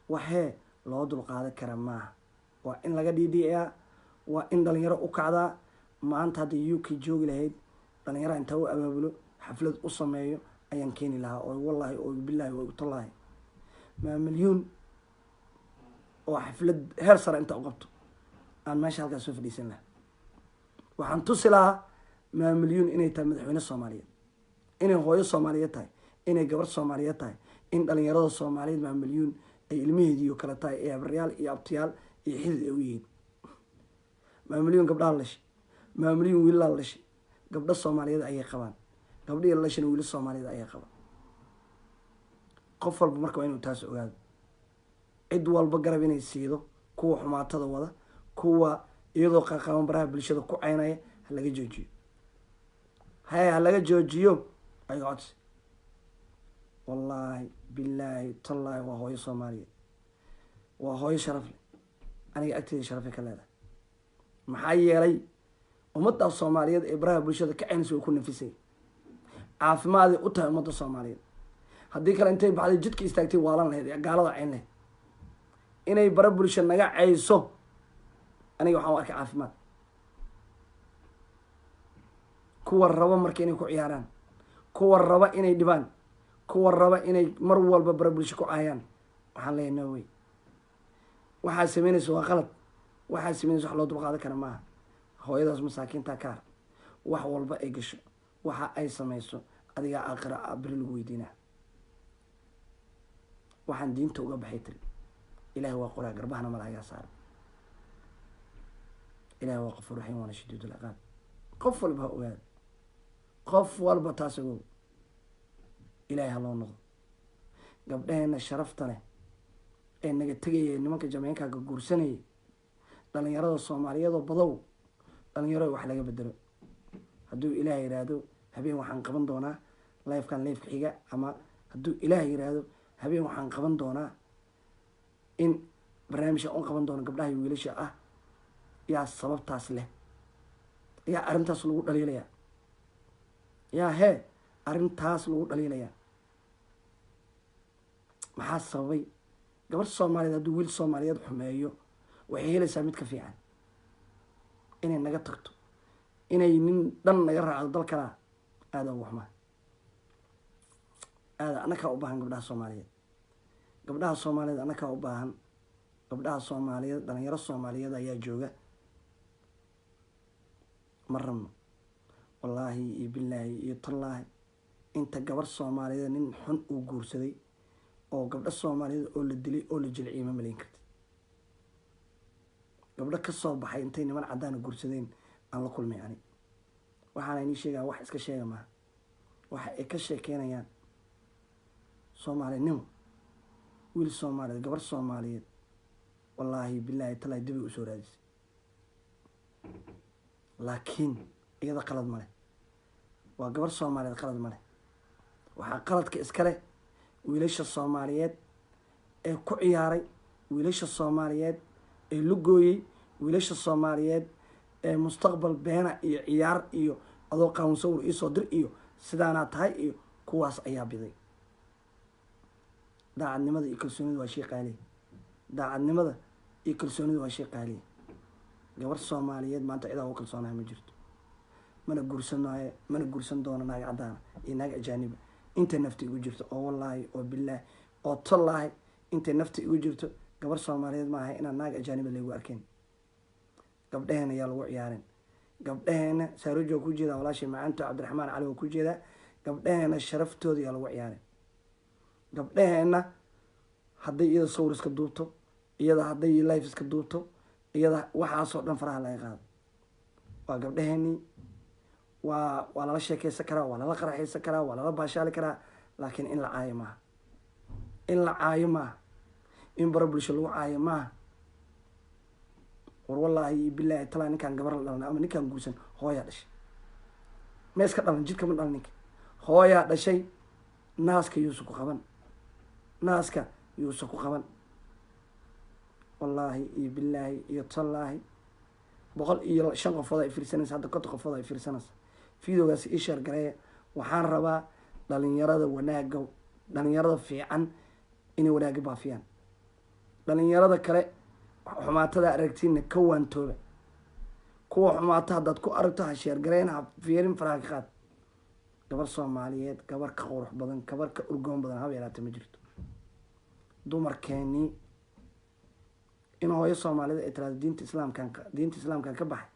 waxee loo dulqaadan kara maaha waa in laga dhiidhiyaa waa in dhalinyaro u kacdaa maanta haddii UK joogi lahayd dhalinyaro inta u abaabulo xaflad u sameeyo ayaan keeni lahaa oo wallahi oo billahi oo tallahi ma milyuun oo xaflad heer sare inta u qabto aan meesha halkaas soo fadhiisan lahaa waxaan tusi lahaa ma milyuun inay tahay madaxweyne Soomaaliyeed inay hooyo Soomaaliyeed tahay inay gabar Soomaaliyeed tahay in dhalinyarada Soomaaliyeed ma milyuun ay ilmaheedii kala tahay ee abriyaal iyo abtiyaal iyo xidid ay u yihiin ma milyuun gabdhaha la dhashay ma milyuun wiilal la dhashay gabdho Soomaaliyeed ayay qabaan gabdhii la dhashay wiilal Soomaaliyeed ayay qabaan qof walba marka waa inuu taas ogaado cid walba garab inay siido kuwa xumaatada wada kuwa iyadoo qaqaban baraha bulshada ku caynaya ha laga joojiyo ay codsi wallahi billahi tallahi waa hooyo Soomaaliyeed waa hooyo sharaf leh aniga agteeda sharaf ka leedahay maxaa yeelay ummadda Soomaaliyeed ee baraha bulshada ka caynayso ku nafisay caafimaad u tahay ummadda Soomaaliyeed haddii kale intay baxday jidka istaagtay waalan lahayd gaalada cayn leh inay baraha bulshada naga cayso aniga waxaan arkay caafimaad kuwa raba markii inay ku ciyaaraan kuwa raba inay dhibaan kuwa raba inay mar walba baraha bulshada ku caayaan waxaan leeyahay no way waxaa sameynayso waa qalad waxaa sameynayso wax loo dulqaadan kara maaha hooyadaas masaakiinta kaar wax walba ay gasho waxa ay samayso adiga aakhira abri lagu weydiinaa waxaan diinta uga baxay tiri ilaahay waa qoraa garbahana malaa'iga saaran ilaahay waa qafuur raxiim waana shadiidul ciqaab qof walba ha ogaado qof walba taas ogow ilaahay ha loo noqdo gabdhaheena sharafta leh ee naga tegaya nimanka jameenkaaga guursanayay dhalinyarada Soomaaliyeed badow dhalinyaro wax laga bedelo hadduu ilaahay yiraahdo habeen waxaan qaban doonaa live-kan live-ka xiga ama hadduu ilaahay yiraahdo habeen waxaan qaban doonaa in barnaamijka on qaban doono gabdhaha iyo wiilasha ah yaa sababtaas leh yaa arrintaas lagu dhaliilaya yaa hee arrintaas lagu dhaliilaya maxaa sababay gabar Soomaaliyeed hadduu wiil Soomaaliyeed xumeeyo waxay helaysaa mid ka fiican inay naga tagto inay nin dhan naga raacdo dalkana aada ugu xumaa aada annagaa u baahan gabdhaha Soomaaliyeed annagaa u baahan gabdhaha Soomaaliyeed dhalinyaro Soomaaliyeed ayaa jooga ma rabno wallaahi iyo billaahi iyo tallaahi inta gabar Soomaaliyeed nin xun uu guursaday oo gabdho Soomaaliyeed oo la dilay oo la jilciyay ma malayn kartid gabdho ka soo baxay intay niman cadaan guursadeen aan la kulmay ani waxaana inii sheegaa wax iska sheega maaha waxa ay ka sheekeynayaan Soomaalinimo wiil Soomaaliyeed gabar Soomaaliyeed wallaahi billaahi tallaahi dib u soo raadisay laakiin iyada qalad ma leh waa gabar Soomaaliyeed qalad ma leh waxaa qaladka iska leh wiilasha Soomaaliyeed ee ku ciyaaray wiilasha Soomaaliyeed ee lugooyay wiilasha Soomaaliyeed ee mustaqbal beena iyo ciyaar iyo adoo qaawan sawir isoo dir iyo sidaana tahay iyo kuwaas ayaa biday daacadnimada iyo kalsoonida waa shay qaali daacadnimada iyo kalsoonida waa shay qaali gabar Soomaaliyeed maanta cid aan u kalsoonahay ma jirto mana guursan doono naag cadaan iyo naag ajaaniba inta nafti igu jirto oo wallaahi oo billaahi oo tallaahi inta nafti igu jirto gabar Soomaaliyeed ma aha inaan naag ajaaniba lagu arkeen gabdhaheena ayaa lagu ciyaareen gabdhaheena saarujo ku jeeda walaashay macaanto Cabdiraxmaan Cali oo ku jeeda gabdhaheena sharaftooda ayaa lagu ciyaareen gabdhaheena hadday iyada sawir iska duubto iyada hadday live iska duubto iyada waxaasoo dhan faraha laga qaado waa gabdhaheenii waa lala sheekeysan karaa waa lala qaraxaysan karaa waa lala baashaali karaa laakiin in la caayo maaha in baro bulsho lagu caayo maaha war wallaahi billaahi talaa ninkaan gabar la dhalnay ama ninkaan guursan hooyaa dhashay ma iska dhalan jidka ma dhalan ninka hooyaa dhashay naaska yuusan ku qaban wallaahi iyo billaahi iyo tallaahi 105 qofood ay fiirsanaysa hadda 50 qofood ay fiirsanaysa fiidoogaasi ii sheer gareeya waxaan rabaa dhalinyarada fiican inay wanaagga baafiyaan dhalinyarada kale xumaatada aragtiina ka waantooba kuwa xumaata haddaad ku aragto ha sheer gareyn ha fiirin faraha ka qaad gabar Soomaaliyeed gabar ka qurux badan gabar ka urgoon badan haba yaraatee ma jirto dumarkeenii in hooyo Soomaaliyeed ay tiraahdo diinta islaamkan ka baxay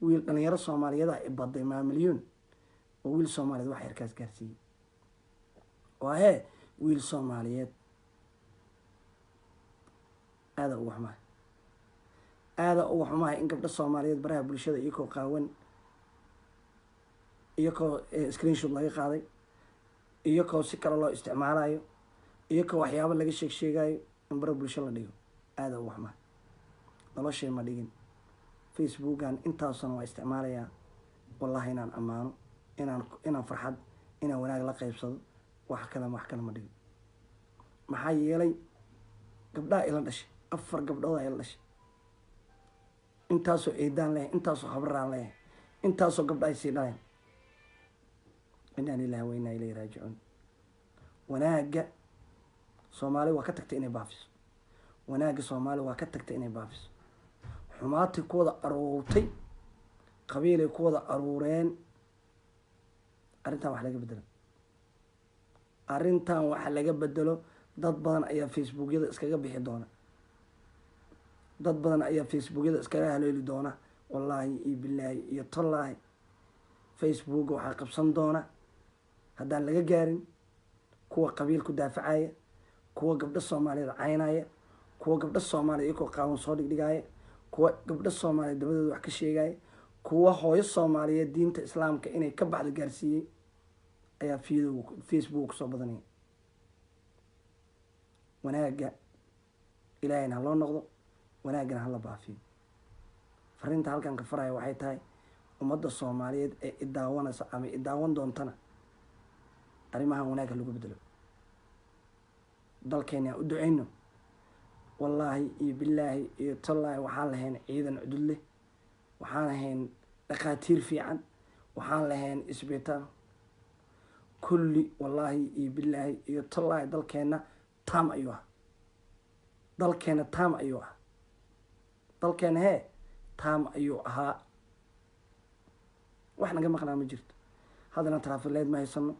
wiil dhalinyaro Soomaaliyeed ay baday maamulyoon oo wiil Soomaaliyeed wax yarkaas gaarsiiyay waa wiil Soomaaliyeed aada ugu xumahay in gabdho Soomaaliyeed baraha bulshada iyagoo qaawan iyagoo screenshot laga qaaday iyagoo si kale loo isticmaalayo iyagoo waxyaabo laga sheegayo in baraha bulsho la dhigo aada ugu xumahay noloshay ma dhigin facebookan intaasna waa isticmaalayaa wallaahi inaan ammaano inaan farxad inaan wanaag la qaybsado wax kale ma dhigo maxaa yeelay gabdhaha ila dhashay 4 gabdhood ila dhashay intaasoo eedaan leh intaasoo habraan leh intaasoo gabdhaha sii dhaleen inna lillahi wa inna ilayhi raaji'uun wanaagga Soomaali waa ka tagtay inay baafiso xumaatay ku wada aruurtay qabiilay ku wada aruureen arrintan wax laga bedelo dad badan ayaa facebookyada iskaga bixi doona dad badan ayaa facebookyada iskaga haleeli doona wallaahi iyo billaahi iyo tallaahi facebook waxaa qabsan doona haddaan laga gaarin kuwa qabiilku daafacaya kuwa gabdho Soomaaliyeed caynaya kuwa gabdho Soomaaliyeed iyagoo qaawan soo dhigaya kuwa gabdho Soomaaliyeed dabadooda wax ka sheegaya kuwa hooyo Soomaaliyeed diinta islaamka inay ka baxdo gaarsiiyay ayaa facebook kusoo badanaya wanaagga ilaahayna ha loo noqdo wanaaggana ha la baafiyo fariinta halkan ka faraya waxay tahay ummadda soomaaliyeed ee idaawanaysa ama idaawan doontana arrimahan wanaagga lagu bedelo dalkeena u duceyno wallaahi iyo billaahi iyo tallaahi waxaan lahayn ciidan cudud leh waxaan lahayn dhakhaatiir fiican waxaan lahayn isbitaal kulli wallaahi iyo billaahi iyo tallaahi dalkeena taam ayuu ah dalkeena taam ayuu ah dalkeena hee taam ayuu ahaa wax naga maqnaa ma jirto haddana traafileed ma haysano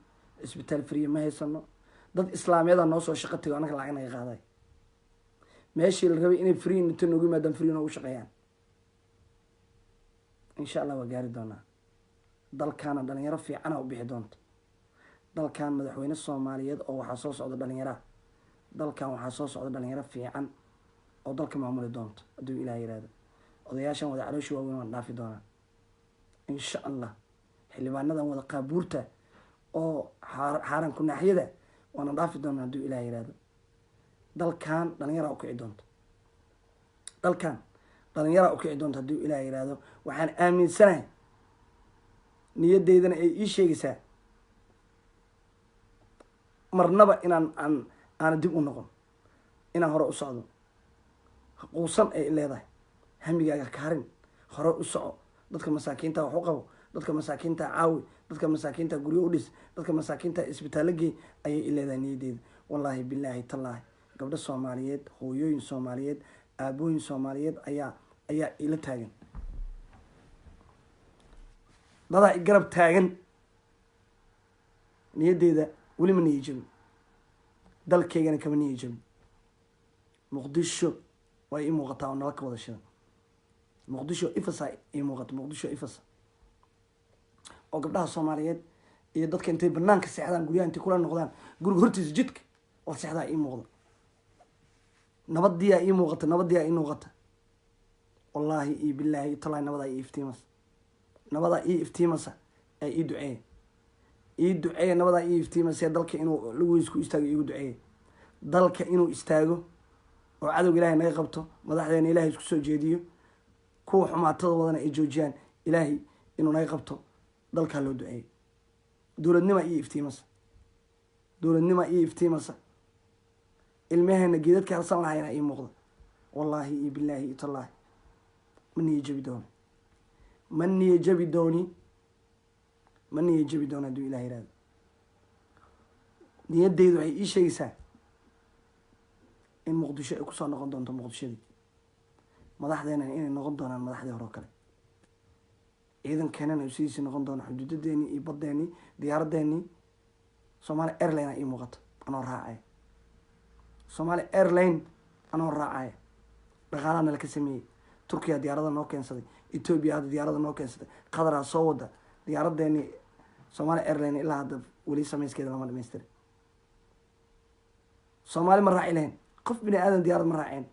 isbitaal friye ma haysano dad islaamiyada noo soo shaqo tago annaga lacag naga qaaday meeshii la rabay inay free inta noogu yimaadaan free noogu shaqeeyaan insha allah waa gaari doonaa dalkaana dhalinyaro fiicana u bixi doonto dalkan madaxweyne soomaaliyeed oo waxaa soo socda dhalinyaraha dalkan waxaa soo socda dhalinyaro fiican oo dalka maamuli doonto hadduu ilaah yihahdo odayaashan wada calooshi waaweyn waan dhaafi doonaa insha allah xildhibaanadan wada qaabuurta oo xaaran kunaaxyada waana dhaafi doonaa hadduu ilaah yihahdo dalkan dhalinyaraa ukici doonto dalkan dhalinyaraa ukici doonto hadduu ilaah yihahdo waxaan aaminsanahay niyadeydana ay ii sheegaysaa marnaba inaan aana dib u noqon inaan hore u socdo quusan ay leedahay hamigaaga kaarin hore u soco dadka masaakiinta wax u qabo dadka masaakiinta caawi dadka masaakiinta guryo u dhis dadka masaakiinta isbitaallo geey ayay i leedahay niyadeeda wallaahi billaahi tallaahi gabdho soomaaliyeed hooyooyin soomaaliyeed aabooyin soomaaliyeed ayaa ila taagan dadaa i garab taagan niyadeeda weli ma niya jabin dalkeygana kama niya jabin muqdisho way ii muuqataa oo nala ka wada shidan muqdisho ifasa ii muuqato muqdisho ifasa oo gabdhaha soomaaliyeed iyo dadka intay banaanka seexdaan guryaha intay kula noqdaan guriga hortiisa jidka oo seexdaa ii muuqda nabadiyaa ii muuqata nabadiyaa ii muuqata wallaahi iyo billaahi talaahi nabadaa ii iftiimasa nabadaa ii iftiimasa ee ii duceeya nabadaa ii iftiimasa dalka inuu laguhiis ku istaago iigu duceeya dalka inuu istaago oo cadowga ilaahay naga qabto madaxdeena ilaahay isku soo jeediyo kuwa xumaatada wadana ay joojiyaan ilaahay inuu naga qabto dalkaa loo duceeyo dowladnima ii iftiimasa dowladnima ii iftiimasa ilmaheena geedadka halsan lahayna ii muuqda wallaahi iyo billaahi iyo tallaahi ma niya jabi dooni ma niya jabi dooni ma niya jabi dooni hadduu ilaah yihahdo niyadeydu waxay ii sheegaysaa in muqdisho ay kusoo noqon doonto muqdishadii madaxdeenana inay noqon doonaan madaxdii hore oo kale ciidankeenana sidiisii noqon doono xuduudadeeni iyo badeeni diyaaradeeni Somali Airline ii muuqato anoo raacaya Somali Airline anoo raacaya dhaqaalaha nala ka sameeyey Turkiya diyaarada noo keensaday Ethiopia hadda diyaarada noo keensaday Qatar soo wada diyaaradeeni Somali Airline ilaa hadda weli samayskeeda lama dhamaystirin Soomaali ma raaci lahayn qof bini aadan diyaarad ma raaceen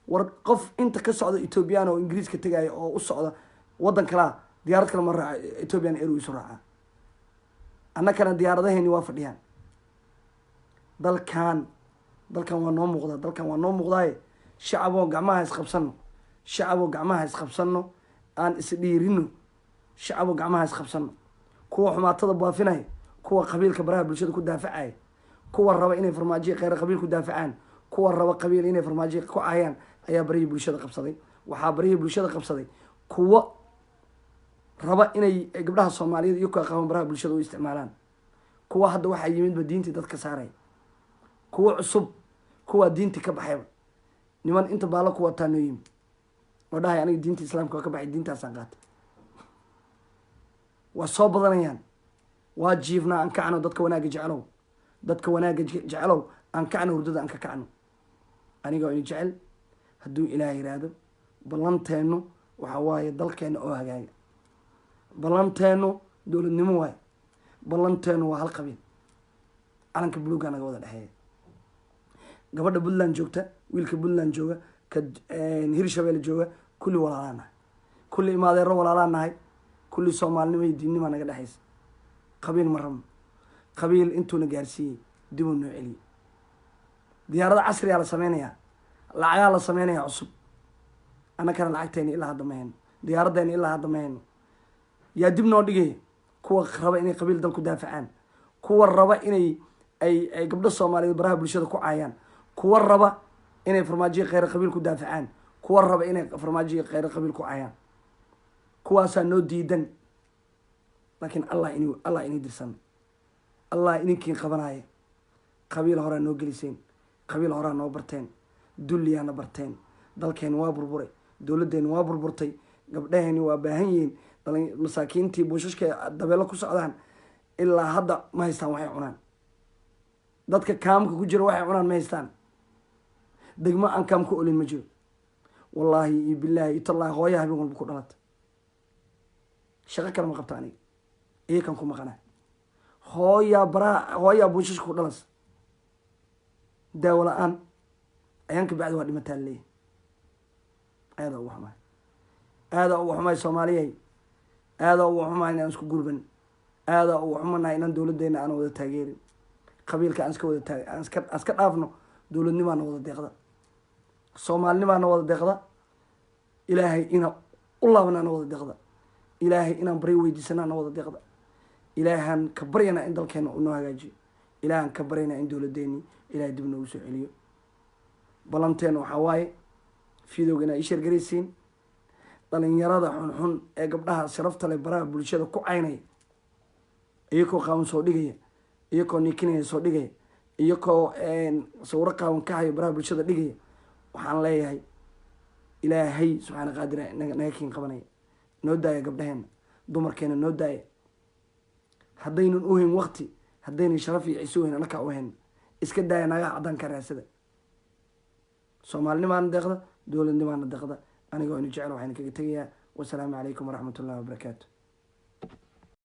war qof inta ka socda Ethiopian oo Ingiriiska tagaya oo u socda wadan kala diyaarad kale ma raaco Ethiopian Airways u raaca annakana diyaaradaheeni waa fadhiyaan dalkan waa noo muuqda dalkan waa noo muuqdaaye shacaboo gacmaha isqabsano aan isdhiirino shacaboo gacmaha isqabsano kuwa xumaatada baafinaya kuwa qabiilka baraha bulshada ku daafacaya kuwa raba inay farmaajiya kheyr qabiil ku daafacaan kuwa raba qabiil inay farmaajiya ku caayaan ayaa barihii bulshada qabsaday waxaa barihii bulshada qabsaday kuwa raba inay gabdhaha Soomaaliyeed iyo ka qaban baraha bulshada u isticmaalaan kuwa hadda waxa yimidba diintii dadka saaray kuwa cusub kuwa diintii ka baxayba niman inta baala kuwa taanooyin wadahay aniga diinta islaamka ka baxay diintaasaan qaatay waa soo badanayaan waa jiifna aan kacno dadka wanaaga jeclow aan kacno hurdada aan ka kacno aniga oo jecel hadduu ilaahay yiraahdo ballanteenu waxa waaye dalkeena oo hagaaga ballanteenu dowladnimo waaye ballanteenu waa hal qabiil calanka buluuga naga wada dhexeeya gabadha Puntland joogta wiilka Puntland jooga ka Hirshabelle jooga kulli walaalaanahay kulli imaadeero walaalaanahay kulli Soomaalinimo iyo diinnimo naga dhaxaysa qabiil ma rabno qabiil intuuna gaarsiiyey dib u noo celiyey diyaarada casriya la sameynaya lacagaa la sameynaya cusub annakana lacagteeni ilaa hadda ma hayno diyaaraddeena ilaa hadda ma hayno yaa dib noo dhigaya kuwa raba inay qabiil dal ku daafacaan, kuwa raba inay ay gabdho soomaaliyeed baraha bulshada ku caayaan, kuwa raba inay farmaajiya kheyr qabiil ku daafacaan, kuwa raba inay farmaajiya kheyr qabiil ku caayaan, kuwaasaa noo diidan. laakiin allah inii dirsan, allah idinkiin qabanaya. qabiil horaa noo geliseen, qabiil horaa noo barteen, dulliyaana barteen, dalkeeni waa burburay, dowladdeeni waa burburtay, gabdhaheeni waa baahan yihiin, masaakiintii buushashka dabeelo ku socdaan ilaa hadda ma haystaan waxay cunaan. dadka kaamka ku jira waxay cunaan ma haystaan. degmo aan kaam ku olin ma jiro. wallaahi iyo bilaahi iyo tallaahi hooya habeen walba ku dhalata, shaqo kale ma qabta aniga iyakan ku maqanaa. hooyaa buushashka ku dhalas, daawo la-aan ayaan ka bacdi waa dhimataa leeyahy. aadaa ugu xumaay, aadaa ugu xumaay soomaaliyay, aadaa ugu xumaay inaan isku gurban, aadaa ugu xumanahay inaan dowladdeena aan wada taageerin, qabiilka aan iska wada aan iska dhaafno, dowladnimaana wada deeqda, soomaalinimaana wada deeqda, ilaahay inaan u laabanaana wada deeqda, ilaahay inaan baryo weydiisanaana wada deeqda, ilaahaan ka baryana in dalkeena uu noo hagaajiyo, ilaahaan ka baryana in dowladdeeni ilaahay dib noogu soo celiyo. balanteena waxaa waaye fiidowga inaa ii sheergaraysiin. dhalinyarada xunxun ee gabdhaha sharafta leh baraha bulshada ku caynaya, iyakoo qaawan soo dhigaya, iyakoo nikinaya soo dhigaya, iyakoo sawiro qaawan ka hayo baraha bulshada dhigaya, waxaan leeyahay ilaahay subxaana qaadira naga kiin qabanaya. noo daaya gabdhaheena, dumarkeena noo daaya. haddaynan u hayn waqti, haddaynan sharaf iyo ciise weyn anakaa u hayn, iska daaya naagaha caddaanka raasada. soomaalinimaana deeqda, dowladnimaana deeqda. aniga waa inu jecel waxayna kaga tegayaa. wasalaamu calaykum waraxmat ullahi wabarakaatu.